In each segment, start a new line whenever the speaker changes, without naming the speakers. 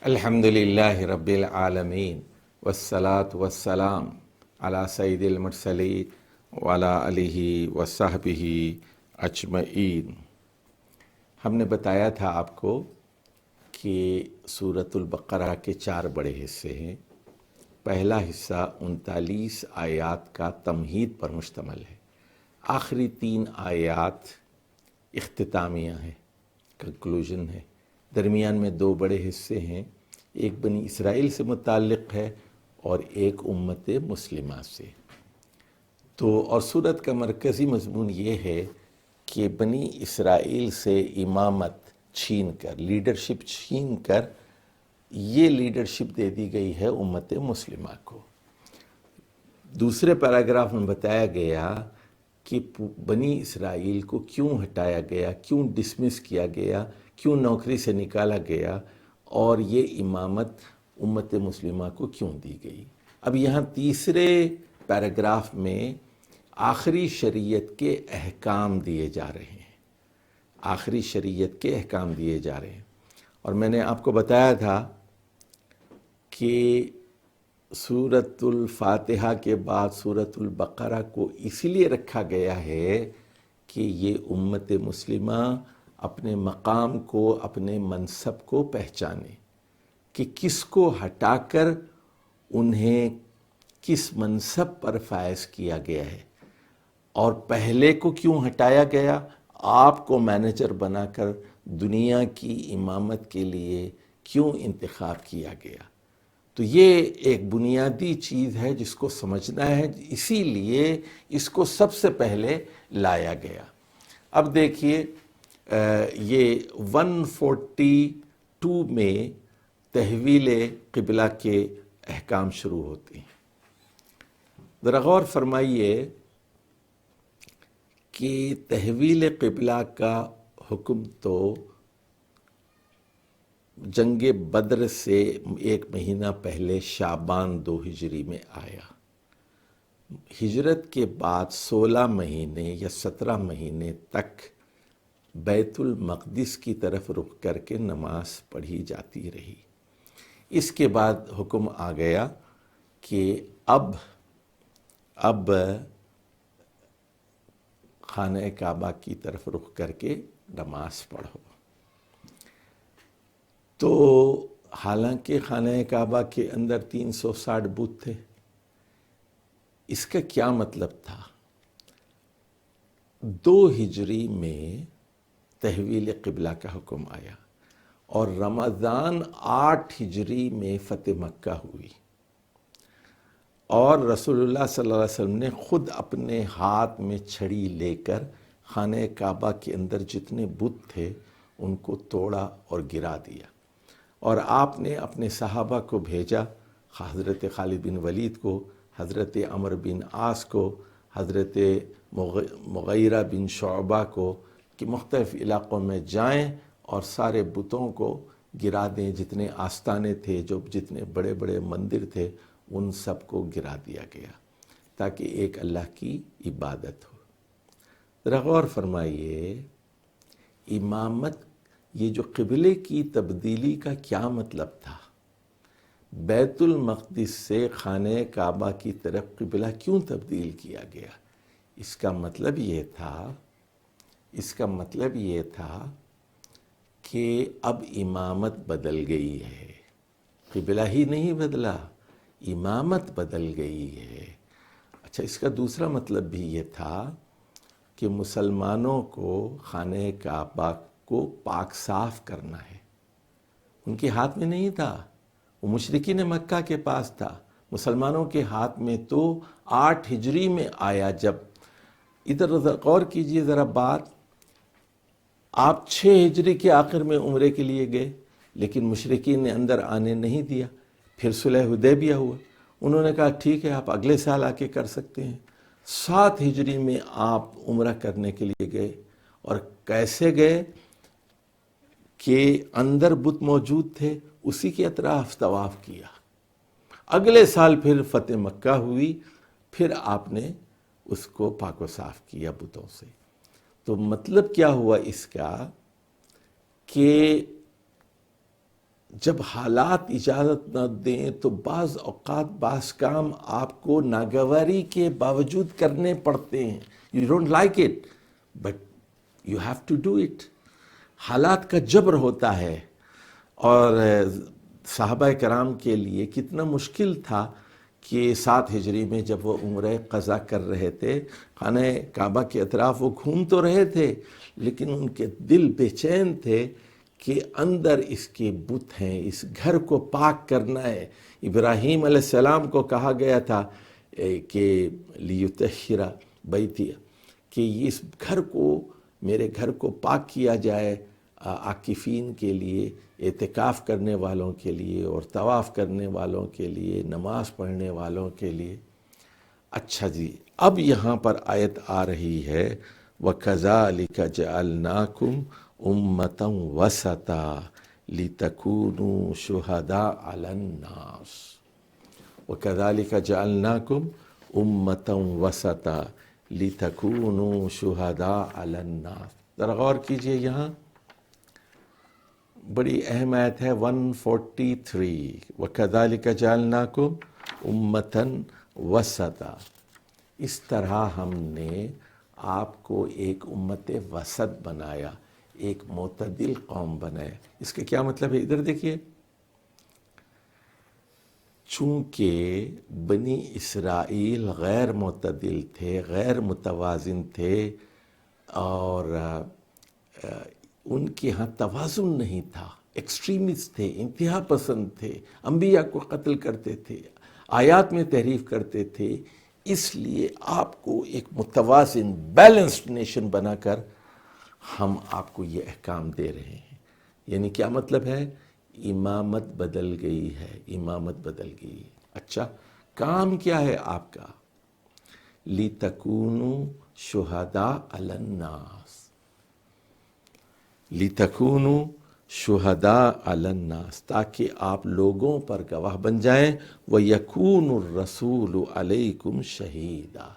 الحمدللہ رب العالمین والصلاة والسلام علی سید المرسلین وعلی آلہ وصحبہ اجمعین۔ ہم نے بتایا تھا آپ کو کہ سورۃ البقرہ کے 4 بڑے حصے ہیں۔ پہلا حصہ 39 آیات کا تمہید پر مشتمل ہے، آخری 3 آیات اختتامیہ ہیں، کنکلوژن ہے۔ درمیان میں 2 بڑے حصے ہیں، ایک بنی اسرائیل سے متعلق ہے اور ایک امت مسلمہ سے۔ اور سورت کا مرکزی مضمون یہ ہے کہ بنی اسرائیل سے امامت چھین کر، لیڈرشپ چھین کر، یہ لیڈرشپ دے دی گئی ہے امت مسلمہ کو۔ دوسرے پیراگراف میں بتایا گیا کہ بنی اسرائیل کو کیوں ہٹایا گیا، کیوں ڈسمس کیا گیا، کیوں نوکری سے نکالا گیا، اور یہ امامت امت مسلمہ کو کیوں دی گئی۔ اب یہاں تیسرے پیراگراف میں آخری شریعت کے احکام دیے جا رہے ہیں، آخری شریعت کے احکام دیے جا رہے ہیں۔ اور میں نے آپ کو بتایا تھا کہ سورۃ الفاتحہ کے بعد سورۃ البقرہ کو اس لیے رکھا گیا ہے کہ یہ امت مسلمہ اپنے مقام کو، اپنے منصب کو پہچانے کہ کس کو ہٹا کر انہیں کس منصب پر فائز کیا گیا ہے، اور پہلے کو کیوں ہٹایا گیا، آپ کو مینیجر بنا کر دنیا کی امامت کے لیے کیوں انتخاب کیا گیا۔ تو یہ ایک بنیادی چیز ہے جس کو سمجھنا ہے، اسی لیے اس کو سب سے پہلے لایا گیا۔ اب دیکھیے یہ 142 میں تحویل قبلہ کے احکام شروع ہوتے ہیں۔ ذرا غور فرمائیے کہ تحویل قبلہ کا حکم تو جنگ بدر سے 1 مہینہ پہلے شعبان 2 ہجری میں آیا۔ ہجرت کے بعد 16 مہینے یا 17 مہینے تک بیت المقدس کی طرف رخ کر کے نماز پڑھی جاتی رہی۔ اس کے بعد حکم آ گیا کہ اب خانہ کعبہ کی طرف رخ کر کے نماز پڑھو۔ تو حالانکہ خانہ کعبہ کے اندر 360 بت تھے، اس کا کیا مطلب تھا؟ 2 ہجری میں تحویل قبلہ کا حکم آیا اور رمضان 8 ہجری میں فتح مکہ ہوئی، اور رسول اللہ صلی اللہ علیہ وسلم نے خود اپنے ہاتھ میں چھڑی لے کر خانہ کعبہ کے اندر جتنے بت تھے ان کو توڑا اور گرا دیا، اور آپ نے اپنے صحابہ کو بھیجا، حضرت خالد بن ولید کو، حضرت عمر بن عاص کو، حضرت مغیرہ بن شعبہ کو، کہ مختلف علاقوں میں جائیں اور سارے بتوں کو گرا دیں، جتنے آستانے تھے، جتنے بڑے بڑے مندر تھے، ان سب کو گرا دیا گیا تاکہ ایک اللہ کی عبادت ہو۔ ذرا غور فرمائیے، امامت، یہ جو قبلے کی تبدیلی کا کیا مطلب تھا؟ بیت المقدس سے خانہ کعبہ کی طرف قبلہ کیوں تبدیل کیا گیا؟ اس کا مطلب یہ تھا کہ اب امامت بدل گئی ہے، قبلہ ہی نہیں بدلا، امامت بدل گئی ہے۔ اچھا، اس کا دوسرا مطلب بھی یہ تھا کہ مسلمانوں کو خانہ کعبہ کو پاک صاف کرنا ہے۔ ان کے ہاتھ میں نہیں تھا، وہ مشرکین مکہ کے پاس تھا۔ مسلمانوں کے ہاتھ میں تو 8 ہجری میں آیا۔ جب ادھر غور کیجئے ذرا بات، آپ 6 ہجری کے آخر میں عمرے کے لیے گئے، لیکن مشرکین نے اندر آنے نہیں دیا۔ پھر صلح حدیبیہ ہوا، انہوں نے کہا ٹھیک ہے، آپ اگلے سال آ کے کر سکتے ہیں۔ 7 ہجری میں آپ عمرہ کرنے کے لیے گئے، اور کیسے گئے کہ اندر بت موجود تھے، اسی کے اطراف طواف کیا۔ اگلے سال پھر فتح مکہ ہوئی، پھر آپ نے اس کو پاک و صاف کیا بتوں سے۔ تو مطلب کیا ہوا اس کا کہ جب حالات اجازت نہ دیں تو بعض اوقات بعض کام آپ کو ناگواری کے باوجود کرنے پڑتے ہیں۔ You don't like it but you have to do it. حالات کا جبر ہوتا ہے، اور صحابہ کرام کے لیے کتنا مشکل تھا کہ 7 ہجری میں جب وہ عمرہ قضا کر رہے تھے، خانہ کعبہ کے اطراف وہ گھوم تو رہے تھے، لیکن ان کے دل بے چین تھے کہ اندر اس کے بت ہیں، اس گھر کو پاک کرنا ہے۔ ابراہیم علیہ السلام کو کہا گیا تھا کہ لیطہر بیتی، کہ اس گھر کو، میرے گھر کو پاک کیا جائے عاکفین کے لیے، اعتکاف کرنے والوں کے لیے، اور طواف کرنے والوں کے لیے، نماز پڑھنے والوں کے لیے۔ اچھا جی، اب یہاں پر آیت آ رہی ہے وَكَذَلِكَ جَعَلْنَاكُمْ أُمَّةً وَسَطًا لِتَكُونُوا شُهَدَاءَ عَلَى النَّاسِ وَكَذَلِكَ جَعَلْنَاكُمْ أُمَّةً وَسَطًا لِتَكُونُوا شُهَدَاءَ عَلَى النَّاسِ۔ ذرا غور کیجئے، یہاں بڑی اہم آیت ہے 143، وَكَذَلِكَ جَعَلْنَاكُمْ أُمَّةً وَسَطًا۔ اس طرح ہم نے آپ کو ایک امت وسط بنایا، ایک معتدل قوم بنایا۔ اس کا کیا مطلب ہے؟ ادھر دیکھیے، چونکہ بنی اسرائیل غیر معتدل تھے، غیر متوازن تھے، اور ان کے ہاں توازن نہیں تھا، ایکسٹریمسٹ تھے، انتہا پسند تھے، انبیاء کو قتل کرتے تھے، آیات میں تحریف کرتے تھے۔ اس لیے آپ کو ایک متوازن بیلنسڈ نیشن بنا کر ہم آپ کو یہ احکام دے رہے ہیں۔ یعنی کیا مطلب ہے؟ امامت بدل گئی ہے، امامت بدل گئی ہے۔ اچھا، کام کیا ہے آپ کا؟ لِتَكُونُوا شُهَدَاءَ عَلَى النَّاسِ، لِتَكُونُوا شُهَدَاءَ عَلَى النَّاسِ، تاکہ آپ لوگوں پر گواہ بن جائیں، وَيَكُونُ الرَّسُولُ عَلَيْكُمْ شَهِيدًا،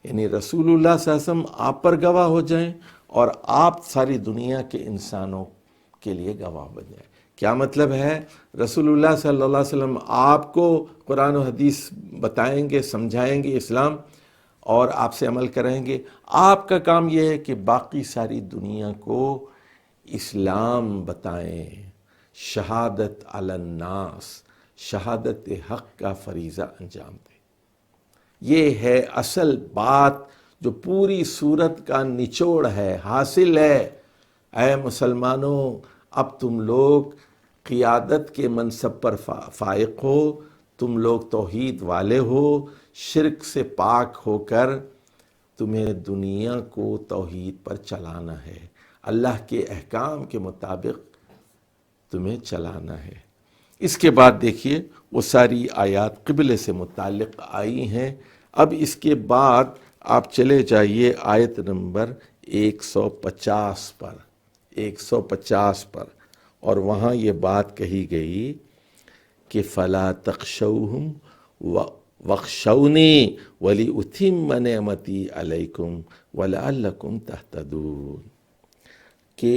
یعنی رسول اللہ صلی اللہ علیہ وسلم آپ پر گواہ ہو جائیں، اور آپ ساری دنیا کے انسانوں کے لیے گواہ بن جائیں۔ کیا مطلب ہے؟ رسول اللہ صلی اللہ علیہ وسلم آپ کو قرآن و حدیث بتائیں گے، سمجھائیں گے اسلام، اور آپ سے عمل کریں گے۔ آپ کا کام یہ ہے کہ باقی ساری دنیا کو اسلام بتائیں، شہادت علی الناس، شہادت حق کا فریضہ انجام دیں۔ یہ ہے اصل بات جو پوری سورت کا نچوڑ ہے، حاصل ہے۔ اے مسلمانوں، اب تم لوگ قیادت کے منصب پر فائق ہو، تم لوگ توحید والے ہو، شرک سے پاک ہو کر تمہیں دنیا کو توحید پر چلانا ہے، اللہ کے احکام کے مطابق تمہیں چلانا ہے۔ اس کے بعد دیکھیے وہ ساری آیات قبلے سے متعلق آئی ہیں۔ اب اس کے بعد آپ چلے جائیے آیت نمبر 150 پر، 150 پر، اور وہاں یہ بات کہی گئی کہ فَلَا تَخْشَوْهُمْ وَاخْشَوْنِي وَلِأُتِمَّ نِعْمَتِي عَلَيْكُمْ وَلَعَلَّكُمْ تَهْتَدُونَ، کہ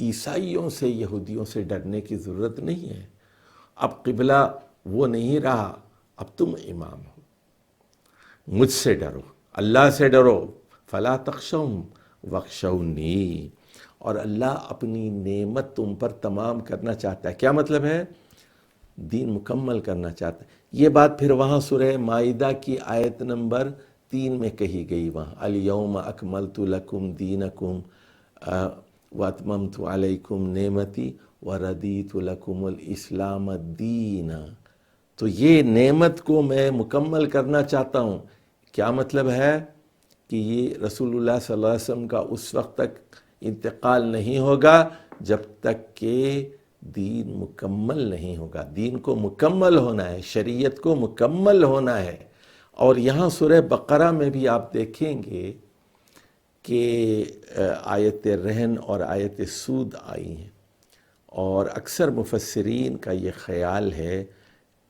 عیسائیوں سے، یہودیوں سے ڈرنے کی ضرورت نہیں ہے۔ اب قبلہ وہ نہیں رہا، اب تم امام ہو، مجھ سے ڈرو، اللہ سے ڈرو۔ فَلَا تَخْشَوْهُمْ وَاخْشَوْنِي، اور اللہ اپنی نعمت تم پر تمام کرنا چاہتا ہے۔ کیا مطلب ہے؟ دین مکمل کرنا چاہتا ہے۔ یہ بات پھر وہاں سورہ مائدہ کی آیت نمبر 3 میں کہی گئی، وہاں الْيَوْمَ أَكْمَلْتُ لَكُمْ دِينَكُمْ وَأَتْمَمْتُ عَلَيْكُمْ نِعْمَتِي وَرَضِيتُ لَكُمُ الْإِسْلَامَ دِينًا، تو یہ نعمت کو میں مکمل کرنا چاہتا ہوں۔ کیا مطلب ہے؟ کہ یہ رسول اللہ صلی اللہ علیہ وسلم کا اس وقت تک انتقال نہیں ہوگا جب تک کہ دین مکمل نہیں ہوگا۔ دین کو مکمل ہونا ہے، شریعت کو مکمل ہونا ہے، اور یہاں سورہ بقرہ میں بھی آپ دیکھیں گے کہ آیت رہن اور آیت سود آئی ہیں، اور اکثر مفسرین کا یہ خیال ہے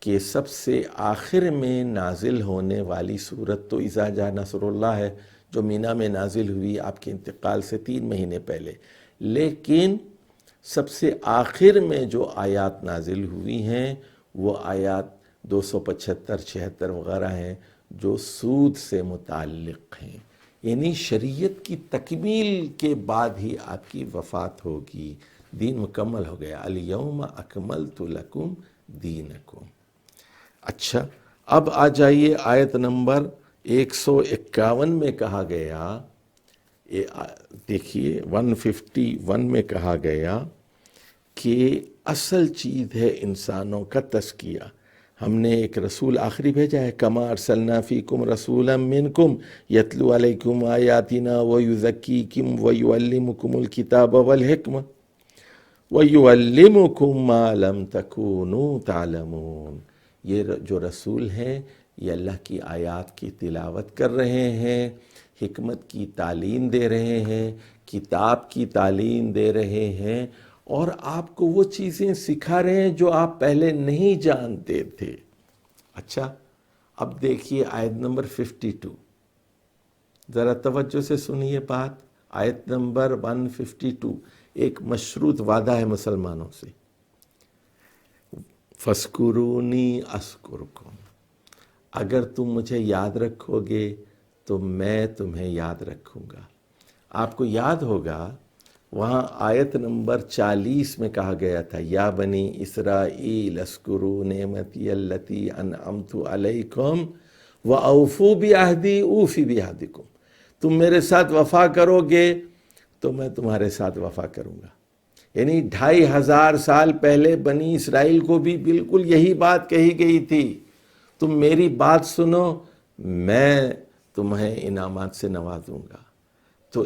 کہ سب سے آخر میں نازل ہونے والی صورت تو اذا جاء نصر اللہ ہے، جو مینا میں نازل ہوئی آپ کے انتقال سے 3 مہینے پہلے، لیکن سب سے آخر میں جو آیات نازل ہوئی ہیں وہ آیات 275 76 وغیرہ ہیں جو سود سے متعلق ہیں، یعنی شریعت کی تکمیل کے بعد ہی آپ کی وفات ہوگی، دین مکمل ہو گیا، الیوم اکملت لکم دینکم۔ اچھا، اب آ جائیے آیت نمبر 151 میں کہا گیا، دیکھیے 151 میں کہا گیا کہ اصل چیز ہے انسانوں کا تزکیہ۔ ہم نے ایک رسول آخری بھیجا ہے، کما ارسلنا فیکم رسولا منکم یتلو علیکم آیاتنا ویزکیکم ویعلمکم الکتاب والحکمہ وَيُعَلِّمُكُم مَّا لَمْ تَكُونُوا تَعْلَمُونَ۔ یہ جو رسول ہیں یہ اللہ کی آیات کی تلاوت کر رہے ہیں، حکمت کی تعلیم دے رہے ہیں، کتاب کی تعلیم دے رہے ہیں، اور آپ کو وہ چیزیں سکھا رہے ہیں جو آپ پہلے نہیں جانتے تھے۔ اچھا، اب دیکھیے آیت نمبر 52، ذرا توجہ سے سنیے بات۔ آیت نمبر 152 ایک مشروط وعدہ ہے مسلمانوں سے، فَاسْكُرُونِي أَذْكُرْكُمْ، اگر تم مجھے یاد رکھو گے تو میں تمہیں یاد رکھوں گا۔ آپ کو یاد ہوگا وہاں آیت نمبر 40 میں کہا گیا تھا، یا بنی اسرائیل اذکروا نعمتی التی انعمت علیکم وَأَوْفُوا بِعَہْدِی أُوفِ بِعَہْدِکُم، تم میرے ساتھ وفا کرو گے تو میں تمہارے ساتھ وفا کروں گا۔ یعنی 2500 سال پہلے بنی اسرائیل کو بھی بالکل یہی بات کہی گئی تھی، تم میری بات سنو میں تمہیں انعامات سے نوازوں گا، تو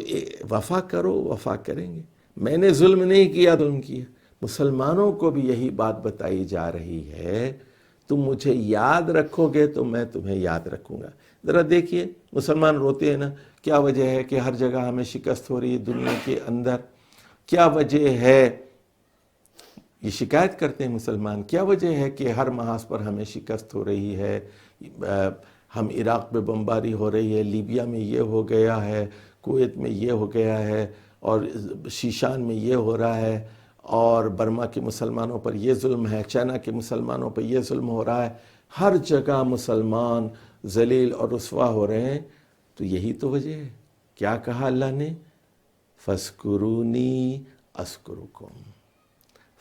وفا کرو، وفا کریں گے۔ میں نے ظلم نہیں کیا، ظلم کیا۔ مسلمانوں کو بھی یہی بات بتائی جا رہی ہے، تم مجھے یاد رکھو گے تو میں تمہیں یاد رکھوں گا۔ ذرا دیکھیے مسلمان روتے ہیں نا، کیا وجہ ہے کہ ہر جگہ ہمیں شکست ہو رہی ہے دنیا کے اندر؟ کیا وجہ ہے؟ یہ شکایت کرتے ہیں مسلمان، کیا وجہ ہے کہ ہر محاذ پر ہمیں شکست ہو رہی ہے؟ ہم عراق میں بمباری ہو رہی ہے، لیبیا میں یہ ہو گیا ہے، کویت میں یہ ہو گیا ہے، اور شیشان میں یہ ہو رہا ہے، اور برما کے مسلمانوں پر یہ ظلم ہے، چائنا کے مسلمانوں پر یہ ظلم ہو رہا ہے، ہر جگہ مسلمان ذلیل اور رسوا ہو رہے ہیں۔ تو یہی تو وجہ ہے۔ کیا کہا اللہ نے؟ فَاسْكُرُونِي أَذْكُرْكُمْ،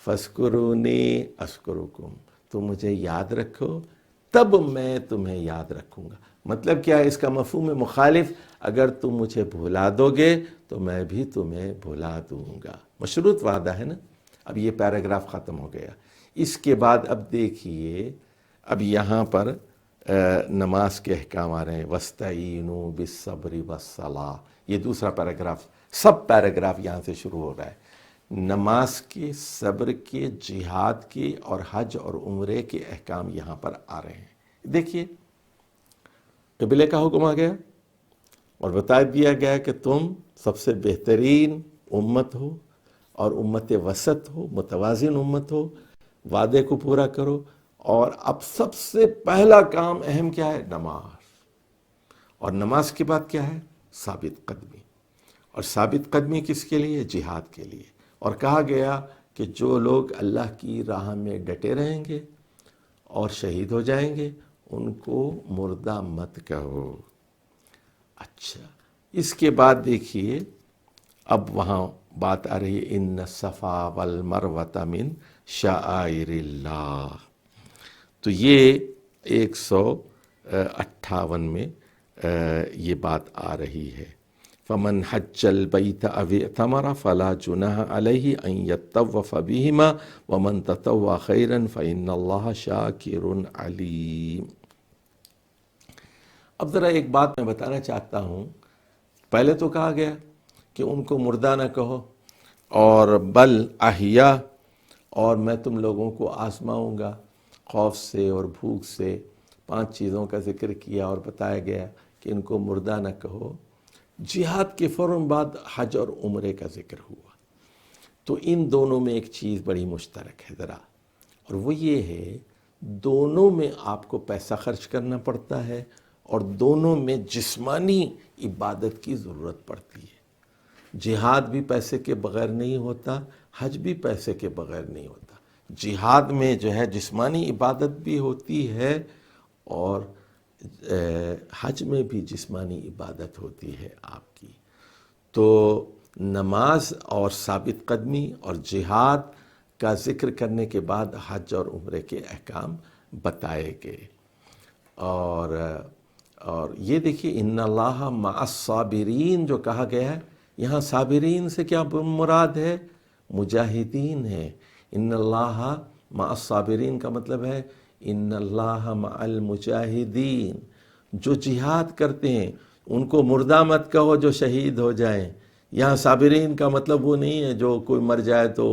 فَاسْكُرُونِي أَذْكُرْكُمْ، تم مجھے یاد رکھو تب میں تمہیں یاد رکھوں گا۔ مطلب کیا ہے اس کا مفہوم مخالف؟ اگر تم مجھے بھلا دو گے تو میں بھی تمہیں بھلا دوں گا۔ مشروط وعدہ ہے نا۔ اب یہ پیراگراف ختم ہو گیا۔ اس کے بعد اب دیکھیے، اب یہاں پر نماز کے احکام آ رہے ہیں، وَاسْتَعِینُوا بِالصَّبْرِ وَالصَّلَاةِ، یہ دوسرا پیراگراف، سب پیراگراف یہاں سے شروع ہو رہا ہے۔ نماز کے، صبر کے، جہاد کے اور حج اور عمرے کے احکام یہاں پر آ رہے ہیں۔ دیکھیے قبلے کا حکم آ گیا اور بتا دیا گیا کہ تم سب سے بہترین امت ہو اور امت وسط ہو، متوازن امت ہو، وعدے کو پورا کرو، اور اب سب سے پہلا کام اہم کیا ہے؟ نماز۔ اور نماز کے بعد کیا ہے؟ ثابت قدمی۔ اور ثابت قدمی کس کے لیے؟ جہاد کے لیے۔ اور کہا گیا کہ جو لوگ اللہ کی راہ میں ڈٹے رہیں گے اور شہید ہو جائیں گے ان کو مردہ مت کہو۔ اچھا، اس کے بعد دیکھیے اب وہاں بات آ رہی ہے، ان الصفا والمروۃ من شعائر اللہ۔ تو یہ 158 میں یہ بات آ رہی ہے، فمن حج البیت او اعتمر فلا جناح علیہ ان یطوف بہما ومن تطوع خیرا فإن اللہ شاکر علیم۔ اب ذرا ایک بات میں بتانا چاہتا ہوں، پہلے تو کہا گیا کہ ان کو مردہ نہ کہو، اور بل احیا، اور میں تم لوگوں کو آزماؤں گا خوف سے اور بھوک سے، 5 چیزوں کا ذکر کیا اور بتایا گیا کہ ان کو مردہ نہ کہو۔ جہاد کے فوراً بعد حج اور عمرے کا ذکر ہوا، تو ان دونوں میں ایک چیز بڑی مشترک ہے ذرا، اور وہ یہ ہے دونوں میں آپ کو پیسہ خرچ کرنا پڑتا ہے اور دونوں میں جسمانی عبادت کی ضرورت پڑتی ہے۔ جہاد بھی پیسے کے بغیر نہیں ہوتا، حج بھی پیسے کے بغیر نہیں ہوتا۔ جہاد میں جو ہے جسمانی عبادت بھی ہوتی ہے اور حج میں بھی جسمانی عبادت ہوتی ہے آپ کی۔ تو نماز اور ثابت قدمی اور جہاد کا ذکر کرنے کے بعد حج اور عمرے کے احکام بتائے گئے۔ اور یہ دیکھیے ان اللہ مع الصابرین جو کہا گیا ہے، یہاں صابرین سے کیا مراد ہے؟ مجاہدین ہے۔ ان اللہ مع الصابرین کا مطلب ہے ان اللہ مع المجاہدین، جو جہاد کرتے ہیں ان کو مردہ مت کہو جو شہید ہو جائیں۔ یہاں صابرین کا مطلب وہ نہیں ہے جو کوئی مر جائے تو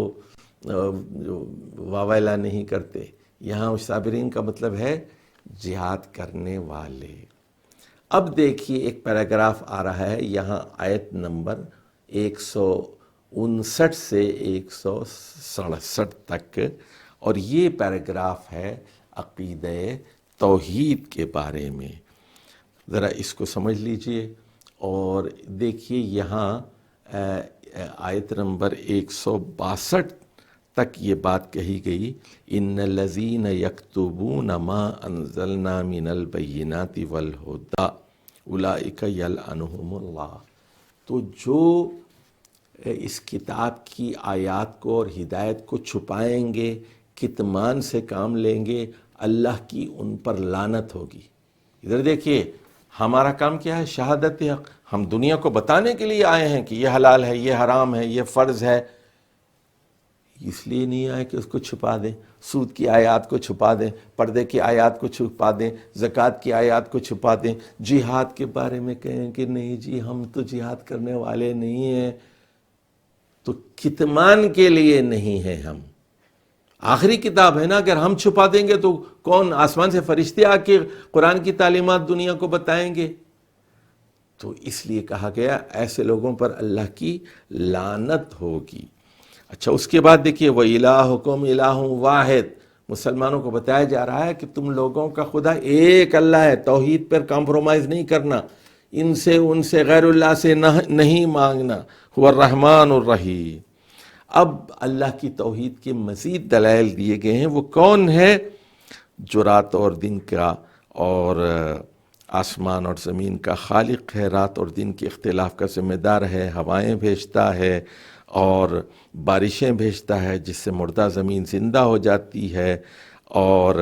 واویلا نہیں کرتے، یہاں صابرین کا مطلب ہے جہاد کرنے والے۔ اب دیکھیے ایک پیراگراف آ رہا ہے یہاں آیت نمبر 159 سے 167 تک، اور یہ پیراگراف ہے عقیدہ توحید کے بارے میں۔ ذرا اس کو سمجھ لیجئے اور دیکھیے یہاں آیت نمبر 162 تک یہ بات کہی گئی، ان الذین یکتبون ما انزلنا من البینات والہدی اولئک یلعنہم اللہ۔ تو جو اس کتاب کی آیات کو اور ہدایت کو چھپائیں گے، کتمان سے کام لیں گے، اللہ کی ان پر لعنت ہوگی۔ ادھر دیکھیے ہمارا کام کیا ہے؟ شہادت حق۔ ہم دنیا کو بتانے کے لیے آئے ہیں کہ یہ حلال ہے، یہ حرام ہے، یہ فرض ہے، اس لیے نہیں آئے کہ اس کو چھپا دیں، سود کی آیات کو چھپا دیں، پردے کی آیات کو چھپا دیں، زکوٰۃ کی آیات کو چھپا دیں، جہاد کے بارے میں کہیں کہ نہیں جی ہم تو جہاد کرنے والے نہیں ہیں۔ تو کتمان کے لیے نہیں ہیں ہم، آخری کتاب ہے نا، اگر ہم چھپا دیں گے تو کون؟ آسمان سے فرشتے آ کے قرآن کی تعلیمات دنیا کو بتائیں گے؟ تو اس لیے کہا گیا ایسے لوگوں پر اللہ کی لعنت ہوگی۔ اچھا اس کے بعد دیکھیے وَإِلَٰهُكُمْ إِلَٰهٌ واحد، مسلمانوں کو بتایا جا رہا ہے کہ تم لوگوں کا خدا ایک اللہ ہے، توحید پر کمپرومائز نہیں کرنا، ان سے غیر اللہ سے نہیں مانگنا، هو الرحمن الرحیم۔ اب اللہ کی توحید کے مزید دلائل دیے گئے ہیں۔ وہ کون ہے؟ جو رات اور دن کا اور آسمان اور زمین کا خالق ہے، رات اور دن کے اختلاف کا ذمہ دار ہے، ہوائیں بھیجتا ہے اور بارشیں بھیجتا ہے جس سے مردہ زمین زندہ ہو جاتی ہے، اور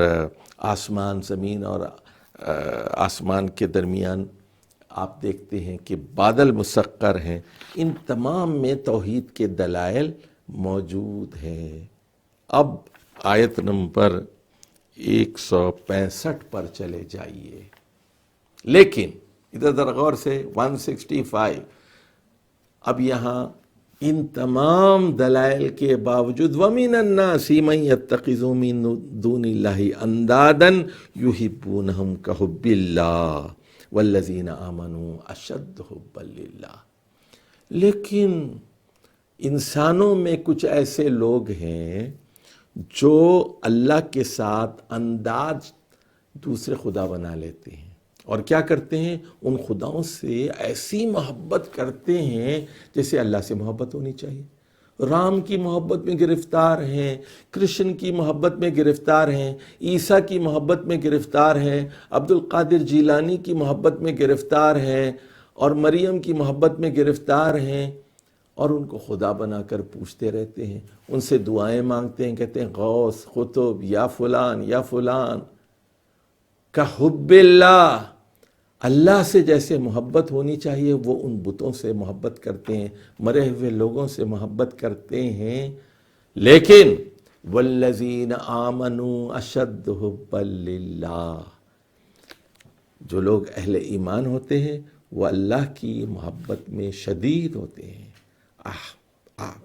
آسمان زمین اور آسمان کے درمیان آپ دیکھتے ہیں کہ بادل مسخر ہیں۔ ان تمام میں توحید کے دلائل موجود ہیں۔ اب آیت نمبر 165 پر چلے جائیے، لیکن ادھر ذرا غور سے 165، اب یہاں ان تمام دلائل کے باوجود وَمِنَ النَّاسِ مَن يَتَّخِذُ مِن دُونِ اللَّهِ أَندَادًا يُحِبُّونَهُمْ كَحُبِّ اللَّهِ وَالَّذِينَ آمَنُوا أَشَدُّ حُبًّا لِلَّهِ۔ لیکن انسانوں میں کچھ ایسے لوگ ہیں جو اللہ کے ساتھ انداز دوسرے خدا بنا لیتے ہیں، اور کیا کرتے ہیں؟ ان خداؤں سے ایسی محبت کرتے ہیں جیسے اللہ سے محبت ہونی چاہیے۔ رام کی محبت میں گرفتار ہیں، کرشن کی محبت میں گرفتار ہیں، عیسیٰ کی محبت میں گرفتار ہیں، عبد القادر جیلانی کی محبت میں گرفتار ہیں، اور مریم کی محبت میں گرفتار ہیں، اور ان کو خدا بنا کر پوچھتے رہتے ہیں، ان سے دعائیں مانگتے ہیں، کہتے ہیں غوث، قطب، یا فلان یا فلان۔ کا حب اللہ، اللہ سے جیسے محبت ہونی چاہیے وہ ان بتوں سے محبت کرتے ہیں، مرے ہوئے لوگوں سے محبت کرتے ہیں۔ لیکن والذین آمنوا اشد حبا للہ، جو لوگ اہل ایمان ہوتے ہیں وہ اللہ کی محبت میں شدید ہوتے ہیں،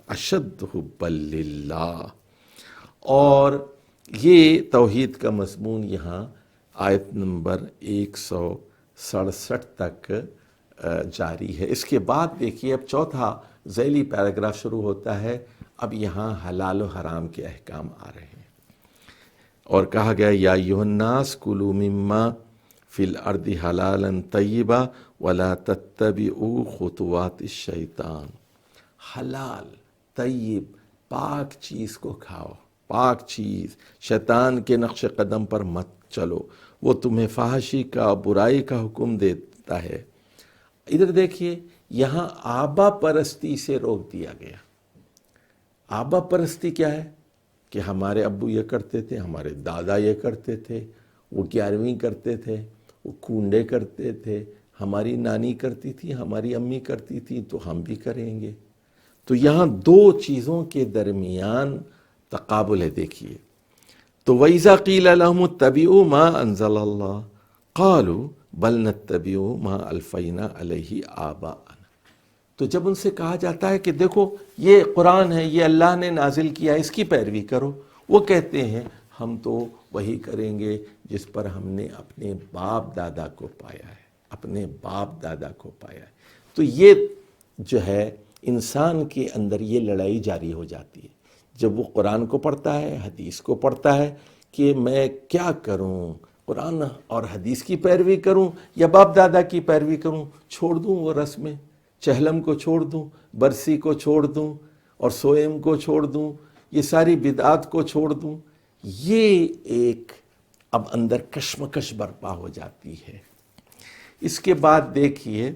اشد حبا للہ۔ اور یہ توحید کا مضمون یہاں آیت نمبر 167 تک جاری ہے۔ اس کے بعد دیکھیے اب چوتھا ذیلی پیراگراف شروع ہوتا ہے۔ اب یہاں حلال و حرام کے احکام آ رہے ہیں، اور کہا گیا یا ایھا الناس کلوا مما فی الارض حلالا طیبا ولا تتبعوا خطوات الشیطان۔ حلال طیب پاک چیز کو کھاؤ، پاک چیز، شیطان کے نقش قدم پر مت چلو، وہ تمہیں فحاشی کا، برائی کا حکم دیتا ہے۔ ادھر دیکھیے یہاں آبا پرستی سے روک دیا گیا۔ آبا پرستی کیا ہے؟ کہ ہمارے ابو یہ کرتے تھے، ہمارے دادا یہ کرتے تھے، وہ 11ویں کرتے تھے، وہ کونڈے کرتے تھے، ہماری نانی کرتی تھی، ہماری امی کرتی تھی، تو ہم بھی کریں گے۔ تو یہاں دو چیزوں کے درمیان تقابل ہے۔ دیکھیے تو وَإِذَا قِيلَ لَهُمُ اتَّبِعُوا مَا أَنزَلَ اللَّهُ قَالُوا بَلْ نَتَّبِعُ مَا أَلْفَيْنَا عَلَيْهِ آبَاءَنَا۔ تو جب ان سے کہا جاتا ہے کہ دیکھو یہ قرآن ہے، یہ اللہ نے نازل کیا ہے، اس کی پیروی کرو، وہ کہتے ہیں ہم تو وہی کریں گے جس پر ہم نے اپنے باپ دادا کو پایا ہے، اپنے باپ دادا کو پایا ہے۔ تو یہ جو ہے انسان کے اندر یہ لڑائی جاری ہو جاتی ہے جب وہ قرآن کو پڑھتا ہے، حدیث کو پڑھتا ہے کہ میں کیا کروں، قرآن اور حدیث کی پیروی کروں یا باپ دادا کی پیروی کروں، چھوڑ دوں وہ رسمیں، چہلم کو چھوڑ دوں، برسی کو چھوڑ دوں، اور سوئم کو چھوڑ دوں، یہ ساری بدعات کو چھوڑ دوں۔ یہ ایک اب اندر کشمکش برپا ہو جاتی ہے۔ اس کے بعد دیکھیے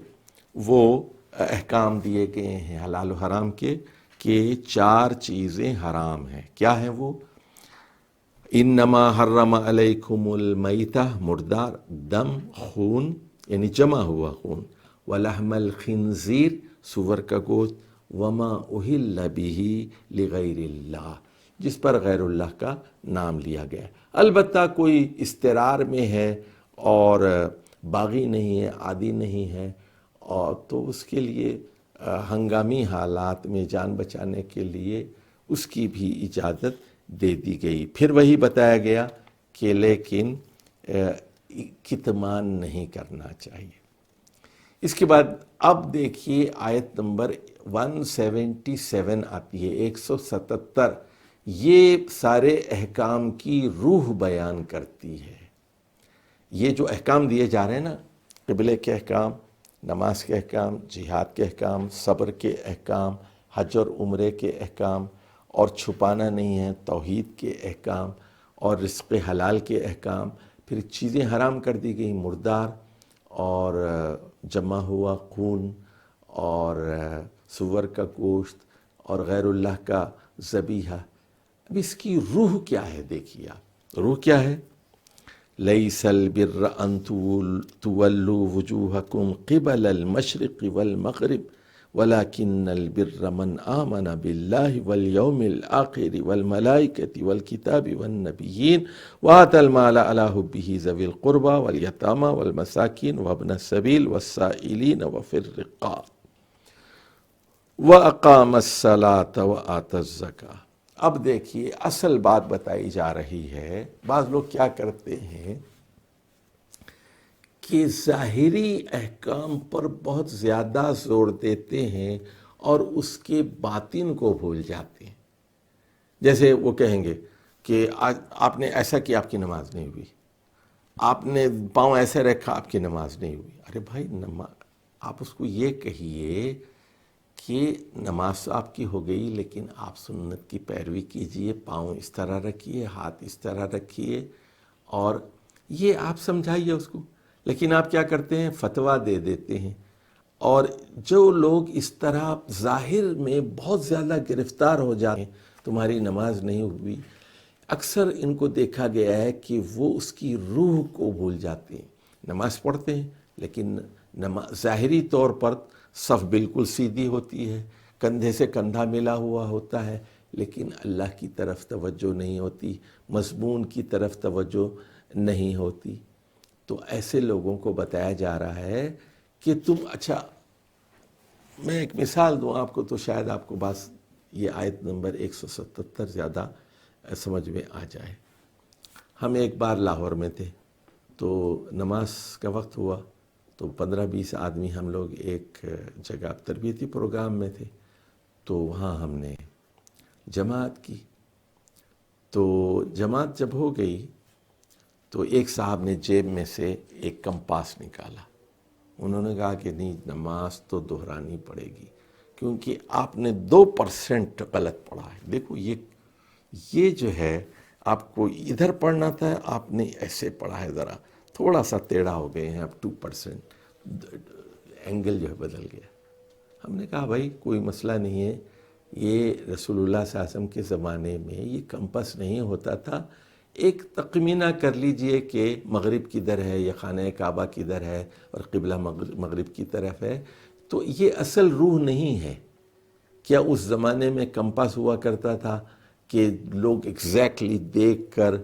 وہ احکام دیے گئے ہیں حلال و حرام کے کہ 4 چیزیں حرام ہیں۔ کیا ہیں وہ؟ انما حرم علیکم المیتہ، مردار، دم، خون یعنی جمع ہوا خون، ولحم الخنزیر، سور کا گوشت، وما اہل بہ لغیر اللہ، جس پر غیر اللہ کا نام لیا گیا۔ البتہ کوئی استرار میں ہے اور باغی نہیں ہے، عادی نہیں ہے، اور تو اس کے لیے ہنگامی حالات میں جان بچانے کے لیے اس کی بھی اجازت دے دی گئی۔ پھر وہی بتایا گیا کہ لیکن کتمان نہیں کرنا چاہیے۔ اس کے بعد اب دیکھیے آیت نمبر 177 آتی ہے، 177۔ یہ سارے احکام کی روح بیان کرتی ہے۔ یہ جو احکام دیے جا رہے ہیں نا، قبلے کے احکام، نماز کے احکام، جہاد کے احکام، صبر کے احکام، حج اور عمرے کے احکام، اور چھپانا نہیں ہے توحید کے احکام، اور رزق حلال کے احکام، پھر چیزیں حرام کر دی گئی، مردار اور جمع ہوا خون اور سور کا گوشت اور غیر اللہ کا ذبیحہ۔ اب اس کی روح کیا ہے؟ دیکھیے آپ، روح کیا ہے؟ لیس البر ان تولوا وجوہکم قبل المشرق والمغرب ولكن البر من آمن بالله واليوم الآخر والملائكة والكتاب والنبيين وآتى المال على حبه ذوي القربى واليتامى والمساكين وابن السبيل والسائلين وفي الرقاب وأقام الصلاة وآتى الزكاة۔ اب دیکھیے اصل بات بتائی جا رہی ہے۔ بعض لوگ کیا کرتے ہیں کہ ظاہری احکام پر بہت زیادہ زور دیتے ہیں اور اس کے باطن کو بھول جاتے ہیں۔ جیسے وہ کہیں گے کہ آج آپ نے ایسا کیا، آپ کی نماز نہیں ہوئی، آپ نے پاؤں ایسے رکھا، آپ کی نماز نہیں ہوئی۔ ارے بھائی آپ اس کو یہ کہیے کہ نماز تو آپ کی ہو گئی، لیکن آپ سنت کی پیروی کیجئے، پاؤں اس طرح رکھیے، ہاتھ اس طرح رکھیے، اور یہ آپ سمجھائیے اس کو۔ لیکن آپ کیا کرتے ہیں؟ فتویٰ دے دیتے ہیں۔ اور جو لوگ اس طرح ظاہر میں بہت زیادہ گرفتار ہو جاتے ہیں، تمہاری نماز نہیں ہوئی، اکثر ان کو دیکھا گیا ہے کہ وہ اس کی روح کو بھول جاتے ہیں۔ نماز پڑھتے ہیں لیکن ظاہری طور پر صف بالکل سیدھی ہوتی ہے، کندھے سے کندھا ملا ہوا ہوتا ہے، لیکن اللہ کی طرف توجہ نہیں ہوتی، مضمون کی طرف توجہ نہیں ہوتی۔ تو ایسے لوگوں کو بتایا جا رہا ہے کہ تم، اچھا میں ایک مثال دوں آپ کو تو شاید آپ کو بس یہ آیت نمبر 177 زیادہ سمجھ میں آ جائے۔ ہم ایک بار لاہور میں تھے، تو تو نماز کا وقت ہوا تو 15-20 آدمی ہم لوگ ایک جگہ تربیتی پروگرام میں تھے، تو وہاں ہم نے جماعت کی۔ تو جماعت جب ہو گئی تو ایک صاحب نے جیب میں سے ایک کمپاس نکالا، انہوں نے کہا کہ نہیں، نماز تو دہرانی پڑے گی کیونکہ آپ نے 2% غلط پڑھا ہے۔ دیکھو یہ جو ہے آپ کو ادھر پڑھنا تھا، آپ نے ایسے پڑھا ہے، ذرا تھوڑا سا ٹیڑھا ہو گئے ہیں اب، 2% اینگل جو ہے بدل گیا۔ ہم نے کہا بھائی کوئی مسئلہ نہیں ہے، یہ رسول اللہ صلی اللہ علیہ وسلم کے زمانے میں یہ کمپس نہیں ہوتا تھا، ایک تخمینہ کر لیجئے کہ مغرب کدھر ہے یا خانہ کعبہ کدھر ہے اور قبلہ مغرب کی طرف ہے، تو یہ اصل روح نہیں ہے۔ کیا اس زمانے میں کمپاس ہوا کرتا تھا کہ لوگ ایگزیکٹلی دیکھ کر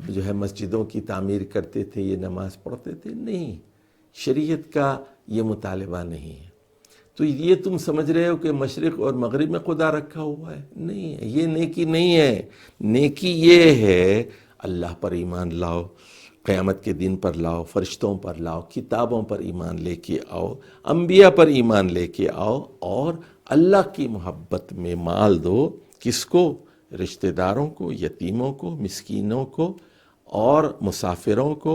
جو ہے مسجدوں کی تعمیر کرتے تھے، یہ نماز پڑھتے تھے؟ نہیں، شریعت کا یہ مطالبہ نہیں ہے۔ تو یہ تم سمجھ رہے ہو کہ مشرق اور مغرب میں خدا رکھا ہوا ہے؟ نہیں ہے، یہ نیکی نہیں ہے۔ نیکی یہ ہے اللہ پر ایمان لاؤ، قیامت کے دن پر لاؤ، فرشتوں پر لاؤ، کتابوں پر ایمان لے کے آؤ، انبیاء پر ایمان لے کے آؤ، اور اللہ کی محبت میں مال دو۔ کس کو؟ رشتہ داروں کو، یتیموں کو، مسکینوں کو، اور مسافروں کو،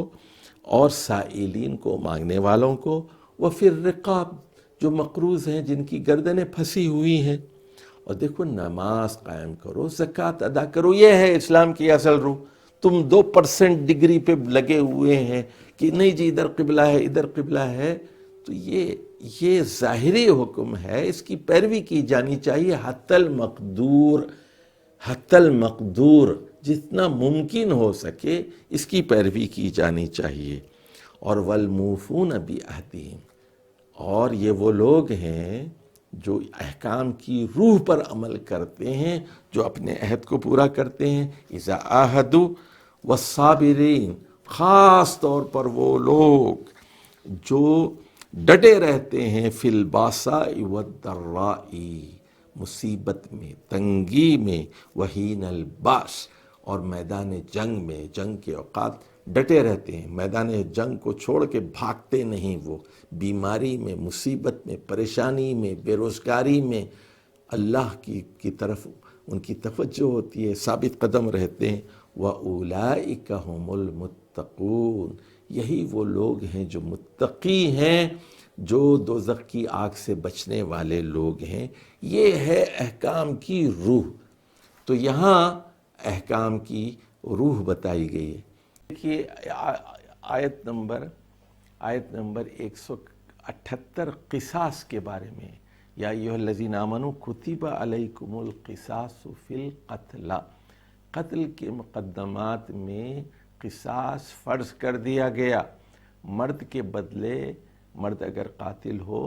اور سائلین کو، مانگنے والوں کو، وفی الرقاب، جو مقروض ہیں، جن کی گردنیں پھنسی ہوئی ہیں۔ اور دیکھو نماز قائم کرو، زکوٰۃ ادا کرو، یہ ہے اسلام کی اصل روح۔ تم 2% ڈگری پہ لگے ہوئے ہیں کہ نہیں جی ادھر قبلہ ہے، ادھر قبلہ ہے، تو یہ ظاہری حکم ہے، اس کی پیروی کی جانی چاہیے حتی المقدور، جتنا ممکن ہو سکے اس کی پیروی کی جانی چاہیے۔ اور والموفون بعہدہم، اور یہ وہ لوگ ہیں جو احکام کی روح پر عمل کرتے ہیں، جو اپنے عہد کو پورا کرتے ہیں۔ اذا عاہدوا، والصابرین، خاص طور پر وہ لوگ جو ڈٹے رہتے ہیں فی الباساء والضراء، مصیبت میں، تنگی میں، وحین الباس، اور میدان جنگ میں، جنگ کے اوقات ڈٹے رہتے ہیں، میدان جنگ کو چھوڑ کے بھاگتے نہیں، وہ بیماری میں، مصیبت میں، پریشانی میں، بے روزگاری میں اللہ کی طرف ان کی توجہ ہوتی ہے، ثابت قدم رہتے ہیں۔ وَأُولَئِكَ هُمُ الْمُتَّقُونَ، یہی وہ لوگ ہیں جو متقی ہیں، جو دوزخ کی آگ سے بچنے والے لوگ ہیں۔ یہ ہے احکام کی روح۔ تو یہاں احکام کی روح بتائی گئی ہے۔ دیکھیے آیت نمبر 178 قصاص کے بارے میں، یا ایھا الذین آمنوا کتب علیکم القصاص فی القتل، قتل کے مقدمات میں قصاص فرض کر دیا گیا۔ مرد کے بدلے، مرد اگر قاتل ہو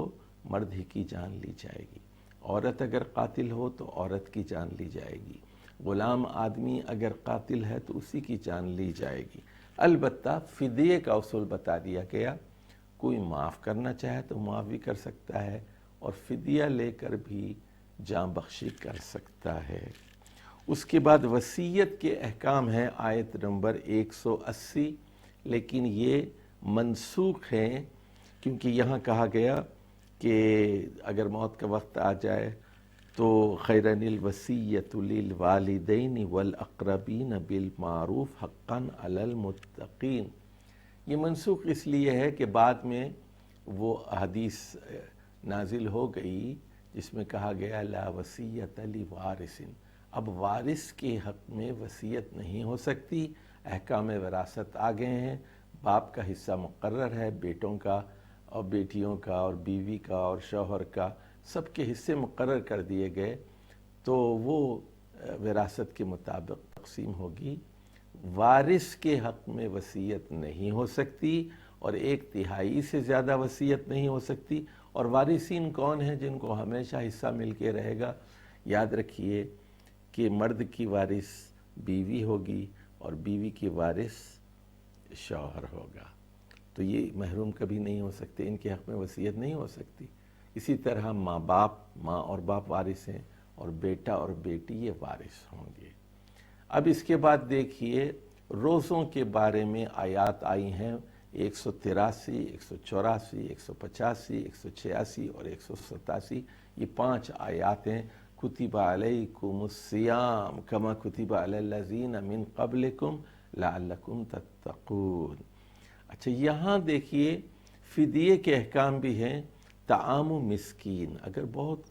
مرد ہی کی جان لی جائے گی، عورت اگر قاتل ہو تو عورت کی جان لی جائے گی، غلام آدمی اگر قاتل ہے تو اسی کی جان لی جائے گی۔ البتہ فدیے کا اصول بتا دیا گیا، کوئی معاف کرنا چاہے تو معاف بھی کر سکتا ہے، اور فدیہ لے کر بھی جاں بخشی کر سکتا ہے۔ اس کے بعد وصیت کے احکام ہیں آیت نمبر 180، لیکن یہ منسوخ ہیں، کیونکہ یہاں کہا گیا کہ اگر موت کا وقت آ جائے تو خیرن الوصیۃ للوالدین والاقربین بالمعروف حقا علی المتقین۔ یہ منسوخ اس لیے ہے کہ بعد میں وہ حدیث نازل ہو گئی جس میں کہا گیا لا وصیۃ لوارث، اب وارث کے حق میں وصیت نہیں ہو سکتی، احکام وراثت آ گئے ہیں، باپ کا حصہ مقرر ہے، بیٹوں کا اور بیٹیوں کا اور بیوی کا اور شوہر کا، سب کے حصے مقرر کر دیے گئے، تو وہ وراثت کے مطابق تقسیم ہوگی۔ وارث کے حق میں وصیت نہیں ہو سکتی، اور 1/3 سے زیادہ وصیت نہیں ہو سکتی۔ اور وارثین کون ہیں؟ جن کو ہمیشہ حصہ مل کے رہے گا۔ یاد رکھیے کہ مرد کی وارث بیوی ہوگی اور بیوی کی وارث شوہر ہوگا، تو یہ محروم کبھی نہیں ہو سکتے، ان کے حق میں وصیت نہیں ہو سکتی۔ اسی طرح ماں اور باپ وارث ہیں، اور بیٹا اور بیٹی یہ وارث ہوں گے۔ اب اس کے بعد دیکھیے روزوں کے بارے میں آیات آئی ہیں 183، 184، 185، 186 اور 187۔ یہ 5 آیات ہیں۔ کتب علیکم الصیام کما کتب علی الذین من قبلکم لعلکم تتقون۔ اچھا یہاں دیکھیے فدیے کے احکام بھی ہیں۔ طعام مسکین، اگر بہت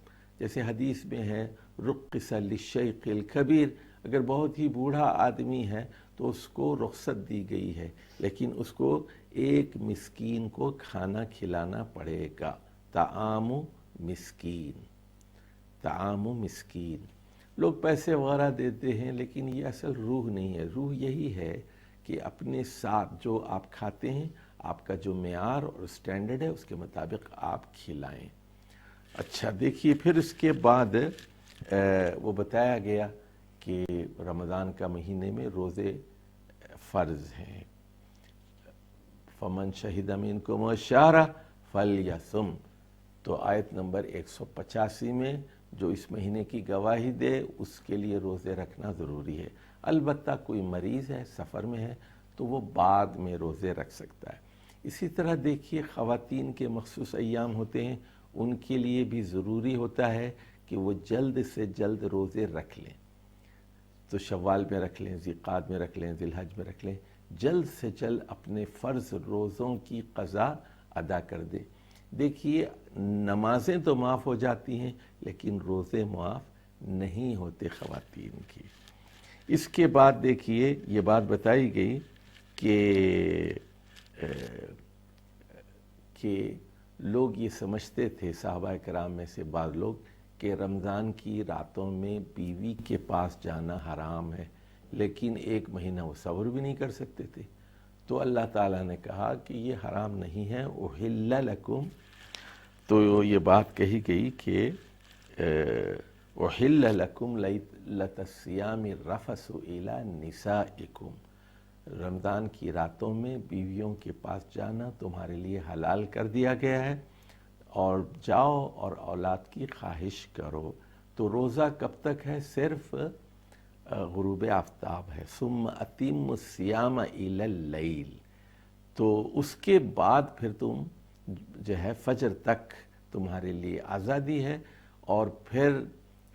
جیسے حدیث میں ہے رخص للشیخ الکبیر، اگر بہت ہی بوڑھا آدمی ہے تو اس کو رخصت دی گئی ہے، لیکن اس کو ایک مسکین کو کھانا کھلانا پڑے گا۔ طعام مسکین، طعام مسکین۔ لوگ پیسے وغیرہ دیتے ہیں لیکن یہ اصل روح نہیں ہے۔ روح یہی ہے کہ اپنے ساتھ جو آپ کھاتے ہیں، آپ کا جو معیار اور سٹینڈرڈ ہے اس کے مطابق آپ کھلائیں۔ اچھا دیکھیے پھر اس کے بعد وہ بتایا گیا کہ رمضان کا مہینے میں روزے فرض ہیں۔ فمن شہد منکم الشہر فلیصم، تو آیت نمبر 185 میں جو اس مہینے کی گواہی دے اس کے لیے روزے رکھنا ضروری ہے۔ البتہ کوئی مریض ہے، سفر میں ہے، تو وہ بعد میں روزے رکھ سکتا ہے۔ اسی طرح دیکھیے خواتین کے مخصوص ایام ہوتے ہیں، ان کے لیے بھی ضروری ہوتا ہے کہ وہ جلد سے جلد روزے رکھ لیں۔ تو شوال میں رکھ لیں، ذیقعد میں رکھ لیں، ذی الحج میں رکھ لیں، جلد سے جلد اپنے فرض روزوں کی قضا ادا کر دیں۔ دیکھیے نمازیں تو معاف ہو جاتی ہیں لیکن روزے معاف نہیں ہوتے خواتین کی۔ اس کے بعد دیکھیے یہ بات بتائی گئی کہ لوگ یہ سمجھتے تھے، صحابہ کرام میں سے بعض لوگ، کہ رمضان کی راتوں میں بیوی کے پاس جانا حرام ہے، لیکن ایک مہینہ وہ صبر بھی نہیں کر سکتے تھے۔ تو اللہ تعالیٰ نے کہا کہ یہ حرام نہیں ہے، احل لکم، تو یہ بات کہی گئی کہ احل لکم لیلۃ الصیام الرفث الی نسائکم، رمضان کی راتوں میں بیویوں کے پاس جانا تمہارے لیے حلال کر دیا گیا ہے، اور جاؤ اور اولاد کی خواہش کرو۔ تو روزہ کب تک ہے؟ صرف غروب آفتاب ہے۔ ثم اتم الصیام الی اللیل، تو اس کے بعد پھر تم جو ہے فجر تک تمہارے لیے آزادی ہے، اور پھر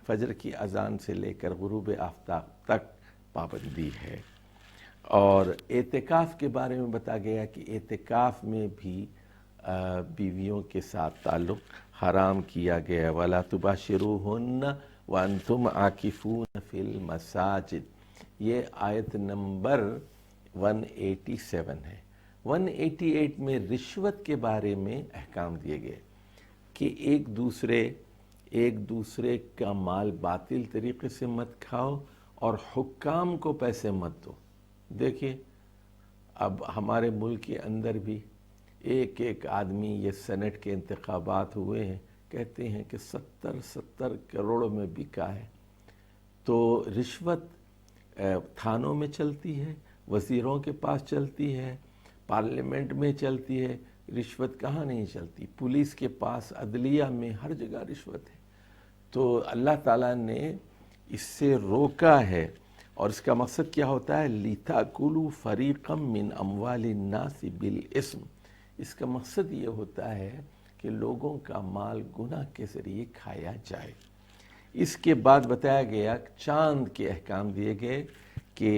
فجر کی اذان سے لے کر غروب آفتاب تک پابندی ہے۔ اور اعتکاف کے بارے میں بتا گیا کہ اعتکاف میں بھی بیویوں کے ساتھ تعلق حرام کیا گیا ہے۔ وَلَا تُبَاشِرُوهُنَّ وَأَنْتُمْ عَاكِفُونَ فِي الْمَسَاجِدِ، یہ آیت نمبر 187 ہے۔ 188 میں رشوت کے بارے میں احکام دیے گئے کہ ایک دوسرے کا مال باطل طریقے سے مت کھاؤ اور حکام کو پیسے مت دو۔ دیکھیے اب ہمارے ملک کے اندر بھی ایک آدمی، یہ سینٹ کے انتخابات ہوئے ہیں، کہتے ہیں کہ 70 کروڑ میں بکا ہے۔ تو رشوت تھانوں میں چلتی ہے، وزیروں کے پاس چلتی ہے، پارلیمنٹ میں چلتی ہے، رشوت کہاں نہیں چلتی؟ پولیس کے پاس، عدلیہ میں، ہر جگہ رشوت ہے۔ تو اللہ تعالیٰ نے اس سے روکا ہے، اور اس کا مقصد کیا ہوتا ہے؟ لِتَأْكُلُوا فَرِيقًا مِّنْ أَمْوَالِ النَّاسِ بِالْإِثْمِ، اس کا مقصد یہ ہوتا ہے کہ لوگوں کا مال گناہ کے ذریعے کھایا جائے۔ اس کے بعد بتایا گیا چاند کے احکام دیے گئے کہ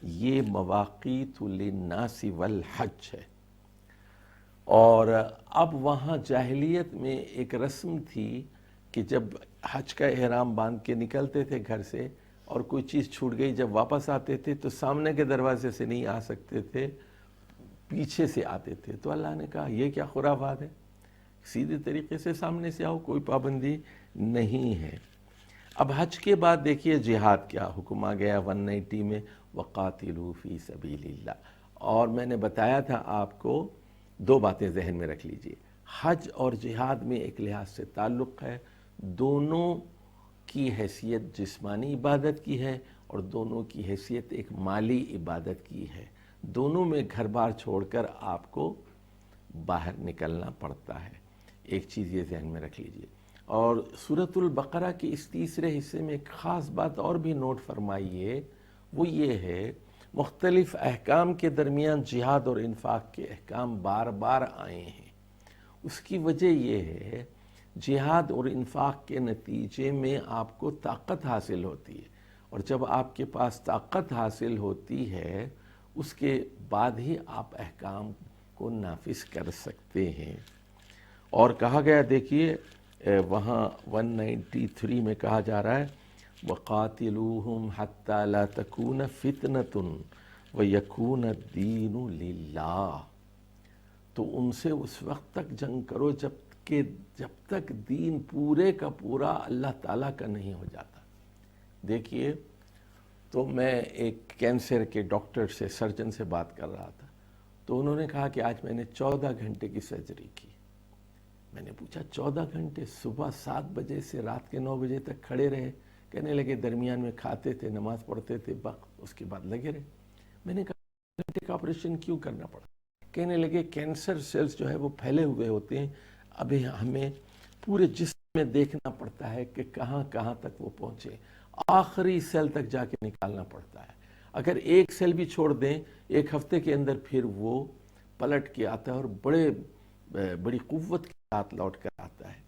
یہ مواقیت للناس والحج ہے۔ اور اب وہاں جاہلیت میں ایک رسم تھی کہ جب حج کا احرام باندھ کے نکلتے تھے گھر سے اور کوئی چیز چھوٹ گئی، جب واپس آتے تھے تو سامنے کے دروازے سے نہیں آ سکتے تھے، پیچھے سے آتے تھے۔ تو اللہ نے کہا یہ کیا خرافات ہے، سیدھے طریقے سے سامنے سے آؤ، کوئی پابندی نہیں ہے۔ اب حج کے بعد دیکھیے جہاد کیا حکم آ گیا 190 میں، وَقَاتِلُوا فِي سَبِيلِ اللَّهِ۔ اور میں نے بتایا تھا آپ کو، 2 باتیں ذہن میں رکھ لیجئے، حج اور جہاد میں ایک لحاظ سے تعلق ہے، دونوں کی حیثیت جسمانی عبادت کی ہے اور دونوں کی حیثیت ایک مالی عبادت کی ہے۔ دونوں میں گھر بار چھوڑ کر آپ کو باہر نکلنا پڑتا ہے، ایک چیز یہ ذہن میں رکھ لیجئے۔ اور سورۃ البقرہ کے اس تیسرے حصے میں ایک خاص بات اور بھی نوٹ فرمائیے، وہ یہ ہے مختلف احکام کے درمیان جہاد اور انفاق کے احکام بار بار آئے ہیں۔ اس کی وجہ یہ ہے جہاد اور انفاق کے نتیجے میں آپ کو طاقت حاصل ہوتی ہے، اور جب آپ کے پاس طاقت حاصل ہوتی ہے اس کے بعد ہی آپ احکام کو نافذ کر سکتے ہیں۔ اور کہا گیا دیکھیے وہاں 193 میں کہا جا رہا ہے وَقَاتِلُوهُمْ حَتَّى لَا تَكُونَ فِتْنَةٌ وَيَكُونَ الدِّينُ لِلَّهِ، تو ان سے اس وقت تک جنگ کرو جب تک دین پورے کا پورا اللہ تعالیٰ کا نہیں ہو جاتا۔ دیکھیے تو میں ایک کینسر کے ڈاکٹر سے سرجن سے بات کر رہا تھا، تو انہوں نے کہا کہ آج میں نے 14 گھنٹے کی سرجری کی۔ میں نے پوچھا 14 گھنٹے؟ صبح 7 بجے سے رات کے 9 بجے تک کھڑے رہے؟ کہنے لگے درمیان میں کھاتے تھے، نماز پڑھتے تھے، اس کے بعد لگے رہے۔ میں نے کہا گھنٹے کا آپریشن کیوں کرنا پڑا؟ کہنے لگے کینسر سیلز جو ہے وہ پھیلے ہوئے ہوتے ہیں، ابھی ہمیں پورے جسم میں دیکھنا پڑتا ہے کہ کہاں کہاں تک وہ پہنچے، آخری سیل تک جا کے نکالنا پڑتا ہے۔ اگر ایک سیل بھی چھوڑ دیں 1 ہفتے کے اندر پھر وہ پلٹ کے آتا ہے اور بڑی قوت کے ساتھ لوٹ کر آتا ہے۔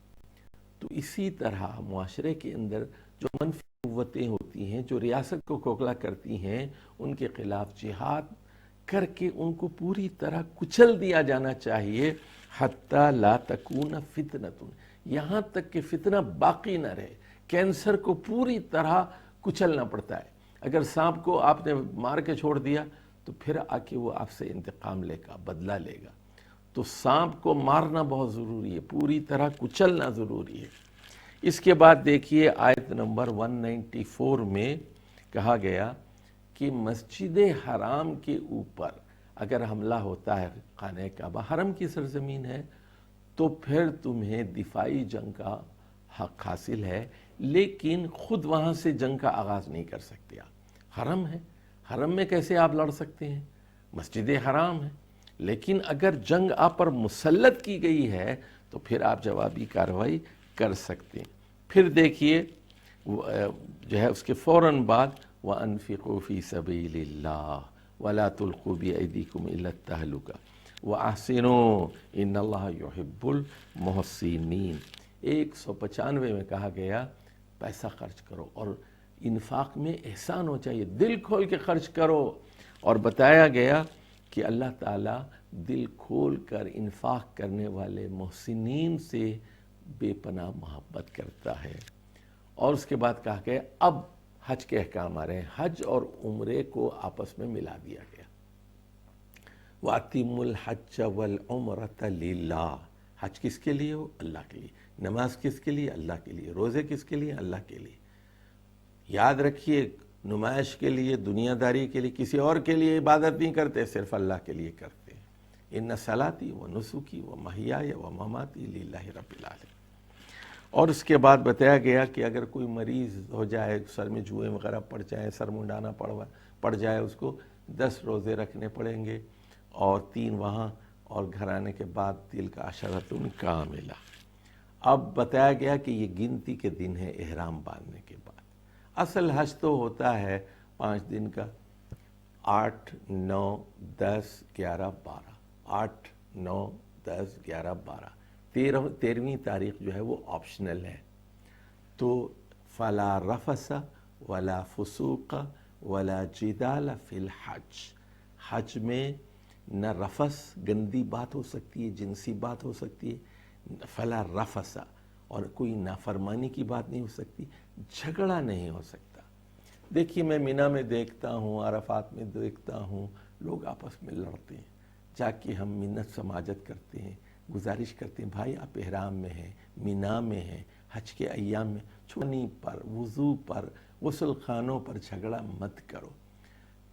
تو اسی طرح معاشرے کے اندر جو منفی قوتیں ہوتی ہیں جو ریاست کو کھوکھلا کرتی ہیں، ان کے خلاف جہاد کر کے ان کو پوری طرح کچل دیا جانا چاہیے، حتی لا تکون فتنۃ، یہاں تک کہ فتنہ باقی نہ رہے۔ کینسر کو پوری طرح کچلنا پڑتا ہے۔ اگر سانپ کو آپ نے مار کے چھوڑ دیا تو پھر آ کے وہ آپ سے انتقام لے گا، بدلہ لے گا۔ تو سانپ کو مارنا بہت ضروری ہے، پوری طرح کچلنا ضروری ہے۔ اس کے بعد دیکھیے آیت نمبر 194 میں کہا گیا کہ مسجد حرام کے اوپر اگر حملہ ہوتا ہے، خانہ کعبہ حرم کی سرزمین ہے، تو پھر تمہیں دفاعی جنگ کا حق حاصل ہے، لیکن خود وہاں سے جنگ کا آغاز نہیں کر سکتے آپ۔ حرم ہے، حرم میں کیسے آپ لڑ سکتے ہیں؟ مسجد حرام ہے۔ لیکن اگر جنگ آپ پر مسلط کی گئی ہے تو پھر آپ جوابی کارروائی کر سکتے ہیں۔ پھر دیکھیے جو ہے اس کے فوراً بعد وَأَنفِقُوا فِي سَبِيلِ اللَّهِ وَلَا تُلْقُوا بِأَيْدِيكُمْ إِلَى التَّهْلُكَةِ وَأَحْسِنُوا إِنَّ اللَّهَ يُحِبُّ الْمُحْسِنِينَ۔ 195 میں کہا گیا پیسہ خرچ کرو، اور انفاق میں احسان ہو چاہیے، دل کھول کے خرچ کرو، اور بتایا گیا کہ اللہ تعالیٰ دل کھول کر انفاق کرنے والے محسنین سے بے پناہ محبت کرتا ہے۔ اور اس کے بعد کہا کہ اب حج کے احکام آ رہے ہیں، حج اور عمرے کو آپس میں ملا دیا گیا۔ وَأَتِمُّ الْحَجَّ وَالْعُمْرَةَ لِلَّهِ، حج کس کے لیے ہو؟ اللہ کے لیے۔ نماز کس کے لیے؟ اللہ کے لیے۔ روزے کس کے لیے؟ اللہ کے لیے۔ یاد رکھیے نمائش کے لیے، دنیا داری کے لیے، کسی اور کے لیے عبادت نہیں کرتے، صرف اللہ کے لیے کرتے ہیں۔ ان صلاتی و نسکی و محیای و مماتی للہ رب العالمین۔ اور اس کے بعد بتایا گیا کہ اگر کوئی مریض ہو جائے، سر میں جوئیں وغیرہ پڑ جائیں، سر منڈانا پڑ جائے، اس کو 10 روزے رکھنے پڑیں گے، اور 3 وہاں، اور گھر آنے کے بعد تلک عشرۃ کاملہ۔ اب بتایا گیا کہ یہ گنتی کے دن ہے احرام باندھنے کے بعد۔ اصل حج تو ہوتا ہے 5 دن کا، 8، 9، 10، 11، 12، 8، 9، 10، 11، 12، 13ویں تاریخ جو ہے وہ آپشنل ہے۔ تو فلا رفث ولا فسوق ولا جدال فی الحج، حج میں نہ رفث گندی بات ہو سکتی ہے، جنسی بات ہو سکتی ہے، فلا رفث، اور کوئی نافرمانی کی بات نہیں ہو سکتی، جھگڑا نہیں ہو سکتا۔ دیکھیے میں مینا میں دیکھتا ہوں، عرفات میں دیکھتا ہوں، لوگ آپس میں لڑتے ہیں، جا کے ہم منت سماجت کرتے ہیں، گزارش کرتے ہیں بھائی آپ احرام میں ہیں، مینا میں ہیں، حج کے ایام میں چھوٹی پر، وضو پر، غسل خانوں پر جھگڑا مت کرو۔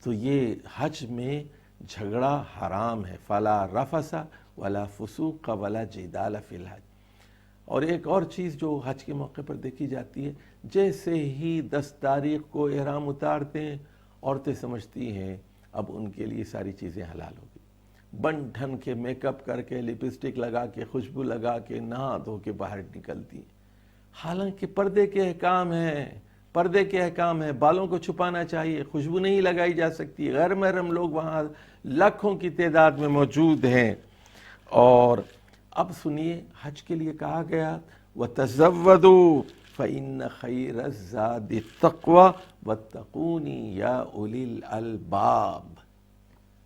تو یہ حج میں جھگڑا حرام ہے، فلا رفث ولا فسوق ولا جدال فی الحج۔ اور ایک اور چیز جو حج کے موقع پر دیکھی جاتی ہے، جیسے ہی 10 تاریخ کو احرام اتارتے ہیں، عورتیں سمجھتی ہیں اب ان کے لیے ساری چیزیں حلال ہو گئی، بن ٹھن کے میک اپ کر کے، لپسٹک لگا کے، خوشبو لگا کے، نہا دھو کے باہر نکلتی ہیں۔ حالانکہ پردے کے احکام ہیں، پردے کے احکام ہیں، بالوں کو چھپانا چاہیے، خوشبو نہیں لگائی جا سکتی، غیر محرم لوگ وہاں لاکھوں کی تعداد میں موجود ہیں۔ اور اب سنیے حج کے لیے کہا گیا وَتَزَوَّدُوا فَإِنَّ خَيْرَ الزَّادِ التَّقْوَى وَاتَّقُونِ يَا أُولِي الْأَلْبَابِ۔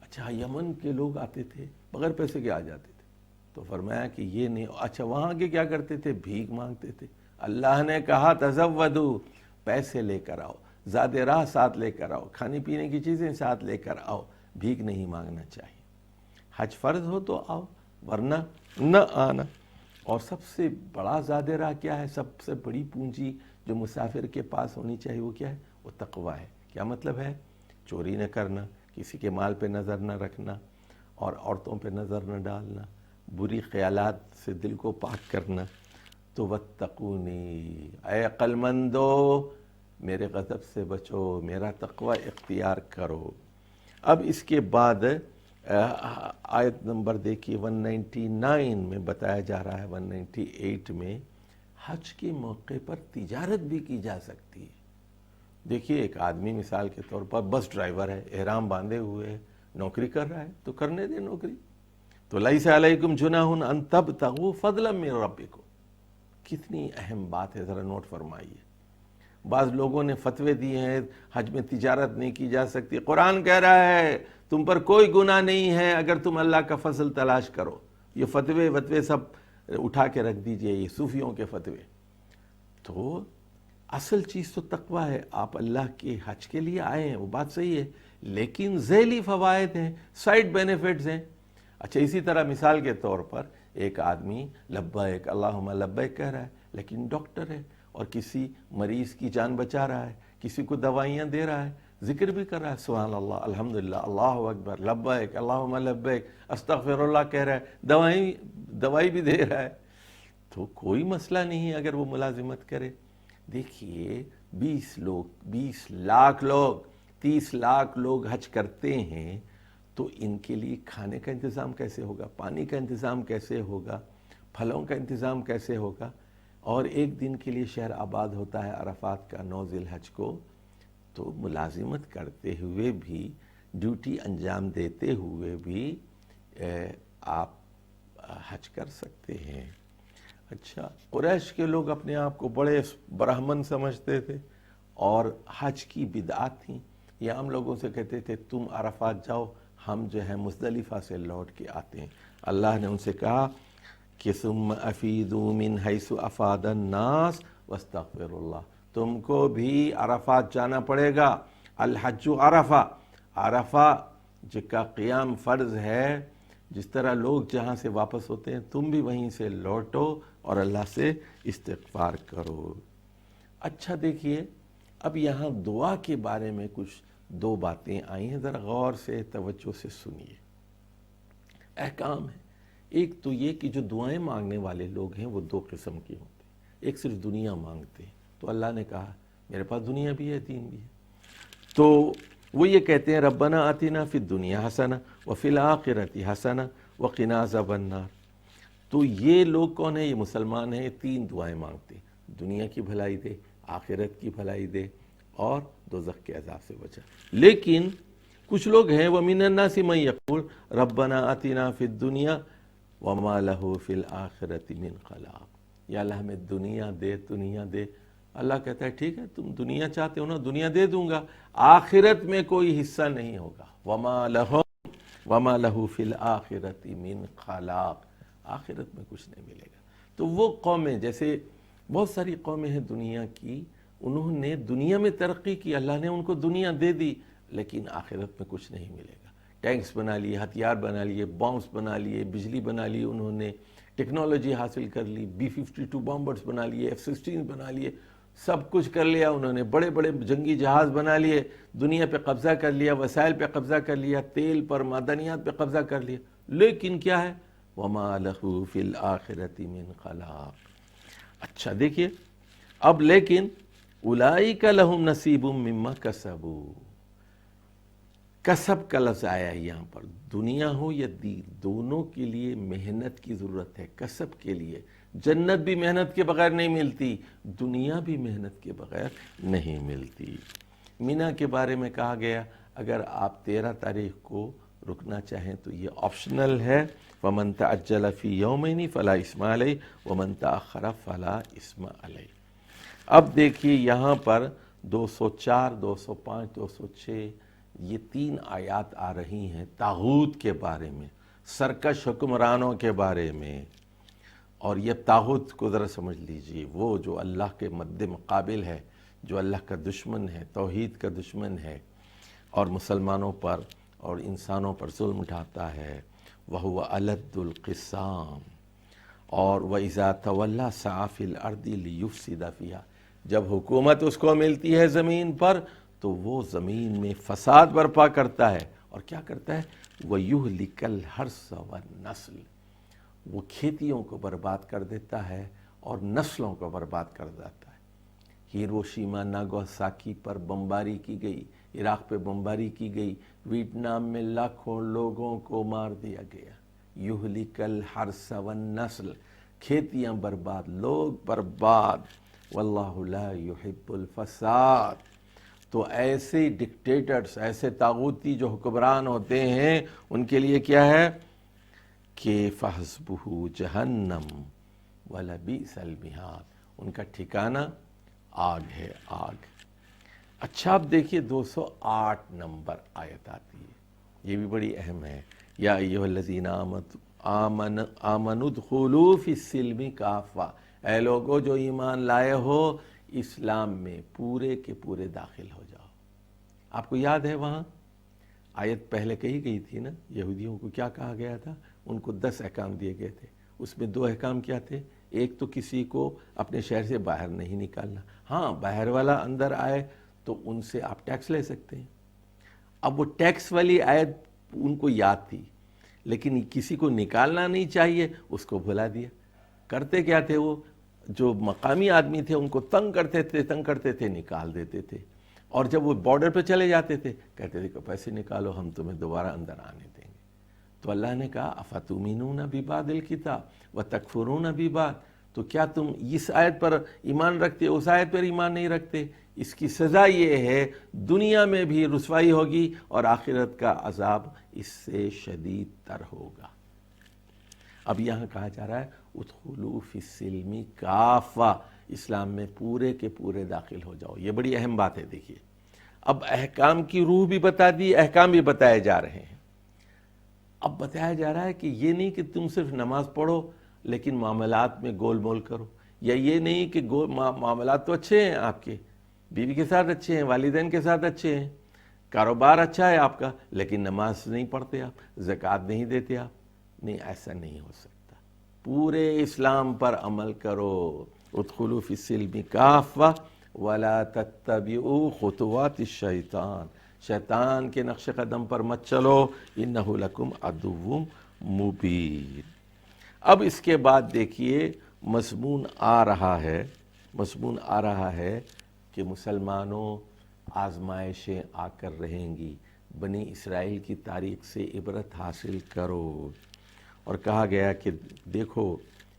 اچھا یمن کے لوگ آتے تھے بغیر پیسے کے آ جاتے تھے، تو فرمایا کہ یہ نہیں، اچھا وہاں کے کیا کرتے تھے؟ بھیک مانگتے تھے۔ اللہ نے کہا تزودوا، پیسے لے کر آؤ، زاد راہ ساتھ لے کر آؤ، کھانے پینے کی چیزیں ساتھ لے کر آؤ، بھیک نہیں مانگنا چاہیے۔ حج فرض ہو تو آؤ، ورنہ نہ آنا۔ اور سب سے بڑا زاد راہ کیا ہے؟ سب سے بڑی پونجی جو مسافر کے پاس ہونی چاہیے وہ کیا ہے؟ وہ تقویٰ ہے۔ کیا مطلب ہے؟ چوری نہ کرنا، کسی کے مال پہ نظر نہ رکھنا، اور عورتوں پہ نظر نہ ڈالنا، بری خیالات سے دل کو پاک کرنا۔ تو واتقونی، اے عقل مندو میرے غضب سے بچو، میرا تقوی اختیار کرو۔ اب اس کے بعد آیت نمبر دیکھیے 199 میں بتایا جا رہا ہے، 198 میں حج کے موقع پر تجارت بھی کی جا سکتی ہے۔ دیکھیے ایک آدمی مثال کے طور پر بس ڈرائیور ہے، احرام باندھے ہوئے ہے، نوکری کر رہا ہے، تو کرنے دے نوکری۔ تو لیس علیکم جناح ان تبتغوا فضلا من ربکم، کتنی اہم بات ہے، ذرا نوٹ فرمائیے۔ بعض لوگوں نے فتوے دیے ہیں حج میں تجارت نہیں کی جا سکتی، قرآن کہہ رہا ہے تم پر کوئی گناہ نہیں ہے اگر تم اللہ کا فضل تلاش کرو۔ یہ فتوے سب اٹھا کے رکھ دیجئے، یہ صوفیوں کے فتوے۔ تو اصل چیز تو تقویٰ ہے۔ آپ اللہ کے حج کے لیے آئے ہیں، وہ بات صحیح ہے، لیکن ذیلی فوائد ہیں، سائڈ بینیفٹس ہیں۔ اچھا اسی طرح مثال کے طور پر ایک آدمی لبیک اللہم لبیک کہہ رہا ہے، لیکن ڈاکٹر ہے اور کسی مریض کی جان بچا رہا ہے، کسی کو دوائیاں دے رہا ہے، ذکر بھی کر رہا ہے، سبحان اللہ، الحمدللہ، اللہ اکبر، لبیک اللہم لبیک، استغفر اللہ کہہ رہا ہے، دوائی بھی دے رہا ہے، تو کوئی مسئلہ نہیں ہے اگر وہ ملازمت کرے۔ دیکھیے 20 لاکھ لوگ 30 لاکھ لوگ حج کرتے ہیں، تو ان کے لیے کھانے کا انتظام کیسے ہوگا، پانی کا انتظام کیسے ہوگا، پھلوں کا انتظام کیسے ہوگا؟ اور ایک دن کے لیے شہر آباد ہوتا ہے عرفات کا 9 ذی الحج کو، تو ملازمت کرتے ہوئے بھی، ڈیوٹی انجام دیتے ہوئے بھی آپ حج کر سکتے ہیں۔ اچھا قریش کے لوگ اپنے آپ کو بڑے برہمن سمجھتے تھے اور حج کی بدعات تھیں، یہ ہم لوگوں سے کہتے تھے تم عرفات جاؤ، ہم جو ہے مزدلفہ سے لوٹ کے آتے ہیں۔ اللہ نے ان سے کہا کہ ثم افیدوا من حیث افاد الناس واستغفروا اللہ، تم کو بھی عرفات جانا پڑے گا۔ الحج عرفہ، عرفہ جس کا قیام فرض ہے، جس طرح لوگ جہاں سے واپس ہوتے ہیں تم بھی وہیں سے لوٹو اور اللہ سے استغفار کرو۔ اچھا دیکھیے اب یہاں دعا کے بارے میں کچھ 2 باتیں آئی ہیں، ذرا غور سے توجہ سے سنیے۔ احکام ہے، ایک تو یہ کہ جو دعائیں مانگنے والے لوگ ہیں وہ 2 قسم کے ہوتے ہیں، ایک صرف دنیا مانگتے ہیں، تو اللہ نے کہا میرے پاس دنیا بھی ہے دین بھی ہے، تو وہ یہ کہتے ہیں ربنا آتنا فی الدنیا حسنہ وفی الآخرۃ حسنہ وقنا عذاب النار۔ تو یہ لوگ کون ہیں؟ یہ مسلمان ہیں، 3 دعائیں مانگتے ہیں، دنیا کی بھلائی دے، آخرت کی بھلائی دے، اور دوزخ کے عذاب سے بچا۔ لیکن کچھ لوگ ہیں وَمِنَ النَّاسِ مَن يَقُولُ رَبَّنَا آتِنَا فِي الدُّنْيَا وَمَا لَهُ فِي الْآخِرَةِ مِنْ خَلَاقٍ، یا اللہ ہمیں دنیا دے۔ اللہ کہتا ہے ٹھیک ہے تم دنیا چاہتے ہو نا، دنیا دے دوں گا، آخرت میں کوئی حصہ نہیں ہوگا۔ وَمَا لَهُ فِي الْآخِرَةِ مِنْ خَلَاقٍ، آخرت میں کچھ نہیں ملے گا۔ تو وہ قومیں، جیسے بہت ساری قومیں ہیں دنیا کی، انہوں نے دنیا میں ترقی کی، اللہ نے ان کو دنیا دے دی، لیکن آخرت میں کچھ نہیں ملے گا۔ ٹینکس بنا لیے، ہتھیار بنا لیے، بامبس بنا لیے، بجلی بنا لی، انہوں نے ٹیکنالوجی حاصل کر لی، B-52 بامبرز بنا لیے، F-16 بنا لیے، سب کچھ کر لیا انہوں نے، بڑے بڑے جنگی جہاز بنا لیے، دنیا پہ قبضہ کر لیا، وسائل پہ قبضہ کر لیا، تیل پر، معدنیات پہ قبضہ کر لیا، لیکن کیا ہے وَمَا لَهُ فِي الْآخِرَةِ مِنْ خَلَاقٍ۔ اچھا دیکھیے اب لیکن اولئک لہم نصیب مما کسبوا، کسب کا لفظ آیا ہے یہاں پر، دنیا ہو یا دین دونوں کے لیے محنت کی ضرورت ہے، کسب کے لیے جنت بھی محنت کے بغیر نہیں ملتی، دنیا بھی محنت کے بغیر نہیں ملتی۔ مینا کے بارے میں کہا گیا اگر آپ 13 تاریخ کو رکنا چاہیں تو یہ آپشنل ہے، وَمَن تَعَجَّلَ فِي يَوْمَيْنِ فَلَا إِثْمَ عَلَيْهِ وَمَن تَأَخَّرَ فَلَا إِثْمَ عَلَيْهِ۔ اب دیکھیے یہاں پر 204، 205، 206 یہ 3 آیات آ رہی ہیں طاغوت کے بارے میں، سرکش حکمرانوں کے بارے میں۔ اور یہ طاغوت کو ذرا سمجھ لیجئے، وہ جو اللہ کے مد مقابل ہے، جو اللہ کا دشمن ہے، توحید کا دشمن ہے، اور مسلمانوں پر اور انسانوں پر ظلم اٹھاتا ہے۔ وَهُوَ أَلَدُّ الْقِسَامِ، اور وَإِذَا تَوَلَّى سَعَى فِي الْأَرْضِ لِيُفْسِدَ فِيهَا، جب حکومت اس کو ملتی ہے زمین پر تو وہ زمین میں فساد برپا کرتا ہے، اور کیا کرتا ہے؟ وَيُهْلِكَ الْحَرْثَ وَالنَّسْلَ، وہ کھیتیوں کو برباد کر دیتا ہے اور نسلوں کو برباد کر دیتا ہے۔ ہیروشیما ناگاساکی پر بمباری کی گئی، عراق پہ بمباری کی گئی، ویتنام میں لاکھوں لوگوں کو مار دیا گیا۔ یہلک الحرث والنسل، کھیتیاں برباد، لوگ برباد۔ واللہ لا یحب الفساد۔ تو ایسے ڈکٹیٹرز، ایسے طاغوتی جو حکمران ہوتے ہیں، ان کے لیے کیا ہے کہ فحسبہ جہنم ولبئس المہاد، ان کا ٹھکانہ آگ ہے، آگ۔ اچھا اب دیکھیے 208 نمبر آیت آتی ہے، یہ بھی بڑی اہم ہے۔ یا ایھا الذین آمنوا ادخلوا فی السلم کافہ، اے لوگو جو ایمان لائے ہو اسلام میں پورے کے پورے داخل ہو جاؤ۔ آپ کو یاد ہے وہاں آیت پہلے کہی گئی تھی نا، یہودیوں کو کیا کہا گیا تھا؟ ان کو 10 احکام دیے گئے تھے، اس میں 2 احکام کیا تھے؟ ایک تو کسی کو اپنے شہر سے باہر نہیں نکالنا، ہاں باہر والا اندر آئے تو ان سے آپ ٹیکس لے سکتے ہیں۔ اب وہ ٹیکس والی آیت ان کو یاد تھی، لیکن کسی کو نکالنا نہیں چاہیے، اس کو بھلا دیا۔ کرتے کیا تھے؟ وہ جو مقامی آدمی تھے ان کو تنگ کرتے تھے، نکال دیتے تھے، اور جب وہ بارڈر پہ چلے جاتے تھے کہتے تھے کہ پیسے نکالو، ہم تمہیں دوبارہ اندر آنے دیں گے۔ تو اللہ نے کہا افتؤمنون ببعض الکتاب وتکفرون ببعض، تو کیا تم اس آیت پر ایمان رکھتے، اس آیت پر ایمان نہیں رکھتے؟ اس کی سزا یہ ہے دنیا میں بھی رسوائی ہوگی اور آخرت کا عذاب اس سے شدید تر ہوگا۔ اب یہاں کہا جا رہا ہے ادخلوا فی السلم کافہ، اسلام میں پورے کے پورے داخل ہو جاؤ۔ یہ بڑی اہم بات ہے۔ دیکھیے اب احکام کی روح بھی بتا دی، احکام بھی بتائے جا رہے ہیں۔ اب بتایا جا رہا ہے کہ یہ نہیں کہ تم صرف نماز پڑھو لیکن معاملات میں گول مول کرو، یا یہ نہیں کہ معاملات تو اچھے ہیں آپ کے، بیوی کے ساتھ اچھے ہیں، والدین کے ساتھ اچھے ہیں، کاروبار اچھا ہے آپ کا، لیکن نماز نہیں پڑھتے آپ، زکوٰۃ نہیں دیتے آپ۔ نہیں، ایسا نہیں ہو سکتا۔ پورے اسلام پر عمل کرو۔ ادخلوا فی السلم کافہ ولا تتبعوا خطوات الشیطان، شیطان کے نقش قدم پر مت چلو، انہ لکم عدو مبین۔ اب اس کے بعد دیکھیے مضمون آ رہا ہے کہ مسلمانوں آزمائشیں آ کر رہیں گی، بنی اسرائیل کی تاریخ سے عبرت حاصل کرو۔ اور کہا گیا کہ دیکھو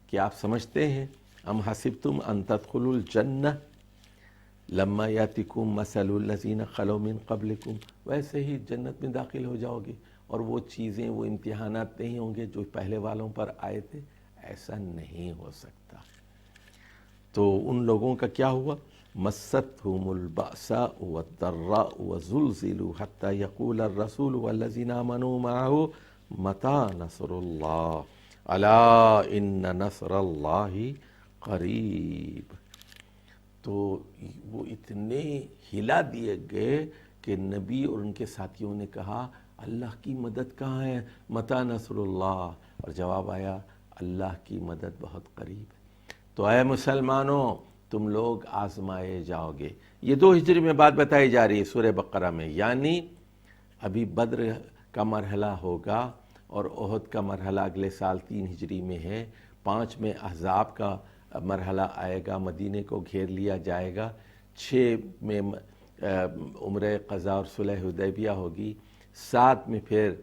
کہ آپ سمجھتے ہیں ام حسبتم ان تدخلوا الجنہ لما یاتکم مثل الذین خلوا من قبلکم، ویسے ہی جنت میں داخل ہو جاؤ گے اور وہ چیزیں، وہ امتحانات نہیں ہوں گے جو پہلے والوں پر آئے تھے۔ ایسا نہیں ہو سکتا۔ تو ان لوگوں کا کیا ہوا؟ مستهم البأساء والضراء وزلزلوا حتى يقول الرسول والذين آمنوا معه متى نصر الله الا ان نصر الله قریب۔ تو وہ اتنے ہلا دیے گئے کہ نبی اور ان کے ساتھیوں نے کہا اللہ کی مدد کہاں ہے؟ متى نصر اللہ؟ اور جواب آیا اللہ کی مدد بہت قریب ہے۔ تو اے مسلمانوں تم لوگ آزمائے جاؤ گے۔ یہ 2 ہجری میں بات بتائی جا رہی ہے سورہ بقرہ میں، یعنی ابھی بدر کا مرحلہ ہوگا اور احد کا مرحلہ اگلے سال 3 ہجری میں ہے، 5 میں احزاب کا مرحلہ آئے گا، مدینے کو گھیر لیا جائے گا، 6 میں عمرہ قضاء اور صلح حدیبیہ ہوگی، 7 میں پھر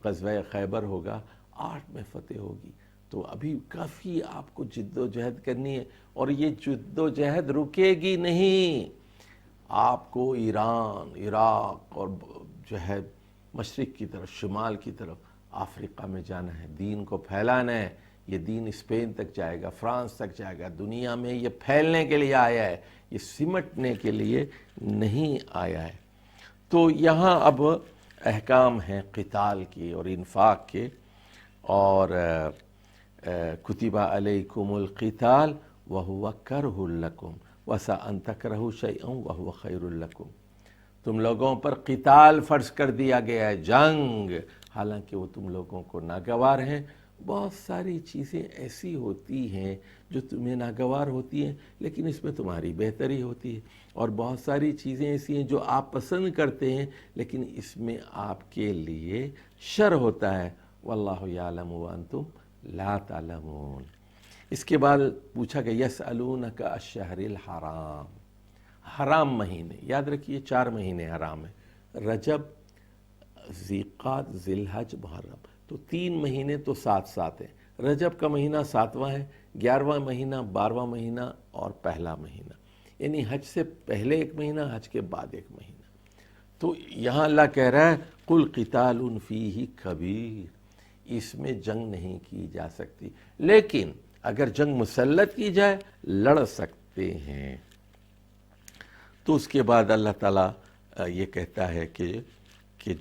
غزوہ خیبر ہوگا، 8 میں فتح ہوگی۔ تو ابھی کافی آپ کو جد و جہد کرنی ہے، اور یہ جد و جہد رکے گی نہیں. آپ کو ایران، عراق اور جو ہے مشرق کی طرف، شمال کی طرف، افریقہ میں جانا ہے، دین کو پھیلانا ہے. یہ دین اسپین تک جائے گا، فرانس تک جائے گا. دنیا میں یہ پھیلنے کے لیے آیا ہے، یہ سمٹنے کے لیے نہیں آیا ہے. تو یہاں اب احکام ہیں قتال کے اور انفاق کے. اور کتب علیکم القتال وہو کرہ لکم وعسی ان تکرہوا شیئا وہو خیر لکم. تم لوگوں پر قتال فرض کر دیا گیا ہے، جنگ، حالانکہ وہ تم لوگوں کو ناگوار ہیں. بہت ساری چیزیں ایسی ہوتی ہیں جو تمہیں ناگوار ہوتی ہیں، لیکن اس میں تمہاری بہتری ہوتی ہے. اور بہت ساری چیزیں ایسی ہیں جو آپ پسند کرتے ہیں، لیکن اس میں آپ کے لیے شر ہوتا ہے. واللہ یعلم وانتم لا تعلمون. اس کے بعد پوچھا کہ یسألونک الشہر الحرام. حرام مہینے، یاد رکھیے 4 مہینے حرام ہیں: رجب، ذیقعد، ذی الحج، محرم. تو 3 مہینے تو ساتھ ساتھ ہیں. رجب کا مہینہ 7واں ہے، 11واں مہینہ، 12واں مہینہ اور پہلا مہینہ، یعنی حج سے پہلے 1 مہینہ، حج کے بعد 1 مہینہ. تو یہاں اللہ کہہ رہا ہے قل قتال فیہ کبیر، اس میں جنگ نہیں کی جا سکتی، لیکن اگر جنگ مسلط کی جائے لڑ سکتے ہیں. تو اس کے بعد اللہ تعالیٰ یہ کہتا ہے کہ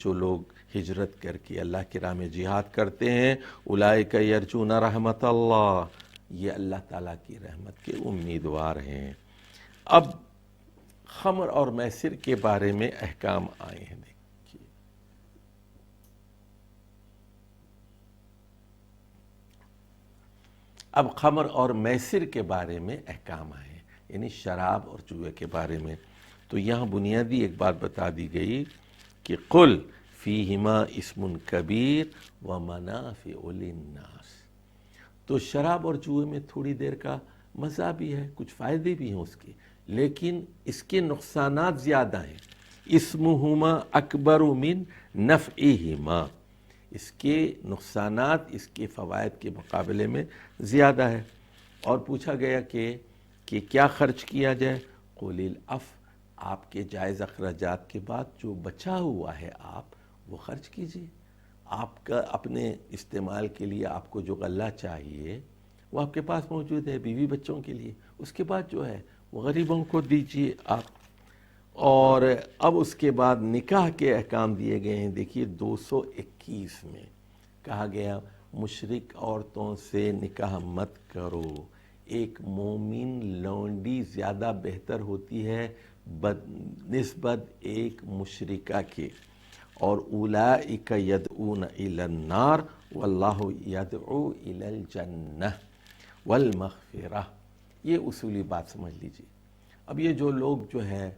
جو لوگ ہجرت کر کے اللہ کی راہ میں جہاد کرتے ہیں، اولئک یرجون رحمت اللہ، یہ اللہ تعالیٰ کی رحمت کے امیدوار ہیں. اب خمر اور میسر کے بارے میں احکام آئے ہیں. دیکھیے اب خمر اور میسر کے بارے میں احکام آئے ہیں، یعنی شراب اور جوئے کے بارے میں. تو یہاں بنیادی ایک بات بتا دی گئی کہ قل فیہما اسم کبیر ومنافع للناس. تو شراب اور جوئے میں تھوڑی دیر کا مزہ بھی ہے، کچھ فائدے بھی ہیں اس کے، لیکن اس کے نقصانات زیادہ ہیں. اسمہما اکبر من نفعہما، اس کے نقصانات اس کے فوائد کے مقابلے میں زیادہ ہے. اور پوچھا گیا کہ کیا خرچ کیا جائے؟ قل العفو، آپ کے جائز اخراجات کے بعد جو بچا ہوا ہے آپ وہ خرچ کیجیے. آپ کا اپنے استعمال کے لیے آپ کو جو غلہ چاہیے وہ آپ کے پاس موجود ہے، بیوی بچوں کے لیے. اس کے بعد جو ہے وہ غریبوں کو دیجیے آپ. اور اب اس کے بعد نکاح کے احکام دیے گئے ہیں. دیکھیے 221 میں کہا گیا مشرک عورتوں سے نکاح مت کرو. ایک مومن لونڈی زیادہ بہتر ہوتی ہے نسبت ایک مشرکہ کے. اور اولئک یدعون الی النار واللہ یدعو الی الجنہ والمغفرہ. یہ اصولی بات سمجھ لیجیے. اب یہ جو لوگ جو ہے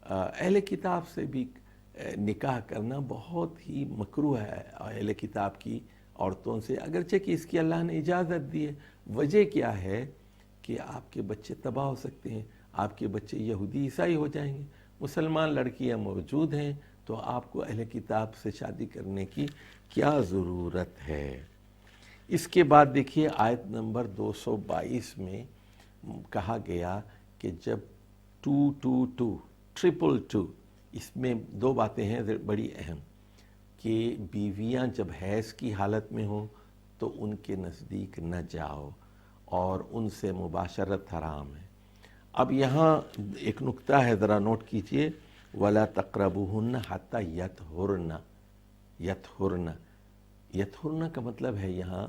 اہل کتاب سے بھی نکاح کرنا بہت ہی مکروہ ہے، اہل کتاب کی عورتوں سے، اگرچہ کہ اس کی اللہ نے اجازت دی ہے. وجہ کیا ہے کہ آپ کے بچے تباہ ہو سکتے ہیں، آپ کے بچے یہودی عیسائی ہو جائیں گے. مسلمان لڑکیاں موجود ہیں تو آپ کو اہل کتاب سے شادی کرنے کی کیا ضرورت ہے. اس کے بعد دیکھیے آیت نمبر 222 میں کہا گیا کہ جب 222 222، اس میں 2 باتیں ہیں بڑی اہم، کہ بیویاں جب حیض کی حالت میں ہوں تو ان کے نزدیک نہ جاؤ اور ان سے مباشرت حرام ہے. اب یہاں ایک نکتہ ہے، ذرا نوٹ کیجئے. وَلَا تَقْرَبُوهُنَّ حَتَّى يَطْهُرْنَ. یطہرن کا مطلب ہے یہاں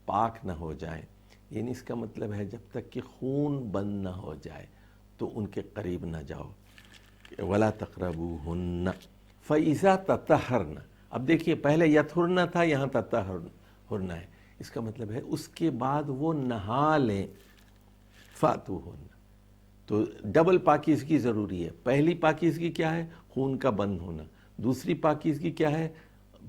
پاک نہ ہو جائیں، یعنی اس کا مطلب ہے جب تک کہ خون بند نہ ہو جائے تو ان کے قریب نہ جاؤ. وَلَا تَقْرَبُوهُنَّ فَإِذَا تَطَهَّرْنَ. اب دیکھیے پہلے یطہرن تھا، یہاں تطہرن ہے. اس کا مطلب ہے اس کے بعد وہ نہا لیں. فَأْتُوهُنَّ، تو ڈبل پاکیزگی ضروری ہے. پہلی پاکیزگی کیا ہے؟ خون کا بند ہونا. دوسری پاکیزگی کیا ہے؟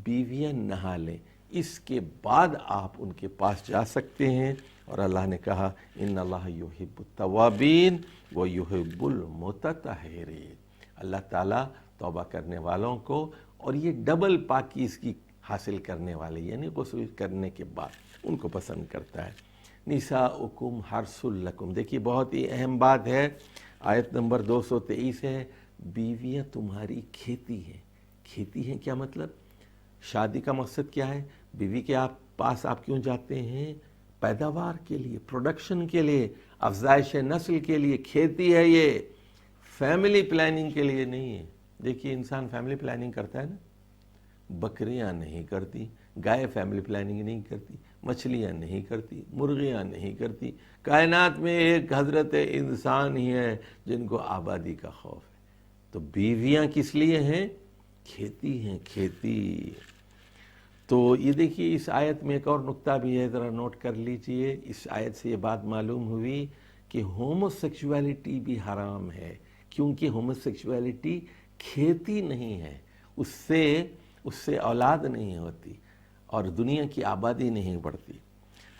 بیویاں نہا لیں. اس کے بعد آپ ان کے پاس جا سکتے ہیں. اور اللہ نے کہا ان اللہ یحب التوابین و یحب المتطہرین. اللہ تعالیٰ توبہ کرنے والوں کو، اور یہ ڈبل پاکیزگی حاصل کرنے والے، یعنی غسل کرنے کے بعد ان کو پسند کرتا ہے۔ نساؤکم حرث لکم، دیکھیے بہت ہی اہم بات ہے، آیت نمبر 223 ہے، بیویاں تمہاری کھیتی ہیں۔ کھیتی ہیں کیا مطلب؟ شادی کا مقصد کیا ہے؟ بیوی کے پاس آپ کیوں جاتے ہیں؟ پیداوار کے لیے، پروڈکشن کے لیے، افزائش نسل کے لیے۔ کھیتی ہے یہ، فیملی پلاننگ کے لیے نہیں ہے۔ دیکھیے انسان فیملی پلاننگ کرتا ہے نا، بکریاں نہیں کرتی، گائے فیملی پلاننگ نہیں کرتی، مچھلیاں نہیں کرتی، مرغیاں نہیں کرتی۔ کائنات میں ایک حضرت انسان ہی ہے جن کو آبادی کا خوف ہے۔ تو بیویاں کس لیے ہیں؟ کھیتی ہیں، کھیتی۔ تو یہ دیکھیے اس آیت میں ایک اور نقطہ بھی ہے، ذرا نوٹ کر لیجئے۔ اس آیت سے یہ بات معلوم ہوئی کہ ہومو سیکشولیٹی بھی حرام ہے، کیونکہ ہومو سیکشولیٹی کھیتی نہیں ہے، اس سے اولاد نہیں ہوتی اور دنیا کی آبادی نہیں بڑھتی۔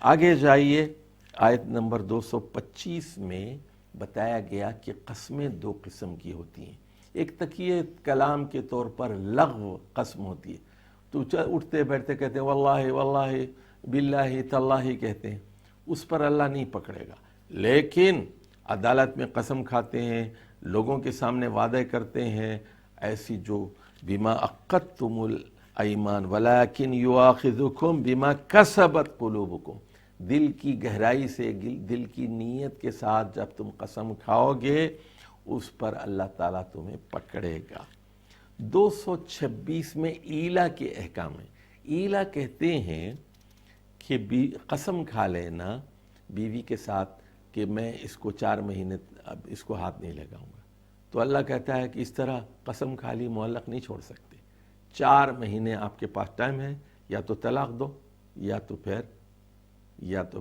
آگے جائیے، آیت نمبر 225 میں بتایا گیا کہ قسمیں دو قسم کی ہوتی ہیں۔ ایک تکیہ کلام کے طور پر لغو قسم ہوتی ہے، تو اٹھتے بیٹھتے کہتے ہیں واللہ واللہ باللہ تاللہ کہتے ہیں، اس پر اللہ نہیں پکڑے گا۔ لیکن عدالت میں قسم کھاتے ہیں، لوگوں کے سامنے وعدے کرتے ہیں، ایسی جو بما عقدتم الایمان ولکن یؤاخذکم بما کسبت قلوبکم، دل کی گہرائی سے، دل کی نیت کے ساتھ جب تم قسم کھاؤ گے اس پر اللہ تعالیٰ تمہیں پکڑے گا۔ 226 میں ایلا کے احکام ہیں۔ ایلا کہتے ہیں کہ قسم کھا لینا بیوی کے ساتھ کہ میں اس کو 4 مہینے اب اس کو ہاتھ نہیں لگاؤں گا، تو اللہ کہتا ہے کہ اس طرح قسم کھا لی معلق نہیں چھوڑ سکتے، 4 مہینے آپ کے پاس ٹائم ہے، یا تو طلاق دو یا تو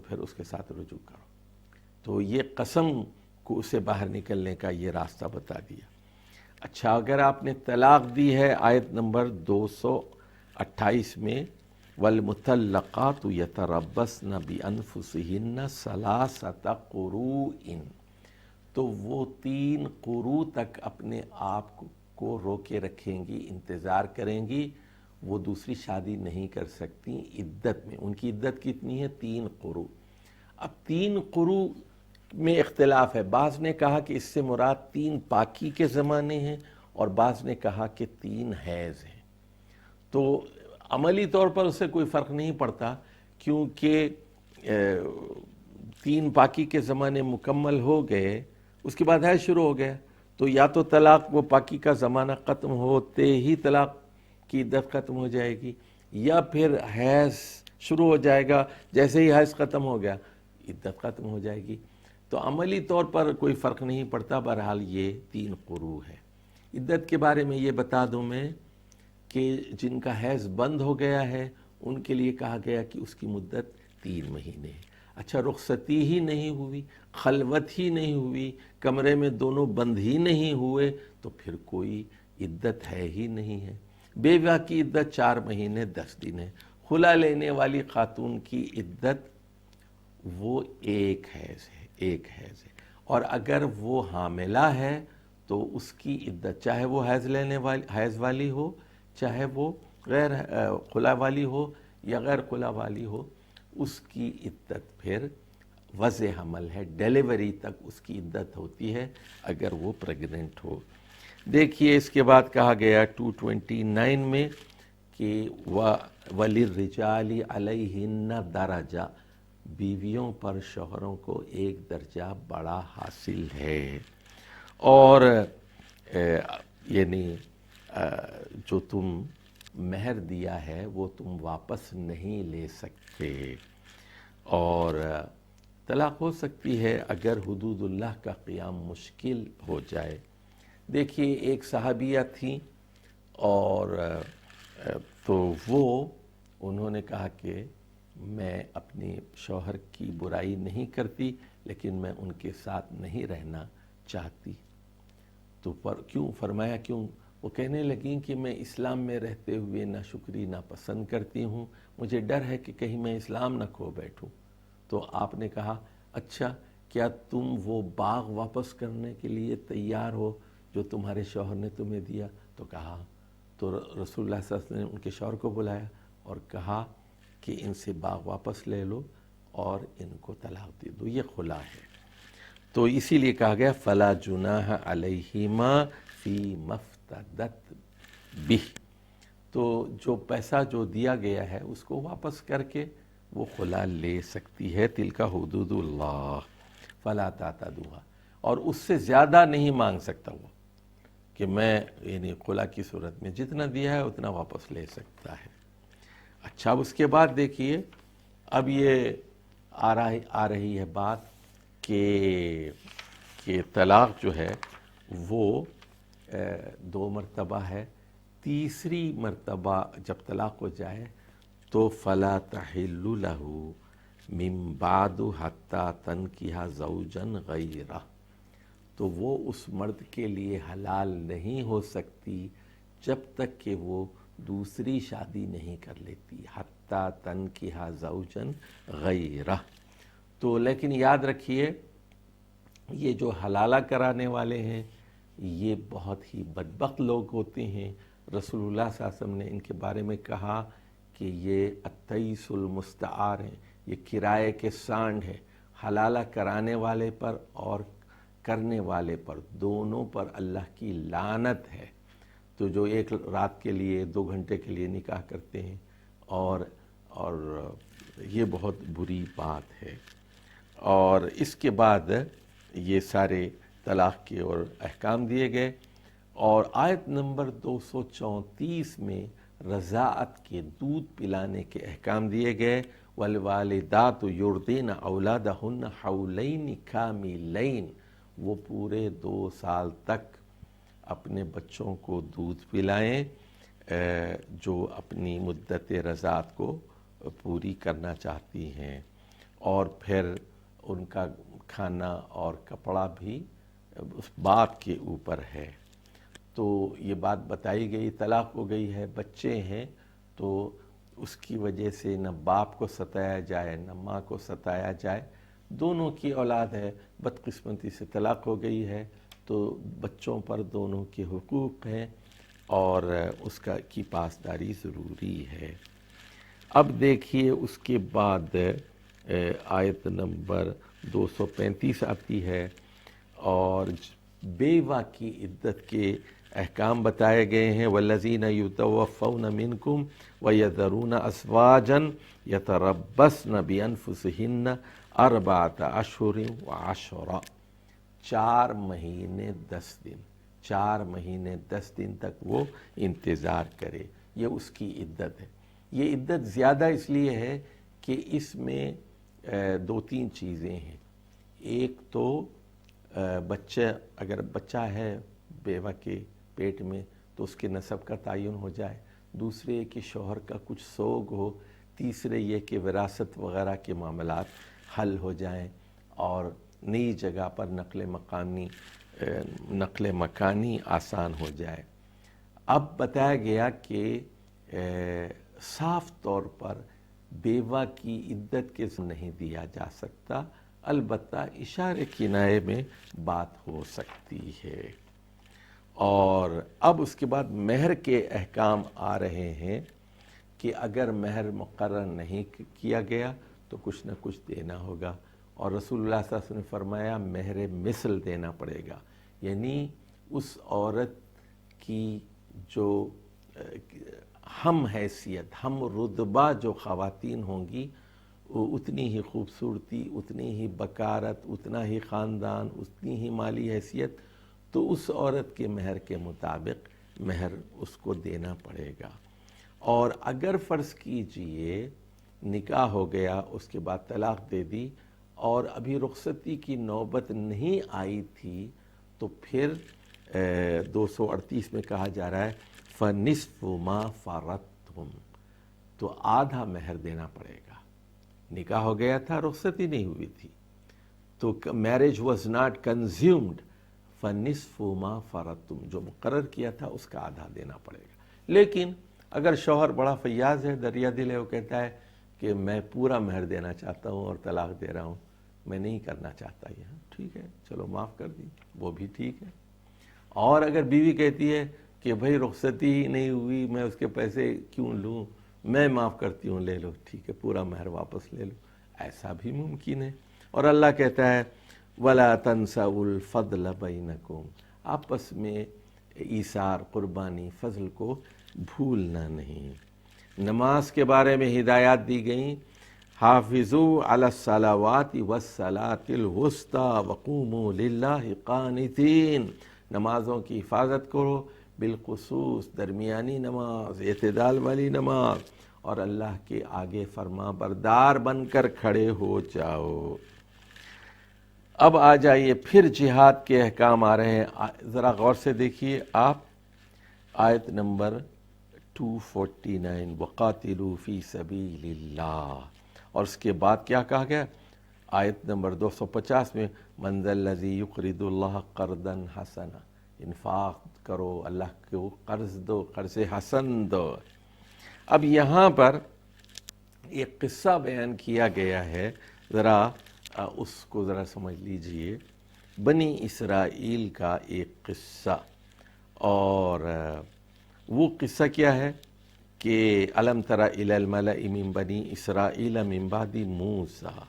پھر اس کے ساتھ رجوع کرو۔ تو یہ قسم کو اسے باہر نکلنے کا یہ راستہ بتا دیا۔ اچھا، اگر آپ نے طلاق دی ہے، آیت نمبر 228 میں وَالْمُطَلَّقَاتُ يَتَرَبَّصْنَ بِأَنفُسِهِنَّ ثَلَاثَةَ قُرُوءٍ، تو وہ 3 قروء تک اپنے آپ کو روکے رکھیں گی، انتظار کریں گی، وہ دوسری شادی نہیں کر سکتی عدت میں۔ ان کی عدت کتنی ہے؟ 3 قروء۔ اب 3 قروء میں اختلاف ہے، بعض نے کہا کہ اس سے مراد 3 پاکی کے زمانے ہیں، اور بعض نے کہا کہ 3 حیض ہیں۔ تو عملی طور پر اس سے کوئی فرق نہیں پڑتا، کیونکہ 3 پاکی کے زمانے مکمل ہو گئے، اس کے بعد حیض شروع ہو گیا، تو یا تو طلاق وہ پاکی کا زمانہ ختم ہوتے ہی طلاق کی عدت ختم ہو جائے گی، یا پھر حیض شروع ہو جائے گا، جیسے ہی حیض ختم ہو گیا عدت ختم ہو جائے گی۔ تو عملی طور پر کوئی فرق نہیں پڑتا، بہرحال یہ 3 قروء ہے۔ عدت کے بارے میں یہ بتا دوں میں کہ جن کا حیض بند ہو گیا ہے ان کے لیے کہا گیا کہ اس کی مدت 3 مہینے ہے۔ اچھا، رخصتی ہی نہیں ہوئی، خلوت ہی نہیں ہوئی، کمرے میں دونوں بند ہی نہیں ہوئے، تو پھر کوئی عدت ہے ہی نہیں ہے۔ بیوہ کی عدت 4 مہینے 10 دن ہے۔ خلا لینے والی خاتون کی عدت وہ 1 حیض ہے، اور اگر وہ حاملہ ہے تو اس کی عدت، چاہے وہ حیض والی ہو، چاہے وہ غیر خلا والی ہو یا غیر خلا والی ہو، اس کی عدت پھر وضع حمل ہے، ڈیلیوری تک اس کی عدت ہوتی ہے اگر وہ پریگننٹ ہو۔ دیکھیے اس کے بعد کہا گیا 229 میں کہ وَلِلرِّجَالِ عَلَيْهِنَّ دَرَجَةٌ، بیویوں پر شوہروں کو 1 درجہ بڑا حاصل ہے، اور یعنی جو تم مہر دیا ہے وہ تم واپس نہیں لے سکتے، اور طلاق ہو سکتی ہے اگر حدود اللہ کا قیام مشکل ہو جائے۔ دیکھیے ایک صحابیہ تھیں، اور تو انہوں نے کہا کہ میں اپنے شوہر کی برائی نہیں کرتی، لیکن میں ان کے ساتھ نہیں رہنا چاہتی۔ تو کیوں؟ فرمایا کیوں؟ وہ کہنے لگیں کہ میں اسلام میں رہتے ہوئے ناشکری ناپسند کرتی ہوں، مجھے ڈر ہے کہ کہیں میں اسلام نہ کھو بیٹھوں۔ تو آپ نے کہا اچھا، کیا تم وہ باغ واپس کرنے کے لیے تیار ہو جو تمہارے شوہر نے تمہیں دیا؟ تو کہا، تو رسول اللہ صلی اللہ علیہ وسلم نے ان کے شوہر کو بلایا، اور کہا کہ ان سے باغ واپس لے لو اور ان کو طلاق دے دو، یہ خلا ہے۔ تو اسی لیے کہا گیا فلا جناح علیہما فی مفتدت بہ، تو جو پیسہ جو دیا گیا ہے اس کو واپس کر کے وہ خلا لے سکتی ہے۔ تلک حدود اللہ فلا تعتدوها، اور اس سے زیادہ نہیں مانگ سکتا وہ کہ میں یعنی خلا کی صورت میں جتنا دیا ہے اتنا واپس لے سکتا ہے۔ اچھا، اب اس کے بعد دیکھیے، اب یہ آ رہی ہے بات کہ طلاق جو ہے وہ 2 مرتبہ ہے۔ تیسری مرتبہ جب طلاق ہو جائے تو فلا تحل لہ من بعد حتی تنکح زوجا غیرہ، تو وہ اس مرد کے لیے حلال نہیں ہو سکتی جب تک کہ وہ دوسری شادی نہیں کر لیتی، حتی تنکح زوجا غیرہ۔ تو لیکن یاد رکھیے، یہ جو حلالہ کرانے والے ہیں یہ بہت ہی بدبخت لوگ ہوتے ہیں۔ رسول اللہ صلی اللہ علیہ وسلم نے ان کے بارے میں کہا کہ یہ التیس المستعار ہیں، یہ کرائے کے سانڈ ہے۔ حلالہ کرانے والے پر اور کرنے والے پر دونوں پر اللہ کی لعنت ہے۔ تو جو ایک رات کے لیے 2 گھنٹے کے لیے نکاح کرتے ہیں اور یہ بہت بری بات ہے۔ اور اس کے بعد یہ سارے طلاق کے اور احکام دیے گئے، اور آیت نمبر 234 میں رضاعت کے دودھ پلانے کے احکام دیے گئے۔ والوالدات یرضعن اولادہن حولین کاملین، وہ پورے 2 سال تک اپنے بچوں کو دودھ پلائیں جو اپنی مدت رضاعت کو پوری کرنا چاہتی ہیں، اور پھر ان کا کھانا اور کپڑا بھی اس باپ کے اوپر ہے۔ تو یہ بات بتائی گئی، طلاق ہو گئی ہے، بچے ہیں، تو اس کی وجہ سے نہ باپ کو ستایا جائے نہ ماں کو ستایا جائے، دونوں کی اولاد ہے، بدقسمتی سے طلاق ہو گئی ہے تو بچوں پر دونوں کے حقوق ہیں اور اس کی پاسداری ضروری ہے۔ اب دیکھیے اس کے بعد آیت نمبر 235 آتی ہے، اور بیوہ کی عدت کے احکام بتائے گئے ہیں۔ والذین یتوفون منکم ویذرون ازواجا یتربصن بانفسہن 4 اشہر و10، 4 مہینے 10 دن، 4 مہینے 10 دن تک وہ انتظار کرے، یہ اس کی عدت ہے۔ یہ عدت زیادہ اس لیے ہے کہ اس میں 2-3 چیزیں ہیں۔ ایک تو اگر بچہ ہے بیوہ کے پیٹ میں تو اس کے نسب کا تعین ہو جائے، دوسرے کہ شوہر کا کچھ سوگ ہو، تیسرے یہ کہ وراثت وغیرہ کے معاملات حل ہو جائیں، اور نئی جگہ پر نقل مکانی آسان ہو جائے۔ اب بتایا گیا کہ صاف طور پر بیوہ کی عدت کے نہیں دیا جا سکتا، البتہ اشارے کنایے میں بات ہو سکتی ہے۔ اور اب اس کے بعد مہر کے احکام آ رہے ہیں کہ اگر مہر مقرر نہیں کیا گیا تو کچھ نہ کچھ دینا ہوگا، اور رسول اللہ صلی اللہ علیہ وسلم نے فرمایا مہر مثل دینا پڑے گا، یعنی اس عورت کی جو ہم حیثیت ہم رتبہ جو خواتین ہوں گی، اتنی ہی خوبصورتی، اتنی ہی بکارت، اتنا ہی خاندان، اتنی ہی مالی حیثیت، تو اس عورت کے مہر کے مطابق مہر اس کو دینا پڑے گا۔ اور اگر فرض کیجئے نکاح ہو گیا، اس کے بعد طلاق دے دی اور ابھی رخصتی کی نوبت نہیں آئی تھی، تو پھر 238 میں کہا جا رہا ہے فَنِصْفُ مَا فَرَضْتُمْ، تو آدھا مہر دینا پڑے گا۔ نکاح ہو گیا تھا، رخصتی نہیں ہوئی تھی، تو میرج واز ناٹ کنزیومڈ، فَنِصْفُ مَا فَرَضْتُمْ، جو مقرر کیا تھا اس کا آدھا دینا پڑے گا۔ لیکن اگر شوہر بڑا فیاض ہے، دریا دل ہے، وہ کہتا ہے کہ میں پورا مہر دینا چاہتا ہوں اور طلاق دے رہا ہوں، میں نہیں کرنا چاہتا یہ، ٹھیک ہے چلو معاف کر دی، وہ بھی ٹھیک ہے۔ اور اگر بیوی کہتی ہے کہ بھئی رخصتی ہی نہیں ہوئی، میں اس کے پیسے کیوں لوں، میں معاف کرتی ہوں، لے لو، ٹھیک ہے، پورا مہر واپس لے لو، ایسا بھی ممکن ہے۔ اور اللہ کہتا ہے وَلَا تَنْسَوُا الْفَضْلَ بَيْنَكُمْ، آپس میں ایثار، قربانی، فضل کو بھولنا نہیں۔ نماز کے بارے میں ہدایات دی گئیں، حافظوا علی الصلوات والصلاة الوسطی وقوموا للہ قانتین، نمازوں کی حفاظت کرو، بالخصوص درمیانی نماز، اعتدال والی نماز، اور اللہ کے آگے فرما بردار بن کر کھڑے ہو جاؤ۔ اب آ جائیے پھر جہاد کے احکام آ رہے ہیں، ذرا غور سے دیکھیے آپ آیت نمبر 249، وَقَاتِلُوا فِي سَبِيلِ اللَّهِ، اور اس کے بعد کیا کہا گیا؟ آیت نمبر 250 میں مَنْ ذَا الَّذِي يُقْرِضُ اللَّهَ قَرْضًا حَسَنًا، انفاق کرو، اللہ کو قرض دو، قرض حسن دو۔ اب یہاں پر ایک قصہ بیان کیا گیا ہے، ذرا اس کو ذرا سمجھ لیجئے، بنی اسرائیل کا ایک قصہ، اور وہ قصہ کیا ہے کہ الم تر الی الملأ من بنی اسرائیل من بعد موسیٰ،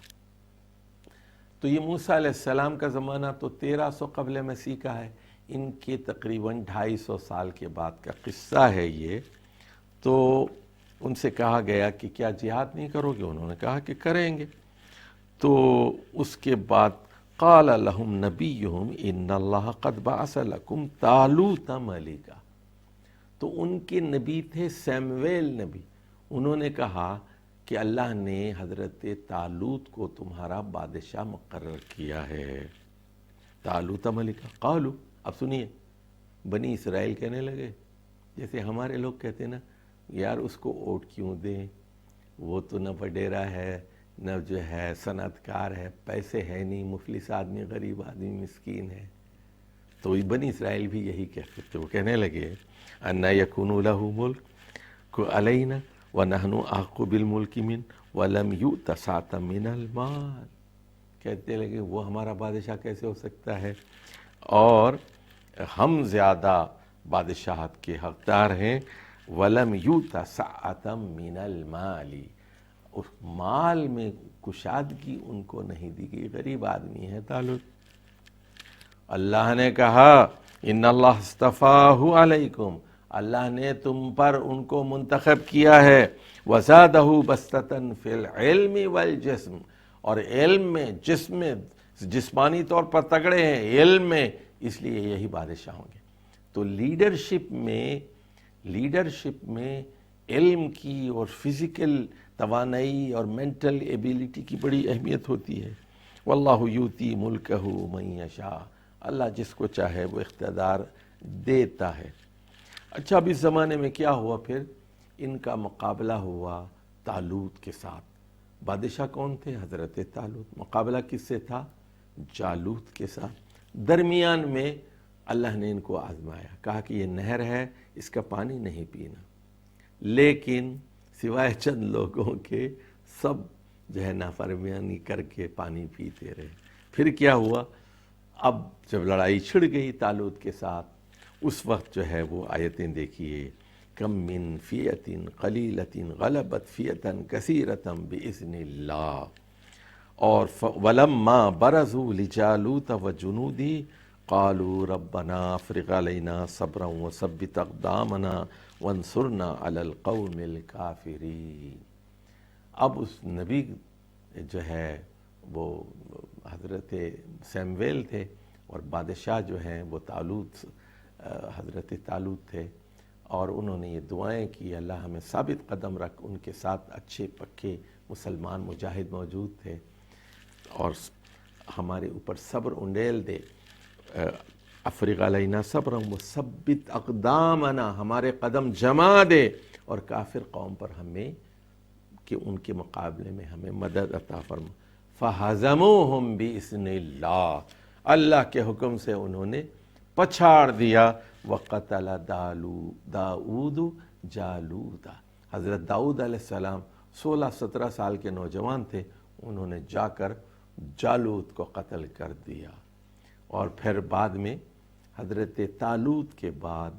تو یہ موسیٰ علیہ السلام کا زمانہ تو 1300 قبل مسیح کا ہے، ان کے تقریباً 250 سال کے بعد کا قصہ ہے یہ۔ تو ان سے کہا گیا کہ کیا جہاد نہیں کرو گے؟ انہوں نے کہا کہ کریں گے۔ تو اس کے بعد قال لهم نبیہم ان اللہ قد بعث لکم طالوت ملکا، تو ان کے نبی تھے سیمویل نبی، انہوں نے کہا کہ اللہ نے حضرت طالوت کو تمہارا بادشاہ مقرر کیا ہے، طالوت ملکا۔ قالوا، اب سنیے، بنی اسرائیل کہنے لگے، جیسے ہمارے لوگ کہتے ہیں نا، یار اس کو ووٹ کیوں دیں، وہ تو نہ وڈیرا ہے، نہ جو ہے صنعت کار ہے، پیسے ہے نہیں، مفلس آدمی، غریب آدمی، مسکین ہے۔ تو بنی اسرائیل بھی یہی کہتے تھے، وہ کہنے لگے اَنَّ يَكُونُ لَهُ مُلْكُ عَلَيْنَا وَنَحْنُ أَحَقُّ بِالْمُلْكِ مِنْهُ وَلَمْ يُؤْتَ سَعْةً مِنَ الْمَالِ، کہتے لگے وہ ہمارا بادشاہ کیسے ہو سکتا ہے اور ہم زیادہ بادشاہت کے حقدار ہیں، وَلَمْ يُؤْتَ سَعْةً مِنَ الْمَالِ، اس مال میں کشادگی ان کو نہیں دی گئی، غریب آدمی ہے طالوت۔ اللہ نے کہا ان اللہ اصطفاہ علیکم، اللہ نے تم پر ان کو منتخب کیا ہے، وزادہ بسطۃ فی العلم والجسم، اور علم میں، جسم میں، جسمانی طور پر تگڑے ہیں، علم میں، اس لیے یہی بادشاہ ہوں گے۔ تو لیڈرشپ میں علم کی اور فزیکل توانائی اور مینٹل ایبیلٹی کی بڑی اہمیت ہوتی ہے۔ واللہ یؤتی ملکہ من یشاء، اللہ جس کو چاہے وہ اقتدار دیتا ہے۔ اچھا، اب اس زمانے میں کیا ہوا پھر؟ ان کا مقابلہ ہوا طالوت کے ساتھ۔ بادشاہ کون تھے؟ حضرت طالوت۔ مقابلہ کس سے تھا؟ جالوت کے ساتھ۔ درمیان میں اللہ نے ان کو آزمایا، کہا کہ یہ نہر ہے، اس کا پانی نہیں پینا، لیکن سوائے چند لوگوں کے سب جو ہے نافرمانی کر کے پانی پیتے رہے۔ پھر کیا ہوا؟ اب جب لڑائی چھڑ گئی طالوت کے ساتھ، اس وقت جو ہے وہ آیتیں دیکھیے، کم من فیۃ قلیلۃ غلبت فیۃ کثیرۃ باذن اللہ، اور ولما برزوا لجالوت وجنودہ قالوا ربنا افرغ علینا صبرا وثبت اقدامنا وانصرنا علی القوم الکافرین۔ اب اس نبی جو ہے وہ حضرت سیمویل تھے، اور بادشاہ جو ہیں وہ طالوت، حضرت طالوت تھے، اور انہوں نے یہ دعائیں کی، اللہ ہمیں ثابت قدم رکھ۔ ان کے ساتھ اچھے پکے مسلمان مجاہد موجود تھے، اور ہمارے اوپر صبر انڈیل دے، افرغ علینا صبرا وثبت اقدامنا، ہمارے قدم جما دے، اور کافر قوم پر ہمیں کہ ان کے مقابلے میں ہمیں مدد عطا فرما۔ فہزموہم باذن اللہ، اللہ کے حکم سے انہوں نے پچھاڑ دیا۔ وقتل داؤد جالوت، حضرت داؤد علیہ السلام 16-17 سال کے نوجوان تھے، انہوں نے جا کر جالوت کو قتل کر دیا۔ اور پھر بعد میں حضرت طالوت کے بعد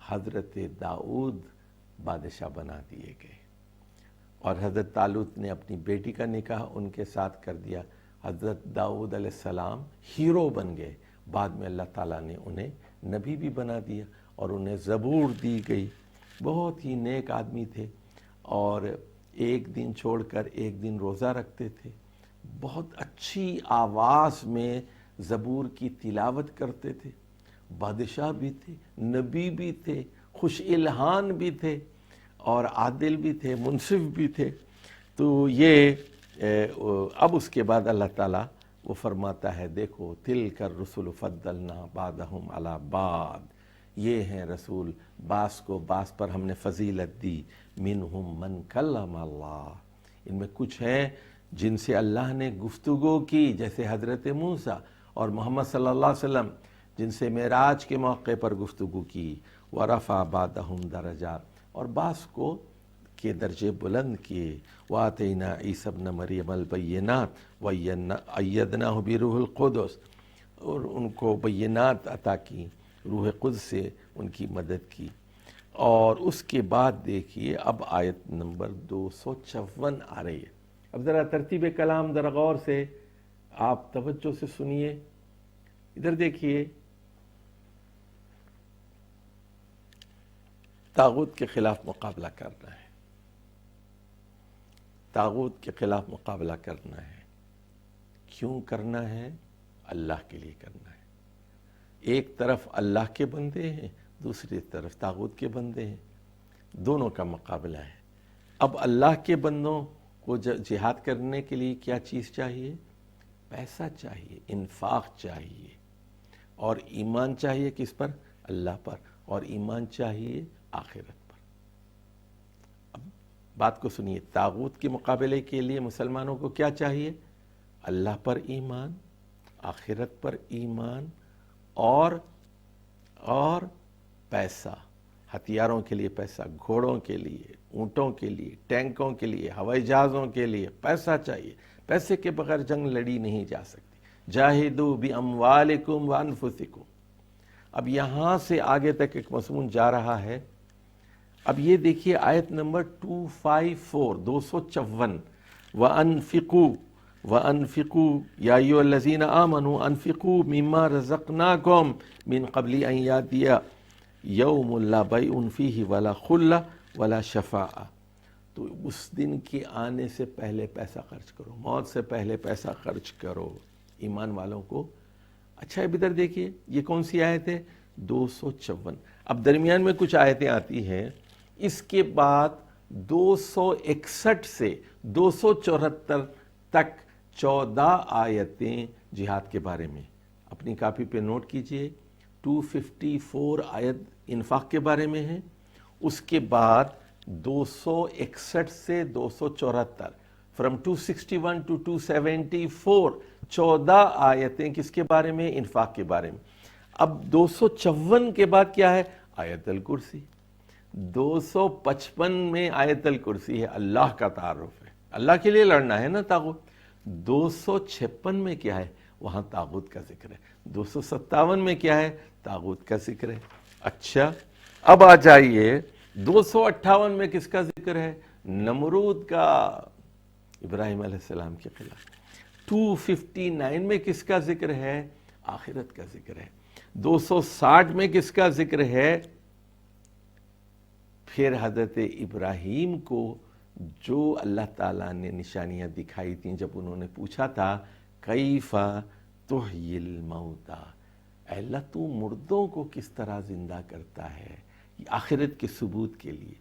حضرت داؤد بادشاہ بنا دیے گئے۔ اور حضرت طالوت نے اپنی بیٹی کا نکاح ان کے ساتھ کر دیا. حضرت داؤد علیہ السلام ہیرو بن گئے. بعد میں اللہ تعالیٰ نے انہیں نبی بھی بنا دیا اور انہیں زبور دی گئی. بہت ہی نیک آدمی تھے اور ایک دن چھوڑ کر ایک دن روزہ رکھتے تھے. بہت اچھی آواز میں زبور کی تلاوت کرتے تھے. بادشاہ بھی تھے، نبی بھی تھے، خوش الحان بھی تھے اور عادل بھی تھے، منصف بھی تھے. تو یہ اب اس کے بعد اللہ تعالیٰ وہ فرماتا ہے دیکھو تلک الرسل فضلنا بعضهم علی بعض، یہ ہیں رسول، بعض کو بعض پر ہم نے فضیلت دی. منہم من کلم اللہ، ان میں کچھ ہیں جن سے اللہ نے گفتگو کی، جیسے حضرت موسیٰ اور محمد صلی اللہ علیہ وسلم جن سے معراج کے موقع پر گفتگو کی. ورفع بعضهم درجات، اور بعض کو کے درجے بلند کیے. وآتینا عیسی ابن مریم البینات وایدناہ بروح القدس، اور ان کو بینات عطا کی، روح قدس سے ان کی مدد کی. اور اس کے بعد دیکھیے اب آیت نمبر 254 آ رہی ہے. اب ذرا ترتیب کلام ذرا غور سے آپ توجہ سے سنیے. ادھر دیکھیے، طاغوت کے خلاف مقابلہ کرنا ہے. طاغوت کے خلاف مقابلہ کرنا ہے. کیوں کرنا ہے؟ اللہ کے لیے کرنا ہے. ایک طرف اللہ کے بندے ہیں، دوسری طرف طاغوت کے بندے ہیں، دونوں کا مقابلہ ہے. اب اللہ کے بندوں کو جہاد کرنے کے لیے کیا چیز چاہیے؟ پیسہ چاہیے، انفاق چاہیے، اور ایمان چاہیے کس پر؟ اللہ پر، اور ایمان چاہیے آخرت پر. اب بات کو سنیے، طاغوت کے مقابلے کے لیے مسلمانوں کو کیا چاہیے؟ اللہ پر ایمان، آخرت پر ایمان، اور پیسہ. ہتھیاروں کے لیے پیسہ، گھوڑوں کے لیے، اونٹوں کے لیے، ٹینکوں کے لیے، ہوائی جہازوں کے لیے پیسہ چاہیے. پیسے کے بغیر جنگ لڑی نہیں جا سکتی. جاہدوا باموالکم وانفسکم. اب یہاں سے آگے تک ایک مضمون جا رہا ہے. اب یہ دیکھیے آیت نمبر 254 254. وَأَنفِقُوا يَا أَيُّهَا الَّذِينَ آمَنُوا أَنفِقُوا مِمَّا رَزَقْنَاكُمْ مِنْ قَبْلِ أَنْ يَأْتِيَ يَوْمٌ لَا بَيْعٌ فِيهِ وَلَا خُلَّةٌ وَلَا شَفَاعَةٌ. تو اس دن کے آنے سے پہلے پیسہ خرچ کرو، موت سے پہلے پیسہ خرچ کرو ایمان والوں کو. اچھا اب ادھر دیکھیے یہ کون سی آیت ہے؟ 254. اب درمیان میں کچھ آیتیں آتی ہیں. اس کے بعد 261 سے 274 تک 14 آیتیں جہاد کے بارے میں. اپنی کاپی پہ نوٹ کیجئے. 254 آیت انفاق کے بارے میں ہے. اس کے بعد 261 سے 274، فرام 261 to 274، 14 آیتیں کس کے بارے میں؟ انفاق کے بارے میں. اب 254 کے بعد کیا ہے؟ آیت الکرسی. 255 میں آیت الکرسی ہے، اللہ کا تعارف ہے، اللہ کے لیے لڑنا ہے نا طاغوت. 256 میں کیا ہے؟ وہاں طاغوت کا ذکر ہے. 257 میں کیا ہے؟ طاغوت کا ذکر ہے. اچھا اب آ جائیے 258 میں کس کا ذکر ہے؟ نمرود کا، ابراہیم علیہ السلام کے خلاف. 259 میں کس کا ذکر ہے؟ آخرت کا ذکر ہے. 260 میں کس کا ذکر ہے؟ پھر حضرت ابراہیم کو جو اللہ تعالیٰ نے نشانیاں دکھائی تھیں جب انہوں نے پوچھا تھا کیف تحیی الموتیٰ، اے اللہ تو مردوں کو کس طرح زندہ کرتا ہے، آخرت کے ثبوت کے لیے.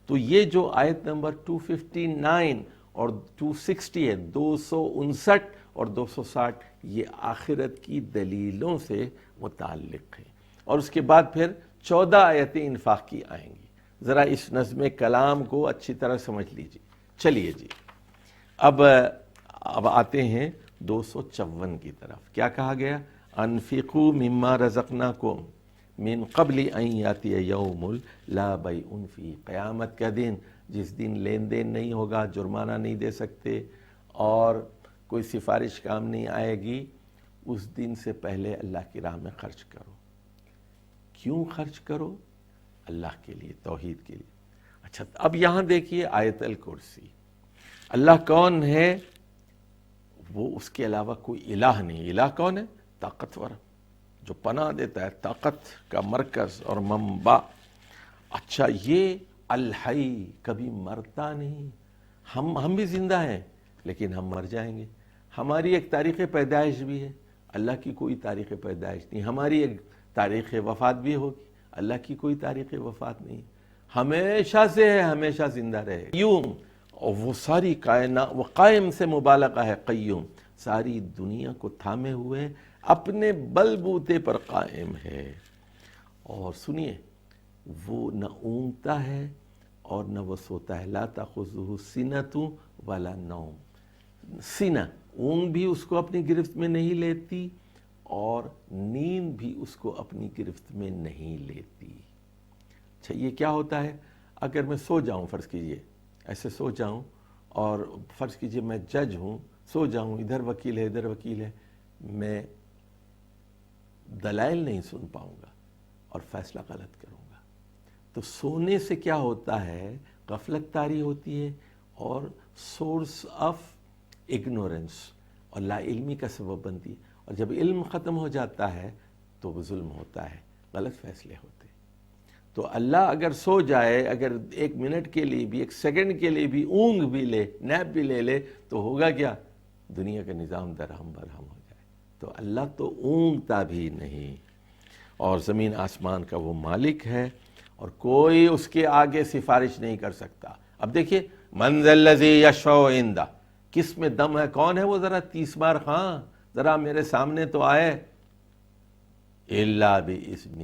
تو یہ جو آیت نمبر 259 اور 260 ہے، 259 اور 260، یہ آخرت کی دلیلوں سے متعلق ہیں. اور اس کے بعد پھر 14 آیتیں انفاق کی آئیں گی. ذرا اس نظم کلام کو اچھی طرح سمجھ لیجیے. چلیے جی اب آتے ہیں 254 کی طرف. کیا کہا گیا؟ انفقوا مما رزقناکم من قبل ان یاتی یوم لا بیع فیہ. قیامت کا دن جس دن لین دین نہیں ہوگا، جرمانہ نہیں دے سکتے اور کوئی سفارش کام نہیں آئے گی، اس دن سے پہلے اللہ کی راہ میں خرچ کرو. کیوں خرچ کرو؟ اللہ کے لیے، توحید کے لیے. اچھا اب یہاں دیکھیے آیت الکرسی. اللہ کون ہے؟ وہ اس کے علاوہ کوئی الہ نہیں. الہ کون ہے؟ طاقتور، جو پناہ دیتا ہے، طاقت کا مرکز اور منبع. اچھا، یہ الحی، کبھی مرتا نہیں. ہم بھی زندہ ہیں لیکن ہم مر جائیں گے. ہماری ایک تاریخ پیدائش بھی ہے، اللہ کی کوئی تاریخ پیدائش نہیں. ہماری ایک تاریخ وفات بھی ہوگی، اللہ کی کوئی تاریخ وفات نہیں. ہمیشہ سے ہے، ہمیشہ زندہ رہے. قیوم، اور وہ ساری کائنات، وہ قائم سے مبالغہ ہے، قیوم، ساری دنیا کو تھامے ہوئے اپنے بل بوتے پر قائم ہے. اور سنیے، وہ نہ اونگتا ہے اور نہ وہ سوتا ہے. لا تأخذہ سنۃ ولا نوم. سینہ، اونگ بھی اس کو اپنی گرفت میں نہیں لیتی اور نیند بھی اس کو اپنی گرفت میں نہیں لیتی. اچھا، یہ کیا ہوتا ہے؟ اگر میں سو جاؤں، فرض کیجئے ایسے سو جاؤں، اور فرض کیجئے میں جج ہوں، سو جاؤں، ادھر وکیل ہے ادھر وکیل ہے، میں دلائل نہیں سن پاؤں گا اور فیصلہ غلط کروں گا. تو سونے سے کیا ہوتا ہے؟ غفلت طاری ہوتی ہے اور سورس آف اگنورنس اور لا علمی کا سبب بنتی ہے. اور جب علم ختم ہو جاتا ہے تو وہ ظلم ہوتا ہے، غلط فیصلے ہوتے. تو اللہ اگر سو جائے، اگر ایک منٹ کے لیے بھی، ایک سیکنڈ کے لیے بھی اونگ بھی لے، نیپ بھی لے لے، تو ہوگا کیا؟ دنیا کا نظام درہم برہم ہو جائے. تو اللہ تو اونگتا بھی نہیں، اور زمین آسمان کا وہ مالک ہے اور کوئی اس کے آگے سفارش نہیں کر سکتا. اب دیکھیے، من ذا الذی یشفع عندہ، کس میں دم ہے؟ کون ہے وہ؟ ذرا 30 بار خاں ذرا میرے سامنے تو آئے. الا باذنہ،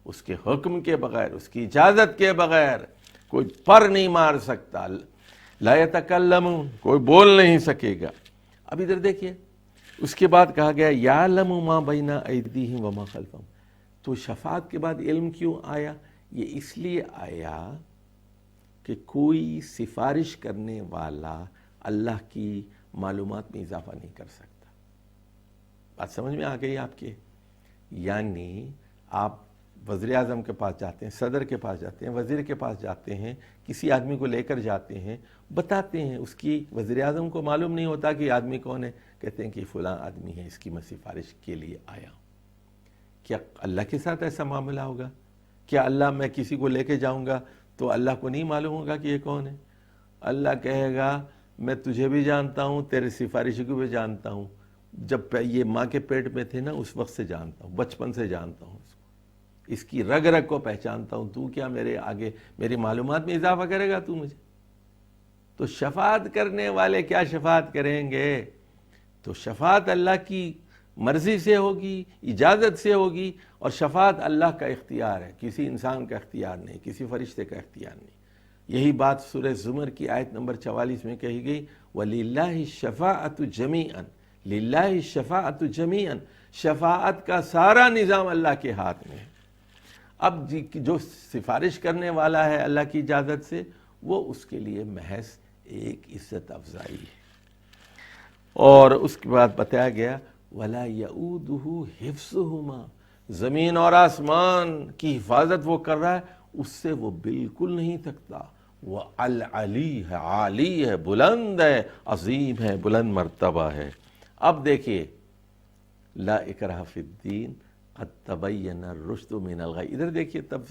اس کے حکم کے بغیر، اس کی اجازت کے بغیر کوئی پر نہیں مار سکتا. لا یتکلمون، کوئی بول نہیں سکے گا. اب ادھر دیکھیے، اس کے بعد کہا گیا یعلم ما بین ایدیہم وما خلفہم. تو شفاعت کے بعد علم کیوں آیا؟ یہ اس لیے آیا کہ کوئی سفارش کرنے والا اللہ کی معلومات میں اضافہ نہیں کر سکتا. بات سمجھ میں آ گئی آپ کے؟ یعنی آپ وزیر اعظم کے پاس جاتے ہیں، صدر کے پاس جاتے ہیں، وزیر کے پاس جاتے ہیں، کسی آدمی کو لے کر جاتے ہیں، بتاتے ہیں، اس کی وزیر اعظم کو معلوم نہیں ہوتا کہ آدمی کون ہے، کہتے ہیں کہ فلاں آدمی ہے، اس کی میں سفارش کے لیے آیا ہوں. کیا اللہ کے ساتھ ایسا معاملہ ہوگا؟ کیا اللہ، میں کسی کو لے کے جاؤں گا تو اللہ کو نہیں معلوم ہوگا کہ یہ کون ہے؟ اللہ کہے گا میں تجھے بھی جانتا ہوں، تیرے سفارشی کو بھی جانتا ہوں. جب یہ ماں کے پیٹ میں تھے نا، اس وقت سے جانتا ہوں، بچپن سے جانتا ہوں اس کو، اس کی رگ رگ کو پہچانتا ہوں. تو کیا میرے آگے میری معلومات میں اضافہ کرے گا تو مجھے؟ تو شفاعت کرنے والے کیا شفاعت کریں گے؟ تو شفاعت اللہ کی مرضی سے ہوگی، اجازت سے ہوگی، اور شفاعت اللہ کا اختیار ہے، کسی انسان کا اختیار نہیں، کسی فرشتے کا اختیار نہیں. یہی بات سورہ زمر کی آیت نمبر 44 میں کہی گئی، وَلِلَّهِ الشَّفَاعَةُ جَمِيعًا، لِلَّهِ الشَّفَاعَةُ جَمِيعًا، شفاعت کا سارا نظام اللہ کے ہاتھ میں ہے. اب جو سفارش کرنے والا ہے اللہ کی اجازت سے، وہ اس کے لیے محض ایک عزت افزائی ہے. اور اس کے بعد بتایا گیا وَلَا يَؤُودُهُ حِفْظُهُمَا، زمین اور آسمان کی حفاظت وہ کر رہا ہے، اس سے وہ بالکل نہیں تھکتا. وہ العلی ہے، عالی ہے، بلند ہے، عظیم ہے، بلند مرتبہ ہے. اب دیکھیے، لا اکراہ فی الدین قد تبین الرشد من الغی. ادھر دیکھیے، تب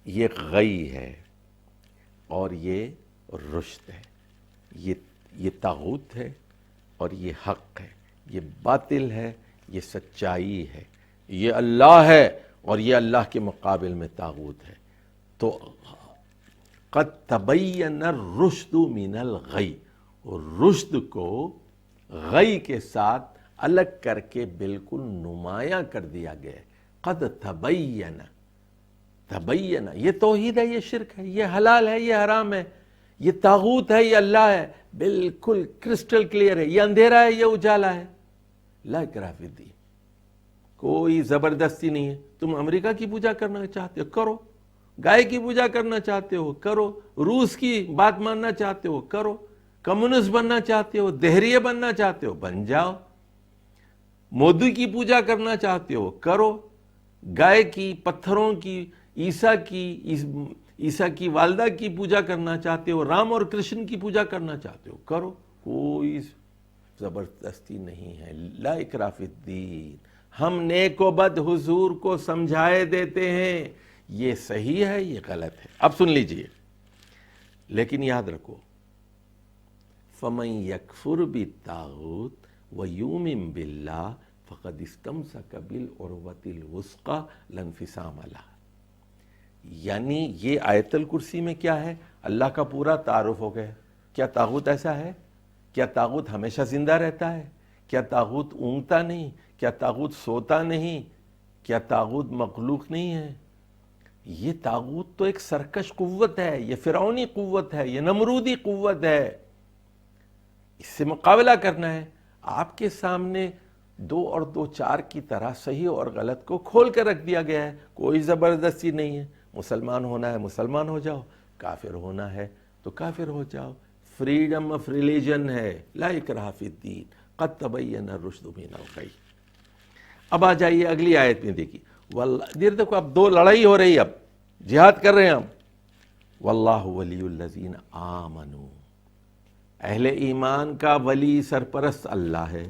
یہ غی ہے اور یہ رشد ہے، یہ طاغوت ہے اور یہ حق ہے، یہ باطل ہے، یہ سچائی ہے، یہ اللہ ہے اور یہ اللہ کے مقابل میں طاغوت ہے. تو قد تبین الرشد من الغی، رشد کو غی کے ساتھ الگ کر کے بالکل نمایاں کر دیا گیا ہے. قد تبین، تبین، یہ توحید ہے، یہ شرک ہے، یہ حلال ہے، یہ حرام ہے، یہ طاغوت ہے، یہ اللہ ہے، بالکل کرسٹل کلیئر ہے. یہ اندھیرا ہے، یہ اجالا ہے. لا اکراہ فی الدین، کوئی زبردستی نہیں ہے. تم امریکہ کی پوجا کرنا چاہتے ہو کرو، گائے کی پوجا کرنا چاہتے ہو کرو، روس کی بات ماننا چاہتے ہو کرو، کمیونسٹ بننا چاہتے ہو، دہریے بننا چاہتے ہو بن جاؤ، مودی کی پوجا کرنا چاہتے ہو کرو، گائے کی، پتھروں کی، عیسیٰ کی، عیسیٰ کی والدہ کی پوجا کرنا چاہتے ہو، رام اور کرشن کی پوجا کرنا چاہتے ہو، کرو، کوئی زبردستی نہیں ہے۔ لا اکراہ فی الدین، ہم نیک و بد حضور کو سمجھائے دیتے ہیں، یہ صحیح ہے یہ غلط ہے۔ اب سن لیجئے، لیکن یاد رکھو، فَمَن يَكْفُرْ بِالطَّاغُوتِ وَيُؤْمِن بِاللَّهِ فَقَدِ اسْتَمْسَكَ بِالْعُرْوَةِ الْوُثْقَىٰ لَا انفصام لَهَا۔ یعنی یہ آیت الکرسی میں کیا ہے؟ اللہ کا پورا تعارف ہو گیا۔ کیا طاغوت ایسا ہے؟ کیا طاغوت ہمیشہ زندہ رہتا ہے؟ کیا طاغوت اونگتا نہیں؟ کیا طاغوت سوتا نہیں؟ کیا طاغوت مخلوق نہیں ہے؟ یہ طاغوت تو ایک سرکش قوت ہے، یہ فرعونی قوت ہے، یہ نمرودی قوت ہے، اس سے مقابلہ کرنا ہے۔ آپ کے سامنے 2 اور 2 4 کی طرح صحیح اور غلط کو کھول کر رکھ دیا گیا ہے، کوئی زبردستی نہیں ہے۔ مسلمان ہونا ہے مسلمان ہو جاؤ، کافر ہونا ہے تو کافر ہو جاؤ، فریڈم آف ریلیجن ہے، لا اکراہ فی الدین، قد تبین الرشد من الغی۔ اب آ جائیے اگلی آیت میں، دیکھیے واللہ، دیکھو اب 2 لڑائی ہو رہی، اب جہاد کر رہے ہیں ہم۔ واللہ ولی الذین آمنوا، اہل ایمان کا ولی سرپرست اللہ ہے،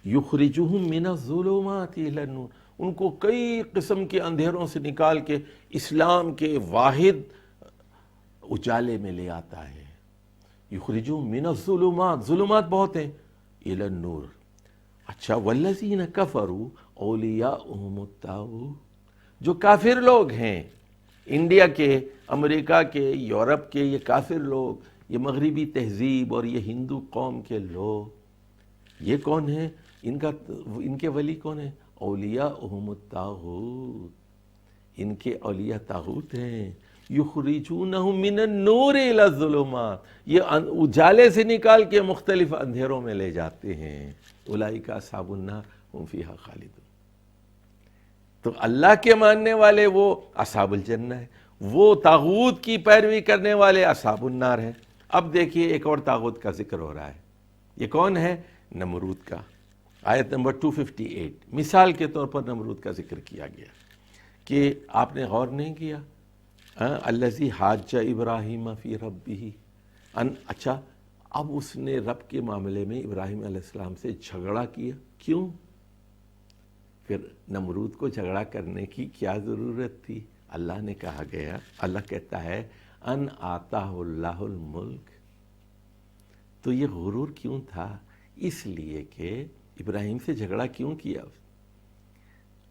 یخرجہم من الظلمات الی النور، ان کو کئی قسم کے اندھیروں سے نکال کے اسلام کے واحد اجالے میں لے آتا ہے۔ یخرجہم من الظلمات، ظلمات بہت ہیں، الی النور۔ اچھا، والذین کفروا اولیاؤہم الطاغوت، جو کافر لوگ ہیں، انڈیا کے، امریکہ کے، یورپ کے یہ کافر لوگ، یہ مغربی تہذیب اور یہ ہندو قوم کے لوگ، یہ کون ہیں؟ ان کے ولی کون ہیں؟ اولیاؤہم الطاغوت، ان کے اولیاء طاغوت ہیں۔ یخرجونہم من النور الی الظلمات، یہ اجالے سے نکال کے مختلف اندھیروں میں لے جاتے ہیں۔ اولئک اصحاب النار ہم فیہا خالدون۔ تو اللہ کے ماننے والے وہ اصحاب الجنہ ہے، وہ طاغوت کی پیروی کرنے والے اصحاب النار ہیں۔ اب دیکھیے ایک اور طاغوت کا ذکر ہو رہا ہے، یہ کون ہے؟ نمرود کا۔ آیت نمبر 258، مثال کے طور پر نمرود کا ذکر کیا گیا کہ آپ نے غور نہیں کیا، الذی حاج ابراہیم فی ربہ، اچھا اب اس نے رب کے معاملے میں ابراہیم علیہ السلام سے جھگڑا کیا، کیوں؟ پھر نمرود کو جھگڑا کرنے کی کیا ضرورت تھی؟ اللہ نے کہا گیا، اللہ کہتا ہے ان آتاہ اللہ الملک۔ تو یہ غرور کیوں تھا؟ اس لیے کہ ابراہیم سے جھگڑا کیوں کیا؟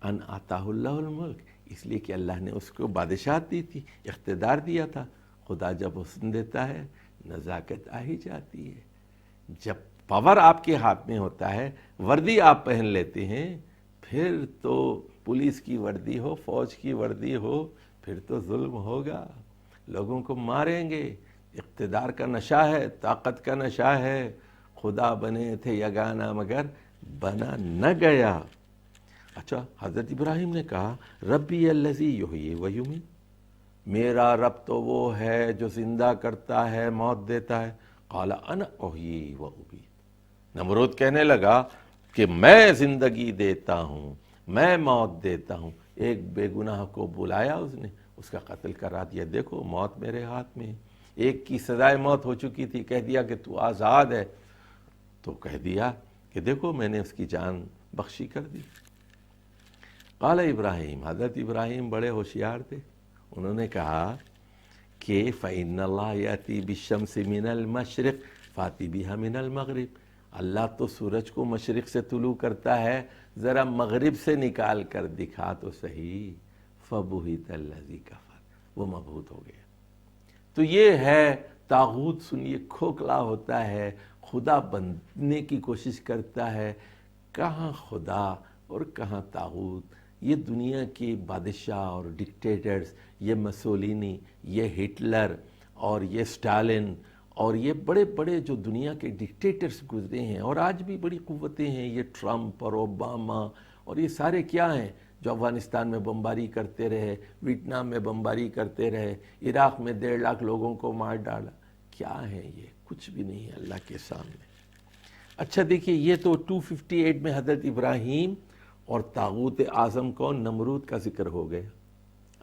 ان آتاہ اللہ الملک، اس لیے کہ اللہ نے اس کو بادشاہت دی تھی، اقتدار دیا تھا۔ خدا جب حسن دیتا ہے نزاکت آ ہی جاتی ہے۔ جب پاور آپ کے ہاتھ میں ہوتا ہے، وردی آپ پہن لیتے ہیں، پھر تو پولیس کی وردی ہو، فوج کی وردی ہو، پھر تو ظلم ہوگا، لوگوں کو ماریں گے۔ اقتدار کا نشہ ہے، طاقت کا نشہ ہے۔ خدا بنے تھے یگانہ مگر بنا نہ گیا۔ اچھا، حضرت ابراہیم نے کہا ربی الذی یحیی و یمیت، میرا رب تو وہ ہے جو زندہ کرتا ہے موت دیتا ہے۔ قال انا احیی و امیت، نمرود کہنے لگا کہ میں زندگی دیتا ہوں، میں موت دیتا ہوں۔ ایک بے گناہ کو بلایا اس نے، اس کا قتل کرا دیا، دیکھو موت میرے ہاتھ میں۔ ایک کی سزائے موت ہو چکی تھی، کہہ دیا کہ تو آزاد ہے، تو کہہ دیا کہ دیکھو میں نے اس کی جان بخشی کر دی۔ قال ابراہیم، حضرت ابراہیم بڑے ہوشیار تھے، انہوں نے کہا کہ فإن اللہ یأتی بالشمس من المشرق فاتی بها من المغرب، اللہ تو سورج کو مشرق سے طلوع کرتا ہے، ذرا مغرب سے نکال کر دکھا تو صحیح۔ فبہت الذی کفر، وہ مبہوت ہو گیا۔ تو یہ ہے طاغوت، سنیے، کھوکھلا ہوتا ہے، خدا بننے کی کوشش کرتا ہے، کہاں خدا اور کہاں طاغوت۔ یہ دنیا کے بادشاہ اور ڈکٹیٹرز، یہ مسولینی، یہ ہٹلر اور یہ سٹالن اور یہ بڑے بڑے جو دنیا کے ڈکٹیٹرز گزرے ہیں، اور آج بھی بڑی قوتیں ہیں، یہ ٹرمپ اور اوباما اور یہ سارے کیا ہیں جو افغانستان میں بمباری کرتے رہے، ویتنام میں بمباری کرتے رہے، عراق میں 1.5 لاکھ لوگوں کو مار ڈالا، کیا ہیں یہ؟ کچھ بھی نہیں ہے اللہ کے سامنے۔ اچھا دیکھیے، یہ تو 258 میں حضرت ابراہیم اور طاغوت اعظم کون؟ نمرود کا ذکر ہو گیا۔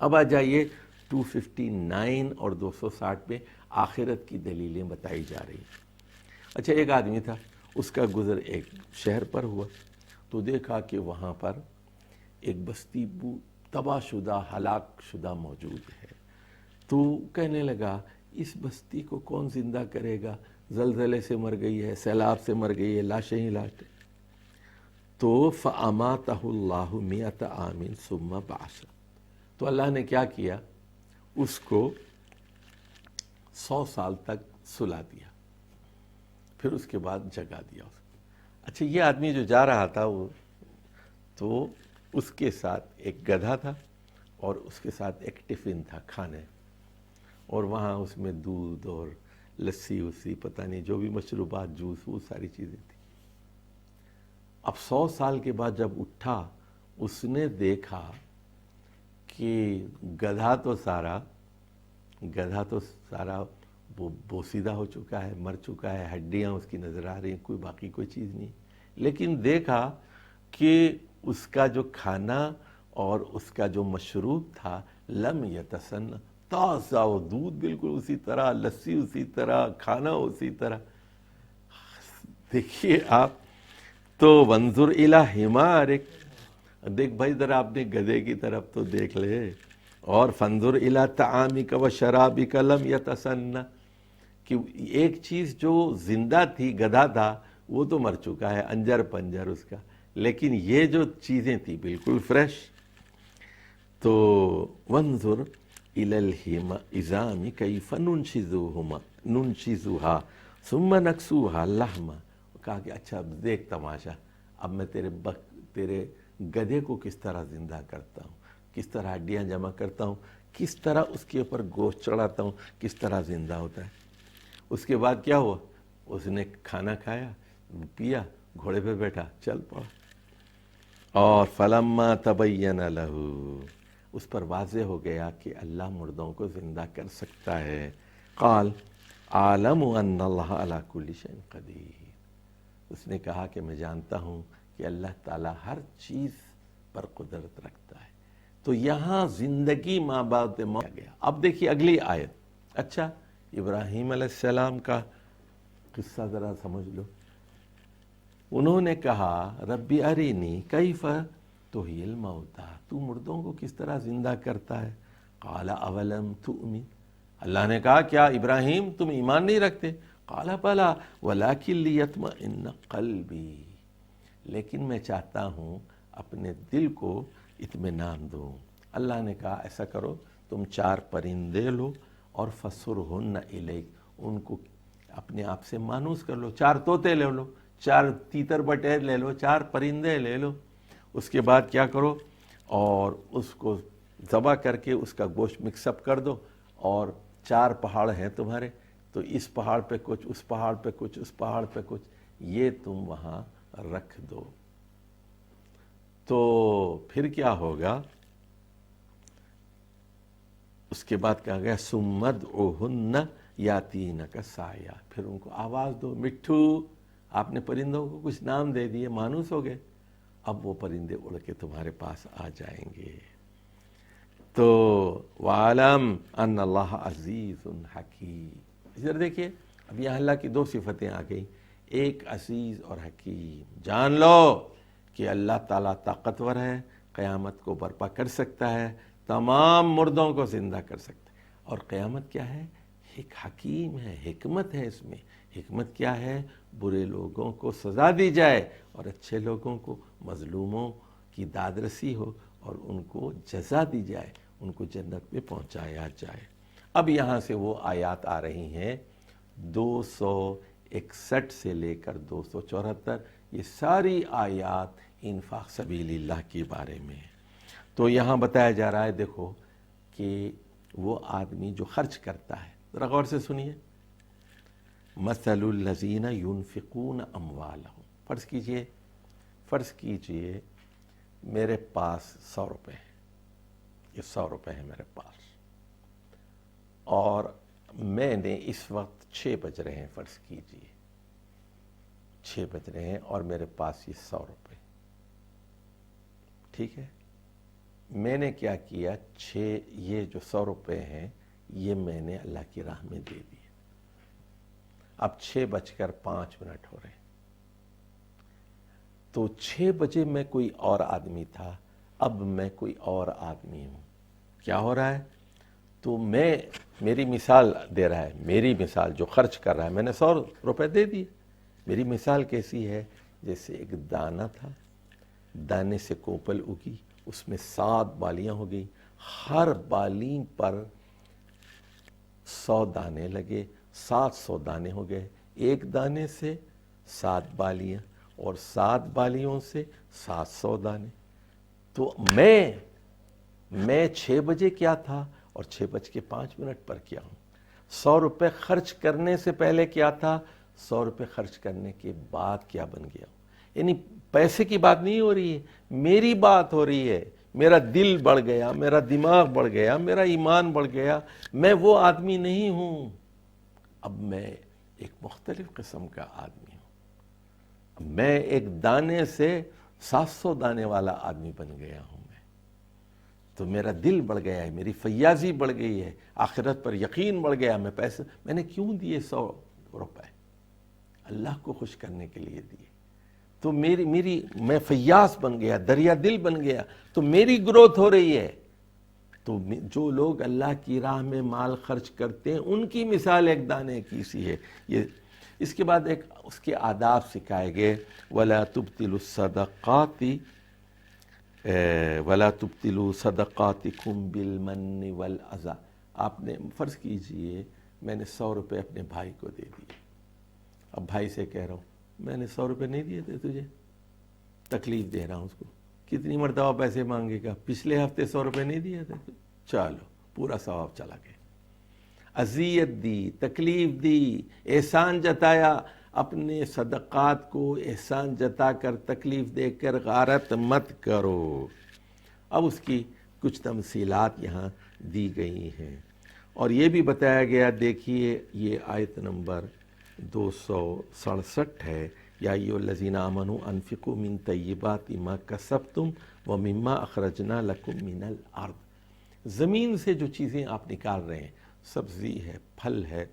اب آ جائیے 259 اور 260 میں آخرت کی دلیلیں بتائی جا رہی ہیں۔ اچھا، ایک آدمی تھا، اس کا گزر ایک شہر پر ہوا تو دیکھا کہ وہاں پر ایک بستی تباہ شدہ، ہلاک شدہ موجود ہے۔ تو کہنے لگا اس بستی کو کون زندہ کرے گا، زلزلے سے مر گئی ہے، سیلاب سے مر گئی ہے، لاشیں ہی لاشیں۔ تو فَأَمَاتَهُ اللَّهُ مِئَةَ عَامٍ ثُمَّ بَعَثَ، تو اللہ نے کیا کیا، اس کو 100 سال تک سلا دیا، پھر اس کے بعد جگا دیا اس کو۔ اچھا، یہ آدمی جو جا رہا تھا وہ تو اس کے ساتھ ایک گدھا تھا اور اس کے ساتھ ایک ٹفن تھا کھانے، اور وہاں اس میں دودھ اور لسی اسی پتہ نہیں جو بھی مشروبات، جوس، وہ ساری چیزیں تھیں۔ اب 100 سال کے بعد جب اٹھا، اس نے دیکھا کہ گدھا تو سارا وہ بوسیدہ ہو چکا ہے، مر چکا ہے، ہڈیاں اس کی نظر آ رہی ہیں، کوئی باقی کوئی چیز نہیں۔ لیکن دیکھا کہ اس کا جو کھانا اور اس کا جو مشروب تھا لم یتسن، تازہ و دودھ بالکل اسی طرح، لسی اسی طرح، کھانا اسی طرح۔ دیکھیے آپ تو وانظر الی حمارک، دیکھ بھائی ذرا اپنے گدھے کی طرف تو دیکھ لے، اور فانظر الی طعامک و شرابک لم یتسن، کہ ایک چیز جو زندہ تھی، گدھا تھا، وہ تو مر چکا ہے، انجر پنجر اس کا، لیکن یہ جو چیزیں تھی بالکل فریش۔ تو وانظر الی العظام کیف ننشزها ثم نکسوها لحما، کہا کہ اچھا اب دیکھ تماشا، اب میں تیرے گدھے کو کس طرح زندہ کرتا ہوں، کس طرح ہڈیاں جمع کرتا ہوں، کس طرح اس کے اوپر گوشت چڑھاتا ہوں، کس طرح زندہ ہوتا ہے۔ اس کے بعد کیا ہوا، اس نے کھانا کھایا، پیا، گھوڑے پہ بیٹھا، چل پڑا، اور فلما تبین لہ، اس پر واضح ہو گیا کہ اللہ مردوں کو زندہ کر سکتا ہے۔ قال اعلم ان اللہ علی کل شیء قدیر، اس نے کہا کہ میں جانتا ہوں کہ اللہ تعالیٰ ہر چیز پر قدرت رکھتا ہے۔ تو یہاں زندگی ماں بعد موت گیا۔ اب دیکھیے اگلی آیت۔ اچھا، ابراہیم علیہ السلام کا قصہ ذرا سمجھ لو۔ انہوں نے کہا ربی ارینی کیف تحیی الموتیٰ، تو مردوں کو کس طرح زندہ کرتا ہے۔ قال اولم تؤمن، اللہ نے کہا کیا ابراہیم تم ایمان نہیں رکھتے؟ قال بلی ولکن لیطمئن قلبی، لیکن میں چاہتا ہوں اپنے دل کو اطمینان دوں۔ اللہ نے کہا ایسا کرو، تم 4 پرندے لو اور فصرہن الیک، ان کو اپنے آپ سے مانوس کر لو، 4 طوطے لے لو، 4 تیتر بٹیر لے لو، 4 پرندے لے لو، اس کے بعد کیا کرو، اور اس کو ذبح کر کے اس کا گوشت مکس اپ کر دو، اور 4 پہاڑ ہیں تمہارے، تو اس پہاڑ پہ کچھ، اس پہاڑ پہ کچھ، اس پہاڑ پہ کچھ، یہ تم وہاں رکھ دو۔ تو پھر کیا ہوگا، اس کے بعد کہا گیا ثم ادعوہن یاتینک سعیا، پھر ان کو آواز دو، مٹھو، آپ نے پرندوں کو کچھ نام دے دیے، مانوس ہو گئے، اب وہ پرندے اڑ کے تمہارے پاس آ جائیں گے۔ تو وَعَلَمْ أَنَّ اللَّهَ عَزِيزٌ حَكِيمٌ، ادھر دیکھیے اب یہاں اللہ کی 2 صفتیں آ گئیں، ایک عزیز اور حکیم۔ جان لو کہ اللہ تعالیٰ طاقتور ہے، قیامت کو برپا کر سکتا ہے، تمام مردوں کو زندہ کر سکتا ہے، اور قیامت کیا ہے، ایک حکیم ہے، حکمت ہے اس میں۔ حکمت کیا ہے، برے لوگوں کو سزا دی جائے اور اچھے لوگوں کو، مظلوموں کی داد رسی ہو اور ان کو جزا دی جائے، ان کو جنت میں پہنچایا جائے۔ اب یہاں سے وہ آیات آ رہی ہیں 261 سے لے کر 274، یہ ساری آیات انفاق سبیل اللہ کے بارے میں ہیں۔ تو یہاں بتایا جا رہا ہے، دیکھو کہ وہ آدمی جو خرچ کرتا ہے، ذرا غور سے سنیے، مثل الذین ينفقون اموالہم، فرض کیجئے میرے پاس 100 روپے ہیں، یہ 100 روپے ہیں میرے پاس، اور میں نے اس وقت 6 بج رہے ہیں، فرض کیجئے 6 بج رہے ہیں اور میرے پاس یہ 100 روپے، ٹھیک ہے، میں نے کیا کیا، یہ جو 100 روپے ہیں یہ میں نے اللہ کی راہ میں دے دیے۔ اب 6:05 ہو رہے ہیں، تو 6 بجے میں کوئی اور آدمی تھا، اب میں کوئی اور آدمی ہوں۔ کیا ہو رہا ہے؟ تو میری مثال دے رہا ہے، میری مثال جو خرچ کر رہا ہے، میں نے 100 روپے دے دیے۔ میری مثال کیسی ہے؟ جیسے ایک دانہ تھا، دانے سے کوپل اگی، اس میں 7 بالیاں ہو گئی، ہر بالیں پر 100 دانے لگے، 700 دانے ہو گئے، ایک دانے سے 7 بالیاں اور 7 بالیوں سے 700 دانے۔ تو میں 6 بجے کیا تھا اور 6:05 پر کیا ہوں؟ 100 روپے خرچ کرنے سے پہلے کیا تھا، 100 روپے خرچ کرنے کے بعد کیا بن گیا ہوں۔ یعنی پیسے کی بات نہیں ہو رہی ہے، میری بات ہو رہی ہے۔ میرا دل بڑھ گیا، میرا دماغ بڑھ گیا، میرا ایمان بڑھ گیا، میں وہ آدمی نہیں ہوں، اب میں ایک مختلف قسم کا آدمی ہوں۔ میں ایک دانے سے 700 دانے والا آدمی بن گیا ہوں۔ تو میرا دل بڑھ گیا ہے، میری فیاضی بڑھ گئی ہے، آخرت پر یقین بڑھ گیا۔ میں نے کیوں دیے 100 روپے؟ اللہ کو خوش کرنے کے لیے دیے۔ تو میں فیاض بن گیا، دریا دل بن گیا، تو میری گروتھ ہو رہی ہے۔ تو جو لوگ اللہ کی راہ میں مال خرچ کرتے ہیں ان کی مثال ایک دانے کی سی ہے۔ اس کے بعد اس کے آداب سکھائے گئے، وَلَا تُبْتِلُوا الصَّدَقَاتِ وَلَا تُبْتِلُوا صَدَقَاتِكُمْ بِالْمَنِّ وَالْأَذَى۔ آپ نے فرض کیجئے میں نے 100 روپے اپنے بھائی کو دے دیے، اب بھائی سے کہہ رہا ہوں میں نے 100 روپے نہیں دیے تھے تجھے، تکلیف دے رہا ہوں اس کو، کتنی مرتبہ پیسے مانگے گا، پچھلے ہفتے 100 روپے نہیں دیے تھے، چلو پورا ثواب چلا گیا۔ اذیت دی، تکلیف دی، احسان جتایا، اپنے صدقات کو احسان جتا کر تکلیف دے کر غارت مت کرو۔ اب اس کی کچھ تمثیلات یہاں دی گئی ہیں، اور یہ بھی بتایا گیا، دیکھیے یہ آیت نمبر 267 ہے، یا ایھا الذین آمنوا انفقوا من طیبات ما کسبتم ومما اخرجنا لکم من الارض۔ زمین سے جو چیزیں آپ نکال رہے ہیں، سبزی ہے، پھل ہے،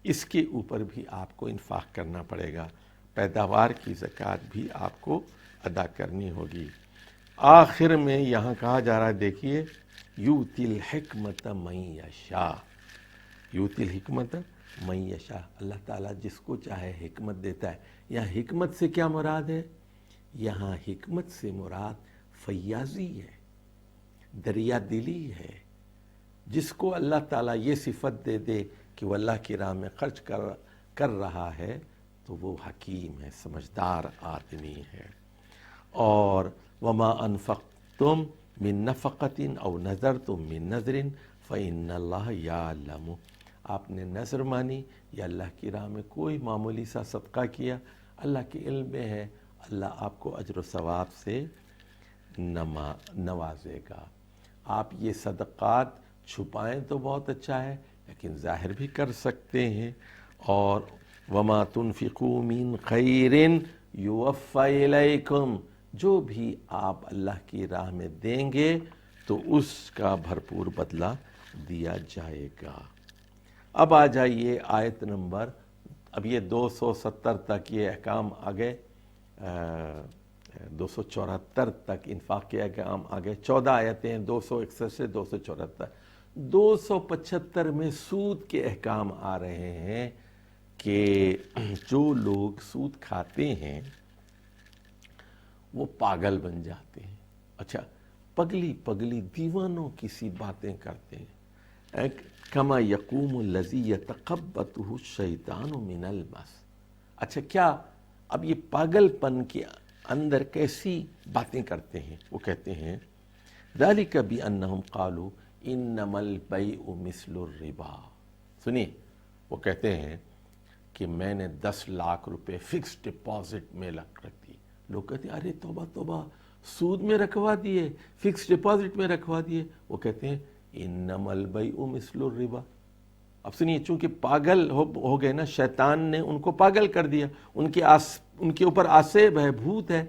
اس کے اوپر بھی آپ کو انفاق کرنا پڑے گا، پیداوار کی زکوٰۃ بھی آپ کو ادا کرنی ہوگی۔ آخر میں یہاں کہا جا رہا ہے، دیکھیے یؤتی الحکمت من یشاء، یؤتی الحکمت من یشاء، اللہ تعالیٰ جس کو چاہے حکمت دیتا ہے۔ یہاں حکمت سے کیا مراد ہے؟ یہاں حکمت سے مراد فیاضی ہے، دریا دلی ہے۔ جس کو اللہ تعالیٰ یہ صفت دے دے کہ وہ اللہ کی راہ میں خرچ کر رہا ہے تو وہ حکیم ہے، سمجھدار آدمی ہے۔ اور وما انفقتم من نفقۃ او نذرتم من نذر فإن اللہ یعلم، آپ نے نذر مانی یا اللہ کی راہ میں کوئی معمولی سا صدقہ کیا، اللہ کے علم میں ہے، اللہ آپ کو اجر و ثواب سے نوازے گا۔ آپ یہ صدقات چھپائیں تو بہت اچھا ہے، لیکن ظاہر بھی کر سکتے ہیں۔ اور وما تنفقوا من خیر یوفی الیکم، جو بھی آپ اللہ کی راہ میں دیں گے تو اس کا بھرپور بدلہ دیا جائے گا۔ اب آ جائیے آیت نمبر، اب یہ 270 تک یہ احکام آ گئے، 274 تک انفاق کے احکام آ گئے، 14 آیتیں 261 سے 274۔ 275 میں سود کے احکام آ رہے ہیں کہ جو لوگ سود کھاتے ہیں وہ پاگل بن جاتے ہیں۔ اچھا، پگلی دیوانوں کی سی باتیں کرتے ہیں، کما یقوم الذی یتخبطہ الشیطان من المس۔ اچھا، کیا اب یہ پاگل پن کے اندر کیسی باتیں کرتے ہیں؟ وہ کہتے ہیں ذالک بانہم قالوا انما البیع مثل الربا۔ سنیے، وہ کہتے ہیں کہ میں نے 10 لاکھ روپے فکس ڈپازٹ میں رکھ دی۔ لوگ کہتے ہیں ارے توبہ توبہ، سود میں رکھوا دیے، فکس ڈپازٹ میں رکھوا دیے۔ وہ کہتے ہیں انما البیع مثل الربا۔ اب سنیے، چونکہ پاگل ہو گئے نا، شیطان نے ان کو پاگل کر دیا، ان کے اوپر آسیب ہے، بھوت ہے۔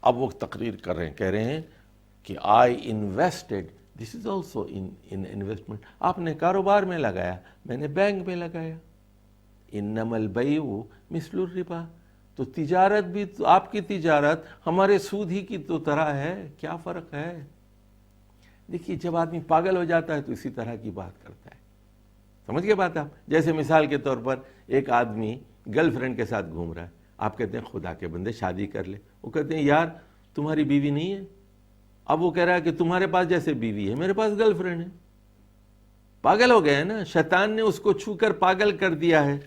اب وہ تقریر کر رہے ہیں، کہہ رہے ہیں کہ I invested, this is also in investment. آپ نے کاروبار میں لگایا، میں نے بینک میں لگایا. انما البیع مثل الربا، تو تجارت بھی تو آپ کی تجارت ہمارے سود ہی کی تو طرح ہے، کیا فرق ہے؟ دیکھیے جب آدمی پاگل ہو جاتا ہے تو اسی طرح کی بات کرتا ہے. سمجھ گئے بات آپ؟ جیسے مثال کے طور پر ایک آدمی گرل فرینڈ کے ساتھ گھوم رہا ہے، آپ کہتے ہیں خدا کے بندے شادی کر لے. وہ کہتے ہیں یار تمہاری بیوی نہیں ہے. اب وہ کہہ رہا ہے کہ تمہارے پاس جیسے بیوی ہے میرے پاس گرل فرینڈ ہے. پاگل ہو گئے ہیں نا، شیطان نے اس کو چھو کر پاگل کر دیا ہے.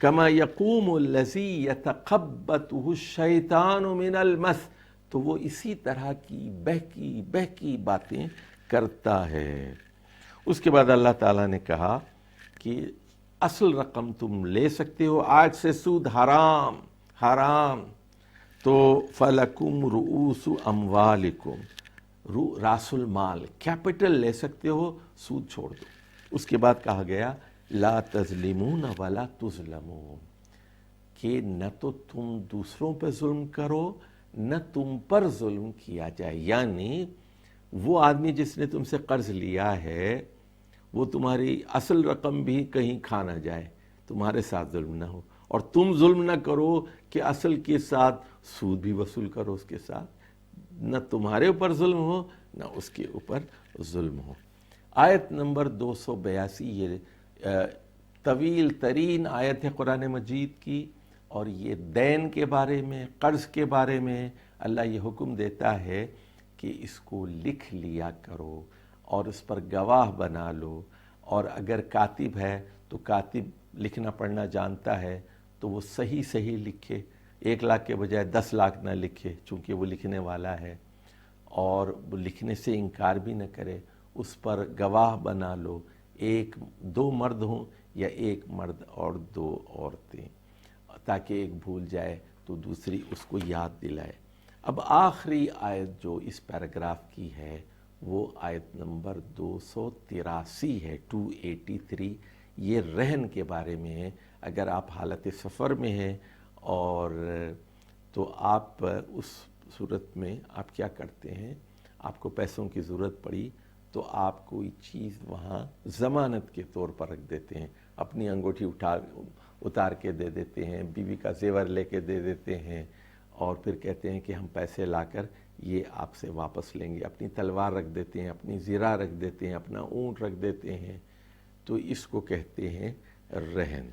کما یقوم الذی یتخبطہ الشیطان من المس، تو وہ اسی طرح کی بہکی باتیں کرتا ہے. اس کے بعد اللہ تعالیٰ نے کہا کہ اصل رقم تم لے سکتے ہو، آج سے سود حرام حرام. تو فَلَكُمْ رُؤُوسُ أَمْوَالِكُمْ، راس المال کیپٹل لے سکتے ہو، سود چھوڑ دو. اس کے بعد کہا گیا لا تظلمون ولا تظلمون، کہ نہ تو تم دوسروں پہ ظلم کرو نہ تم پر ظلم کیا جائے. یعنی وہ آدمی جس نے تم سے قرض لیا ہے وہ تمہاری اصل رقم بھی کہیں کھا نہ جائے، تمہارے ساتھ ظلم نہ ہو، اور تم ظلم نہ کرو کہ اصل کے ساتھ سود بھی وصول کرو اس کے ساتھ. نہ تمہارے اوپر ظلم ہو نہ اس کے اوپر ظلم ہو. آیت نمبر 282 یہ طویل ترین آیت ہے قرآن مجید کی، اور یہ دین کے بارے میں، قرض کے بارے میں اللہ یہ حکم دیتا ہے کہ اس کو لکھ لیا کرو اور اس پر گواہ بنا لو. اور اگر کاتب ہے تو کاتب لکھنا پڑھنا جانتا ہے تو وہ صحیح لکھے، 1 لاکھ کے بجائے 10 لاکھ نہ لکھے چونکہ وہ لکھنے والا ہے، اور وہ لکھنے سے انکار بھی نہ کرے. اس پر گواہ بنا لو، 2 مرد ہوں یا 1 مرد اور 2 عورتیں، تاکہ ایک بھول جائے تو دوسری اس کو یاد دلائے. اب آخری آیت جو اس پیراگراف کی ہے وہ آیت نمبر 283 ہے، 283. یہ رہن کے بارے میں ہے. اگر آپ حالت سفر میں ہیں اور تو آپ اس صورت میں آپ کیا کرتے ہیں، آپ کو پیسوں کی ضرورت پڑی تو آپ کوئی چیز وہاں ضمانت کے طور پر رکھ دیتے ہیں، اپنی انگوٹھی اتار کے دے دیتے ہیں، بیوی کا زیور لے کے دے دیتے ہیں، اور پھر کہتے ہیں کہ ہم پیسے لا کر یہ آپ سے واپس لیں گے. اپنی تلوار رکھ دیتے ہیں، اپنی زرہ رکھ دیتے ہیں، اپنا اونٹ رکھ دیتے ہیں. تو اس کو کہتے ہیں رہن.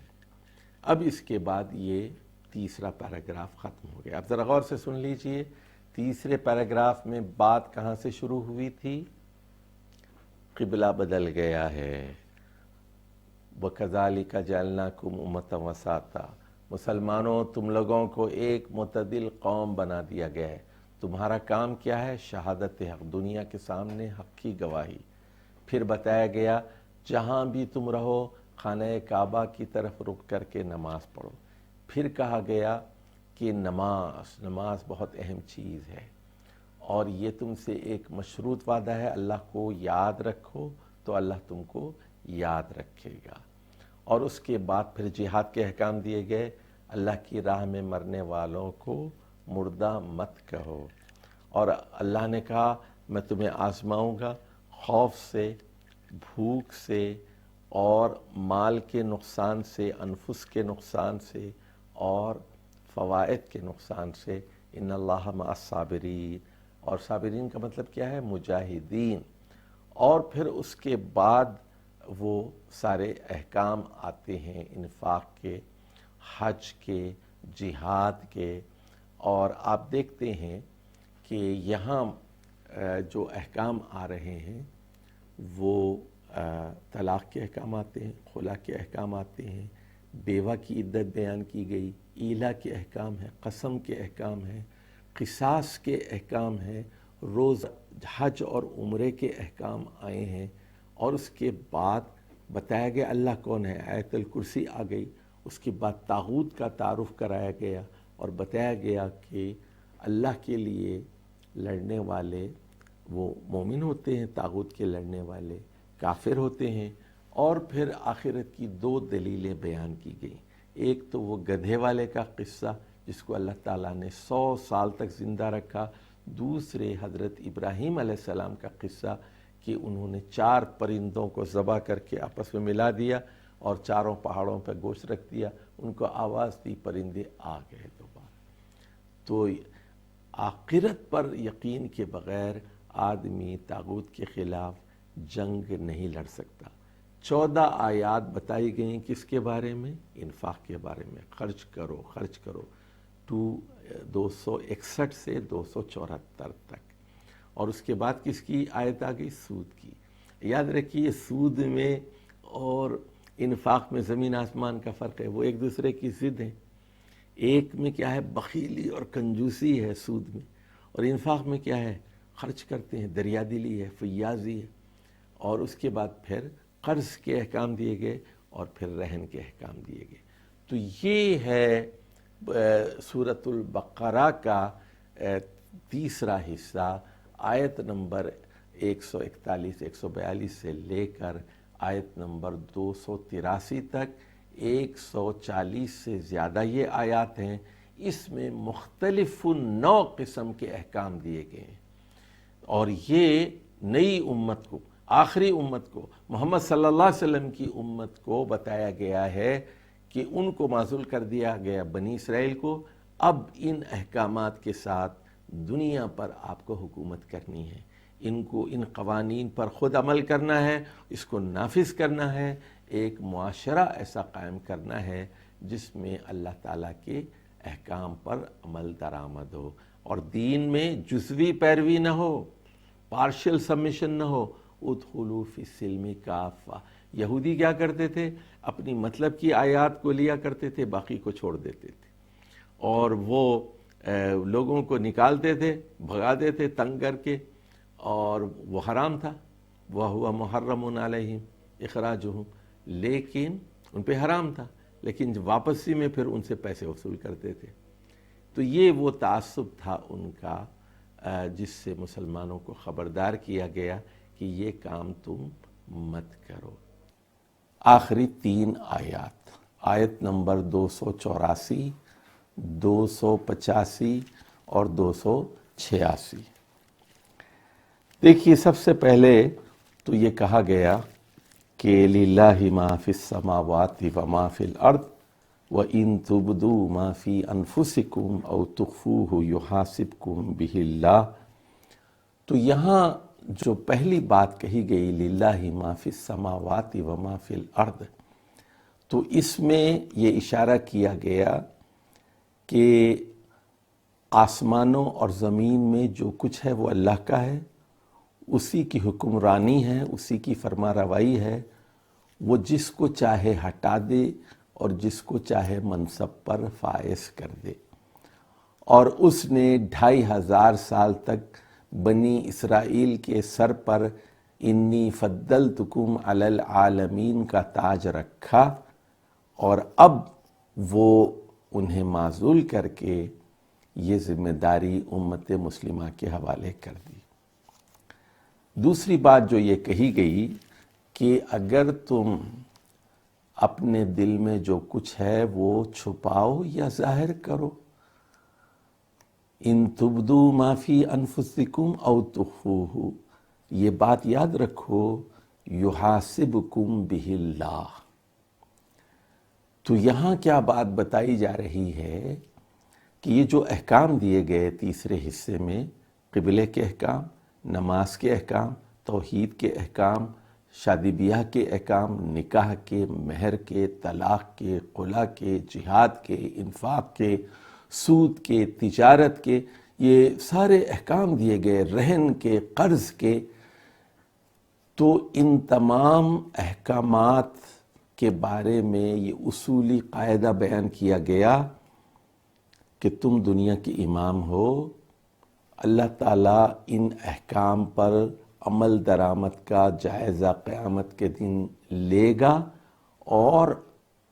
اب اس کے بعد یہ تیسرا پیراگراف ختم ہو گیا. اب ذرا غور سے سن لیجئے، تیسرے پیراگراف میں بات کہاں سے شروع ہوئی تھی؟ قبلہ بدل گیا ہے. وَكَذَلِكَ جَعَلْنَاكُمْ أُمَّةً وَسَاطًا، مسلمانوں تم لوگوں کو ایک معتدل قوم بنا دیا گیا ہے. تمہارا کام کیا ہے؟ شہادت حق، دنیا کے سامنے حق کی گواہی. پھر بتایا گیا جہاں بھی تم رہو خانہ کعبہ کی طرف رک کر کے نماز پڑھو. پھر کہا گیا کہ نماز بہت اہم چیز ہے، اور یہ تم سے ایک مشروط وعدہ ہے، اللہ کو یاد رکھو تو اللہ تم کو یاد رکھے گا. اور اس کے بعد پھر جہاد کے احکام دیے گئے. اللہ کی راہ میں مرنے والوں کو مردہ مت کہو. اور اللہ نے کہا میں تمہیں آزماؤں گا خوف سے، بھوک سے، اور مال کے نقصان سے، انفس کے نقصان سے، اور فوائد کے نقصان سے. ان اللہ مع الصابرین، اور صابرین کا مطلب کیا ہے؟ مجاہدین. اور پھر اس کے بعد وہ سارے احکام آتے ہیں انفاق کے، حج کے، جہاد کے. اور آپ دیکھتے ہیں کہ یہاں جو احکام آ رہے ہیں وہ طلاق کے احکام آتے ہیں، خلا کے احکام آتے ہیں، بیوہ کی عدت بیان کی گئی، ایلا کے احکام ہیں، قسم کے احکام ہیں، قصاص کے احکام ہیں، روز حج اور عمرے کے احکام آئے ہیں. اور اس کے بعد بتایا گیا اللہ کون ہے، آیت الکرسی آ گئی. اس کے بعد طاغوت کا تعارف کرایا گیا اور بتایا گیا کہ اللہ کے لیے لڑنے والے وہ مومن ہوتے ہیں، طاغوت کے لڑنے والے کافر ہوتے ہیں. اور پھر آخرت کی 2 دلیلیں بیان کی گئیں. ایک تو وہ گدھے والے کا قصہ جس کو اللہ تعالیٰ نے 100 سال تک زندہ رکھا دوسرے حضرت ابراہیم علیہ السلام کا قصہ کہ انہوں نے 4 پرندوں کو ذبح کر کے آپس میں ملا دیا اور چاروں پہاڑوں پہ گوشت رکھ دیا، ان کو آواز دی، پرندے آ گئے دوبارہ۔ تو آخرت پر یقین کے بغیر آدمی طاغوت کے خلاف جنگ نہیں لڑ سکتا۔ 14 آیات بتائی گئیں کس کے بارے میں؟ انفاق کے بارے میں، خرچ کرو خرچ کرو، 261 سے 274 تک۔ اور اس کے بعد کس کی آیت آ گئی؟ سود کی۔ یاد رکھیے سود میں اور انفاق میں زمین آسمان کا فرق ہے، وہ ایک دوسرے کی ضد ہیں۔ ایک میں کیا ہے؟ بخیلی اور کنجوسی ہے سود میں، اور انفاق میں کیا ہے؟ خرچ کرتے ہیں، دریا دلی ہے، فیاضی ہے۔ اور اس کے بعد پھر قرض کے احکام دیے گئے اور پھر رہن کے احکام دیے گئے۔ تو یہ ہے سورۃ البقرہ کا تیسرا حصہ، آیت نمبر 141 142 سے لے کر آیت نمبر 283 تک۔ 140 سے زیادہ یہ آیات ہیں، اس میں مختلف نوع قسم کے احکام دیے گئے ہیں، اور یہ نئی امت کو، آخری امت کو، محمد صلی اللہ علیہ وسلم کی امت کو بتایا گیا ہے کہ ان کو معزول کر دیا گیا بنی اسرائیل کو، اب ان احکامات کے ساتھ دنیا پر آپ کو حکومت کرنی ہے، ان قوانین پر خود عمل کرنا ہے، اس کو نافذ کرنا ہے، ایک معاشرہ ایسا قائم کرنا ہے جس میں اللہ تعالیٰ کے احکام پر عمل درآمد ہو، اور دین میں جزوی پیروی نہ ہو، پارشل سبمیشن نہ ہو۔ ادخلوا فی السلم کافہ۔ یہودی کیا کرتے تھے؟ اپنی مطلب کی آیات کو لیا کرتے تھے، باقی کو چھوڑ دیتے تھے، اور وہ لوگوں کو نکالتے تھے، بھگاتے تھے تنگ کر کے، اور وہ حرام تھا، وَهُوَ مُحَرَّمٌ عَلَيْهِمْ إِخْرَاجُهُمْ، لیکن ان پہ حرام تھا، لیکن واپسی میں پھر ان سے پیسے وصول کرتے تھے۔ تو یہ وہ تعصب تھا ان کا، جس سے مسلمانوں کو خبردار کیا گیا کہ یہ کام تم مت کرو۔ آخری 3 آیات، آیت نمبر 284، 285 اور 286۔ دیکھیے سب سے پہلے تو یہ کہا گیا کہ لِلَّهِ مَا فِي السَّمَاوَاتِ وَمَا فِي الْأَرْضِ وَإِن تُبْدُوا مَا فِي أَنفُسِكُمْ أَوْ تُخْفُوهُ يُحَاسِبْكُم بِهِ اللَّهُ۔ تو یہاں جو پہلی بات کہی گئی لِلَّهِ مَا فِي السَّمَاوَاتِ وَمَا فِي الْأَرْضِ، تو اس میں یہ اشارہ کیا گیا کہ آسمانوں اور زمین میں جو کچھ ہے وہ اللہ کا ہے، اسی کی حکمرانی ہے، اسی کی فرما روائی ہے، وہ جس کو چاہے ہٹا دے اور جس کو چاہے منصب پر فائز کر دے۔ اور اس نے 2500 سال تک بنی اسرائیل کے سر پر انی فضلتکم علی العالمین کا تاج رکھا، اور اب وہ انہیں معزول کر کے یہ ذمہ داری امت مسلمہ کے حوالے کر دی۔ دوسری بات جو یہ کہی گئی کہ اگر تم اپنے دل میں جو کچھ ہے وہ چھپاؤ یا ظاہر کرو، ان تبدوا ما فی انفسکم او تخفوہ، یہ بات یاد رکھو، یحاسبکم بہ اللہ۔ تو یہاں کیا بات بتائی جا رہی ہے کہ یہ جو احکام دیے گئے تیسرے حصے میں، قبلے کے احکام، نماز کے احکام، توحید کے احکام، شادی بیاہ کے احکام، نکاح کے، مہر کے، طلاق کے، خلا کے، جہاد کے، انفاق کے، سود کے، تجارت کے، یہ سارے احکام دیے گئے، رہن کے، قرض کے۔ تو ان تمام احکامات کے بارے میں یہ اصولی قاعدہ بیان کیا گیا کہ تم دنیا کے امام ہو، اللہ تعالیٰ ان احکام پر عمل درآمد کا جائزہ قیامت کے دن لے گا اور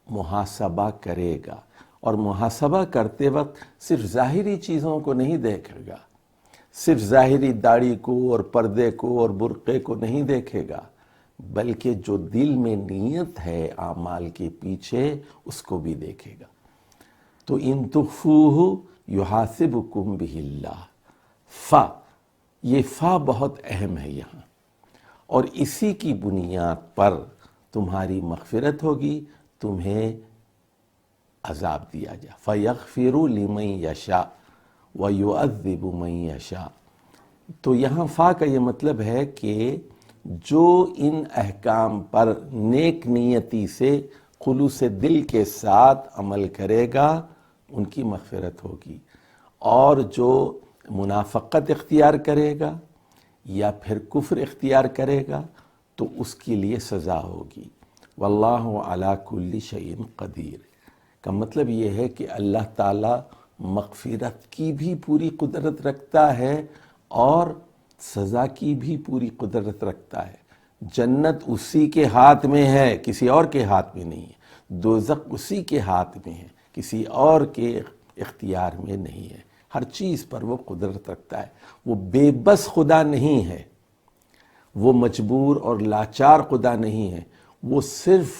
محاسبہ کرے گا، اور محاسبہ کرتے وقت صرف ظاہری چیزوں کو نہیں دیکھے گا، صرف ظاہری داڑھی کو اور پردے کو اور برقعے کو نہیں دیکھے گا، بلکہ جو دل میں نیت ہے اعمال کے پیچھے اس کو بھی دیکھے گا۔ تو ان تخفوہ یحاسبکم بہ اللہ فا، یہ فا بہت اہم ہے یہاں، اور اسی کی بنیاد پر تمہاری مغفرت ہوگی، تمہیں عذاب دیا جائے۔ فَيَغْفِرُ لِمَن يَشَاءُ وَيُعَذِّبُ مَن يَشَاءُ۔ تو یہاں فا کا یہ مطلب ہے کہ جو ان احکام پر نیک نیتی سے خلوص دل کے ساتھ عمل کرے گا ان کی مغفرت ہوگی، اور جو منافقت اختیار کرے گا یا پھر کفر اختیار کرے گا تو اس کے لیے سزا ہوگی۔ واللہ علی کل شیء قدیر کا مطلب یہ ہے کہ اللہ تعالیٰ مغفرت کی بھی پوری قدرت رکھتا ہے اور سزا کی بھی پوری قدرت رکھتا ہے۔ جنت اسی کے ہاتھ میں ہے، کسی اور کے ہاتھ میں نہیں ہے۔ دوزخ اسی کے ہاتھ میں ہے، کسی اور کے اختیار میں نہیں ہے۔ ہر چیز پر وہ قدرت رکھتا ہے۔ وہ بے بس خدا نہیں ہے، وہ مجبور اور لاچار خدا نہیں ہے، وہ صرف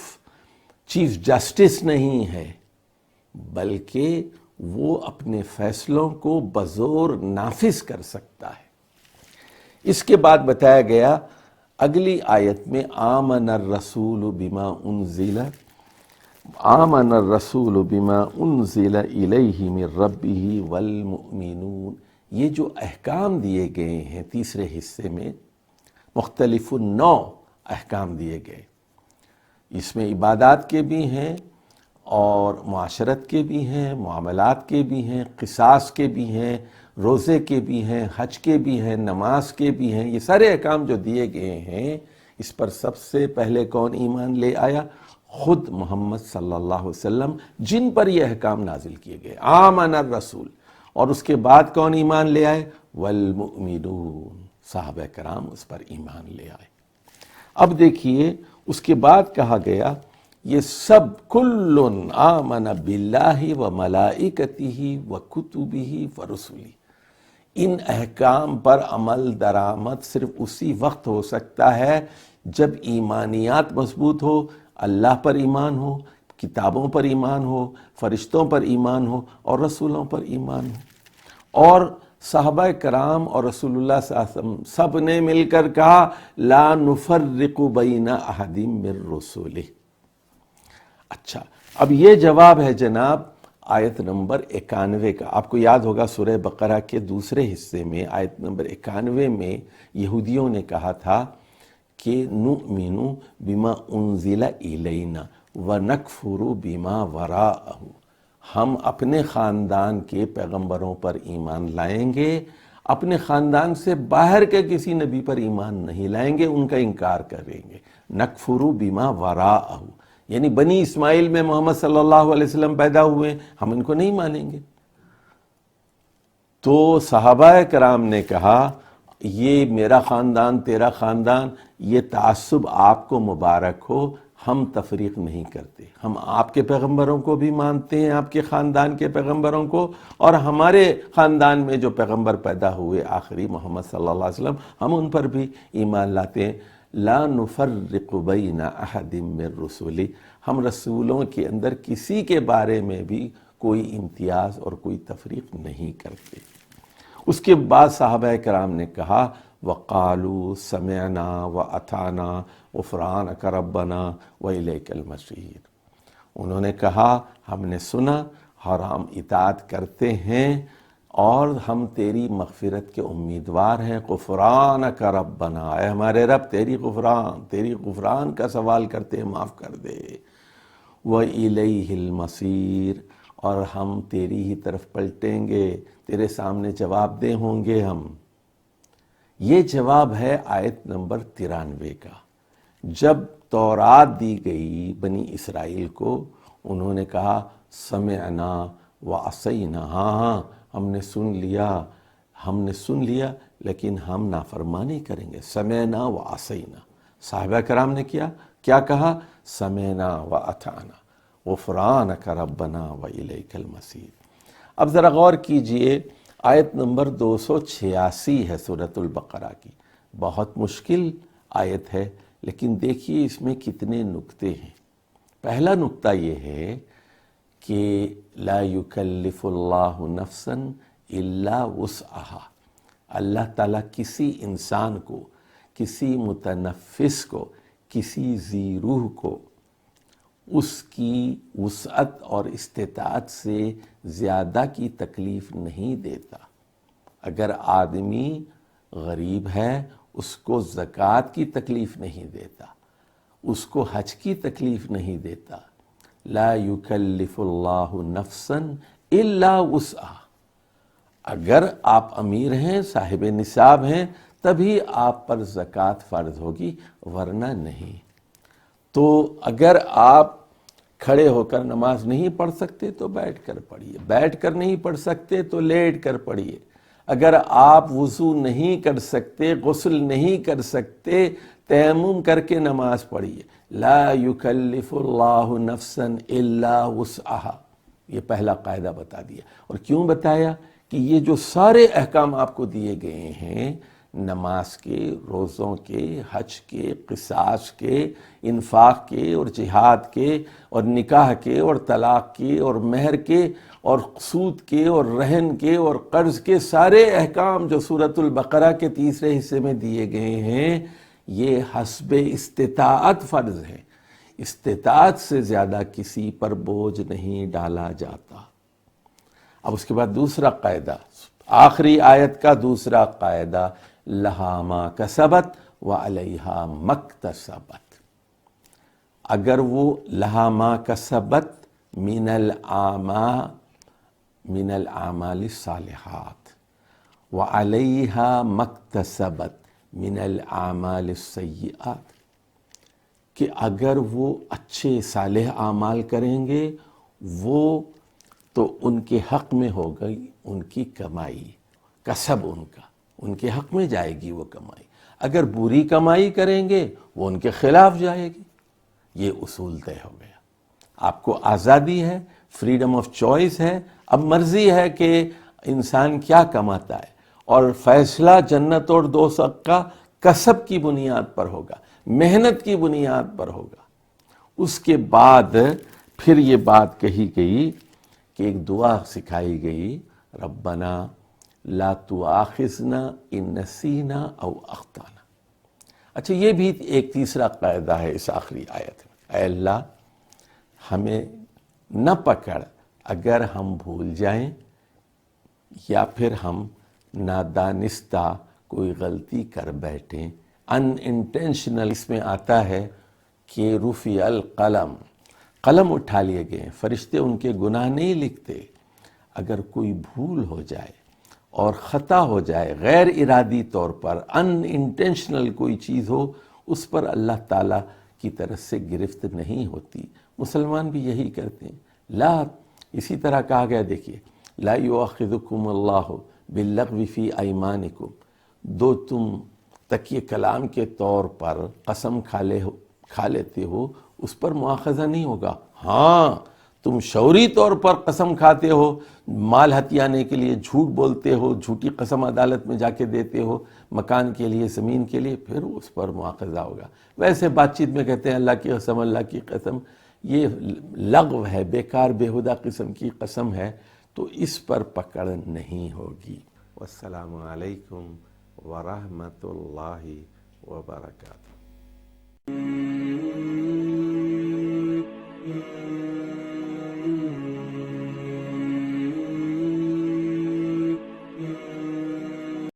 چیف جسٹس نہیں ہے، بلکہ وہ اپنے فیصلوں کو بزور نافذ کر سکتا ہے۔ اس کے بعد بتایا گیا اگلی آیت میں آمن الرسول بما انزل الیہ من ربہ والمؤمنون۔ یہ جو احکام دیے گئے ہیں تیسرے حصے میں، مختلف النوع احکام دیے گئے، اس میں عبادات کے بھی ہیں اور معاشرت کے بھی ہیں، معاملات کے بھی ہیں، قصاص کے بھی ہیں، روزے کے بھی ہیں، حج کے بھی ہیں، نماز کے بھی ہیں۔ یہ سارے احکام جو دیے گئے ہیں، اس پر سب سے پہلے کون ایمان لے آیا؟ خود محمد صلی اللہ علیہ وسلم، جن پر یہ احکام نازل کیے گئے، آمن الرسول۔ اور اس کے بعد کون ایمان لے آئے؟ والمؤمنون، صحابہ کرام اس پر ایمان لے آئے۔ اب دیکھیے اس کے بعد کہا گیا یہ سب کل آمن باللہ وملائکتہ وکتبہ ورسلہ۔ ان احکام پر عمل درآمد صرف اسی وقت ہو سکتا ہے جب ایمانیات مضبوط ہو، اللہ پر ایمان ہو، کتابوں پر ایمان ہو، فرشتوں پر ایمان ہو اور رسولوں پر ایمان ہو۔ اور صحابہ کرام اور رسول اللہ صلی اللہ علیہ وسلم سب نے مل کر کہا لا نفرق بین احد من رسولہ۔ اچھا، اب یہ جواب ہے جناب آیت نمبر 91 کا۔ آپ کو یاد ہوگا سورہ بقرہ کے دوسرے حصے میں آیت نمبر 91 میں یہودیوں نے کہا تھا کہ نؤمن بما انزل الینا ونکفر بما وراءہ۔ ہم اپنے خاندان کے پیغمبروں پر ایمان لائیں گے، اپنے خاندان سے باہر کے کسی نبی پر ایمان نہیں لائیں گے، ان کا انکار کریں گے۔ نکفر بما وراءہ، یعنی بنی اسماعیل میں محمد صلی اللہ علیہ وسلم پیدا ہوئے، ہم ان کو نہیں مانیں گے۔ تو صحابہ کرام نے کہا یہ میرا خاندان تیرا خاندان، یہ تعصب آپ کو مبارک ہو، ہم تفریق نہیں کرتے، ہم آپ کے پیغمبروں کو بھی مانتے ہیں، آپ کے خاندان کے پیغمبروں کو، اور ہمارے خاندان میں جو پیغمبر پیدا ہوئے آخری محمد صلی اللہ علیہ وسلم، ہم ان پر بھی ایمان لاتے ہیں۔ لا نفرق بین احد من رسولہ، ہم رسولوں کے اندر کسی کے بارے میں بھی کوئی امتیاز اور کوئی تفریق نہیں کرتے۔ اس کے بعد صحابہ کرام نے کہا وقالوا سمعنا واطعنا غفرانک ربنا والیک المصیر۔ انہوں نے کہا ہم نے سنا اور ہم اطاعت کرتے ہیں اور ہم تیری مغفرت کے امیدوار ہیں۔ غفرانک ربنا، اے ہمارے رب تیری غفران کا سوال کرتے ہیں، معاف کر دے۔ وَإِلَيْهِ الْمَصِيرُ، اور ہم تیری ہی طرف پلٹیں گے، تیرے سامنے جواب دہ ہوں گے ہم۔ یہ جواب ہے آیت نمبر 93 کا۔ جب تورات دی گئی بنی اسرائیل کو، انہوں نے کہا سمعنا وعصینا، ہاں ہم نے سن لیا لیکن ہم نافرمانی کریں گے۔ سمعنا وعصینا، صحابہ کرام نے کیا کہا؟ سمعنا واطعنا غفرانک ربنا والیک المصیر۔ اب ذرا غور کیجئے، آیت نمبر 286 ہے سورۃ البقرہ کی، بہت مشکل آیت ہے، لیکن دیکھیے اس میں کتنے نکتے ہیں۔ پہلا نکتہ یہ ہے کہ لا یکلف اللہ نفسا الا وسعہا، اللہ تعالیٰ کسی انسان کو، کسی متنفس کو، کسی ذی روح کو اس کی وسعت اور استطاعت سے زیادہ کی تکلیف نہیں دیتا۔ اگر آدمی غریب ہے اس کو زکوٰۃ کی تکلیف نہیں دیتا، اس کو حج کی تکلیف نہیں دیتا۔ لا یکلف اللہ نفسا الا وسعہا۔ اگر آپ امیر ہیں، صاحب نصاب ہیں، تبھی آپ پر زکوٰۃ فرض ہوگی، ورنہ نہیں۔ تو اگر آپ کھڑے ہو کر نماز نہیں پڑھ سکتے تو بیٹھ کر پڑھیے، بیٹھ کر نہیں پڑھ سکتے تو لیٹ کر پڑھیے۔ اگر آپ وضو نہیں کر سکتے، غسل نہیں کر سکتے، تیمم کر کے نماز پڑھیے۔ لا یکلف اللہ نفسا الا وسعہا، یہ پہلا قاعدہ بتا دیا۔ اور کیوں بتایا؟ کہ یہ جو سارے احکام آپ کو دیے گئے ہیں، نماز کے، روزوں کے، حج کے، قصاص کے، انفاق کے اور جہاد کے اور نکاح کے اور طلاق کے اور مہر کے اور سود کے اور رہن کے اور قرض کے سارے احکام جو سورۃ البقرہ کے تیسرے حصے میں دیے گئے ہیں، یہ حسب استطاعت فرض ہیں۔ استطاعت سے زیادہ کسی پر بوجھ نہیں ڈالا جاتا۔ اب اس کے بعد دوسرا قاعدہ، آخری آیت کا دوسرا قاعدہ، لہا ما کسبت وعلیہا مکتسبت۔ اگر وہ لہا ما کسبت من الاعمال الصالحات وعلیہا مکتسبت من الاعمال السیئات، کہ اگر وہ اچھے صالح اعمال کریں گے، وہ تو ان کے حق میں ہو گئی ان کی کمائی، کسب ان کے حق میں جائے گی وہ کمائی۔ اگر بری کمائی کریں گے وہ ان کے خلاف جائے گی۔ یہ اصول طے ہو گیا۔ آپ کو آزادی ہے، فریڈم آف چوائس ہے، اب مرضی ہے کہ انسان کیا کماتا ہے، اور فیصلہ جنت اور دوزخ کا کسب کی بنیاد پر ہوگا، محنت کی بنیاد پر ہوگا۔ اس کے بعد پھر یہ بات کہی گئی کہ ایک دعا سکھائی گئی، ربنا لا تؤاخذنا ان نسینا او اخطانا۔ اچھا، یہ بھی ایک تیسرا قاعدہ ہے اس آخری آیت میں، اے اللہ ہمیں نہ پکڑ اگر ہم بھول جائیں یا پھر ہم نادانستہ کوئی غلطی کر بیٹھیں، ان انٹینشنل۔ اس میں آتا ہے کہ رفع القلم، قلم اٹھا لیے گئے، فرشتے ان کے گناہ نہیں لکھتے۔ اگر کوئی بھول ہو جائے اور خطا ہو جائے، غیر ارادی طور پر ان انٹینشنل کوئی چیز ہو، اس پر اللہ تعالیٰ کی طرف سے گرفت نہیں ہوتی۔ مسلمان بھی یہی کرتے ہیں۔ لا، اسی طرح کہا گیا، دیکھیے، لا یؤاخذکم اللہ باللغو فی ایمانکم، دو تم تکیہ کلام کے طور پر قسم کھا لیتے ہو، اس پر مواخذہ نہیں ہوگا۔ ہاں، تم شعوری طور پر قسم کھاتے ہو، مال ہتھیانے کے لیے جھوٹ بولتے ہو، جھوٹی قسم عدالت میں جا کے دیتے ہو، مکان کے لیے، زمین کے لیے، پھر اس پر مواخذہ ہوگا۔ ویسے بات چیت میں کہتے ہیں اللہ کی قسم، اللہ کی قسم، یہ لغو ہے، بیکار بےہودہ قسم کی قسم ہے، تو اس پر پکڑ نہیں ہوگی۔ والسلام علیکم ورحمۃ اللہ وبرکاتہ۔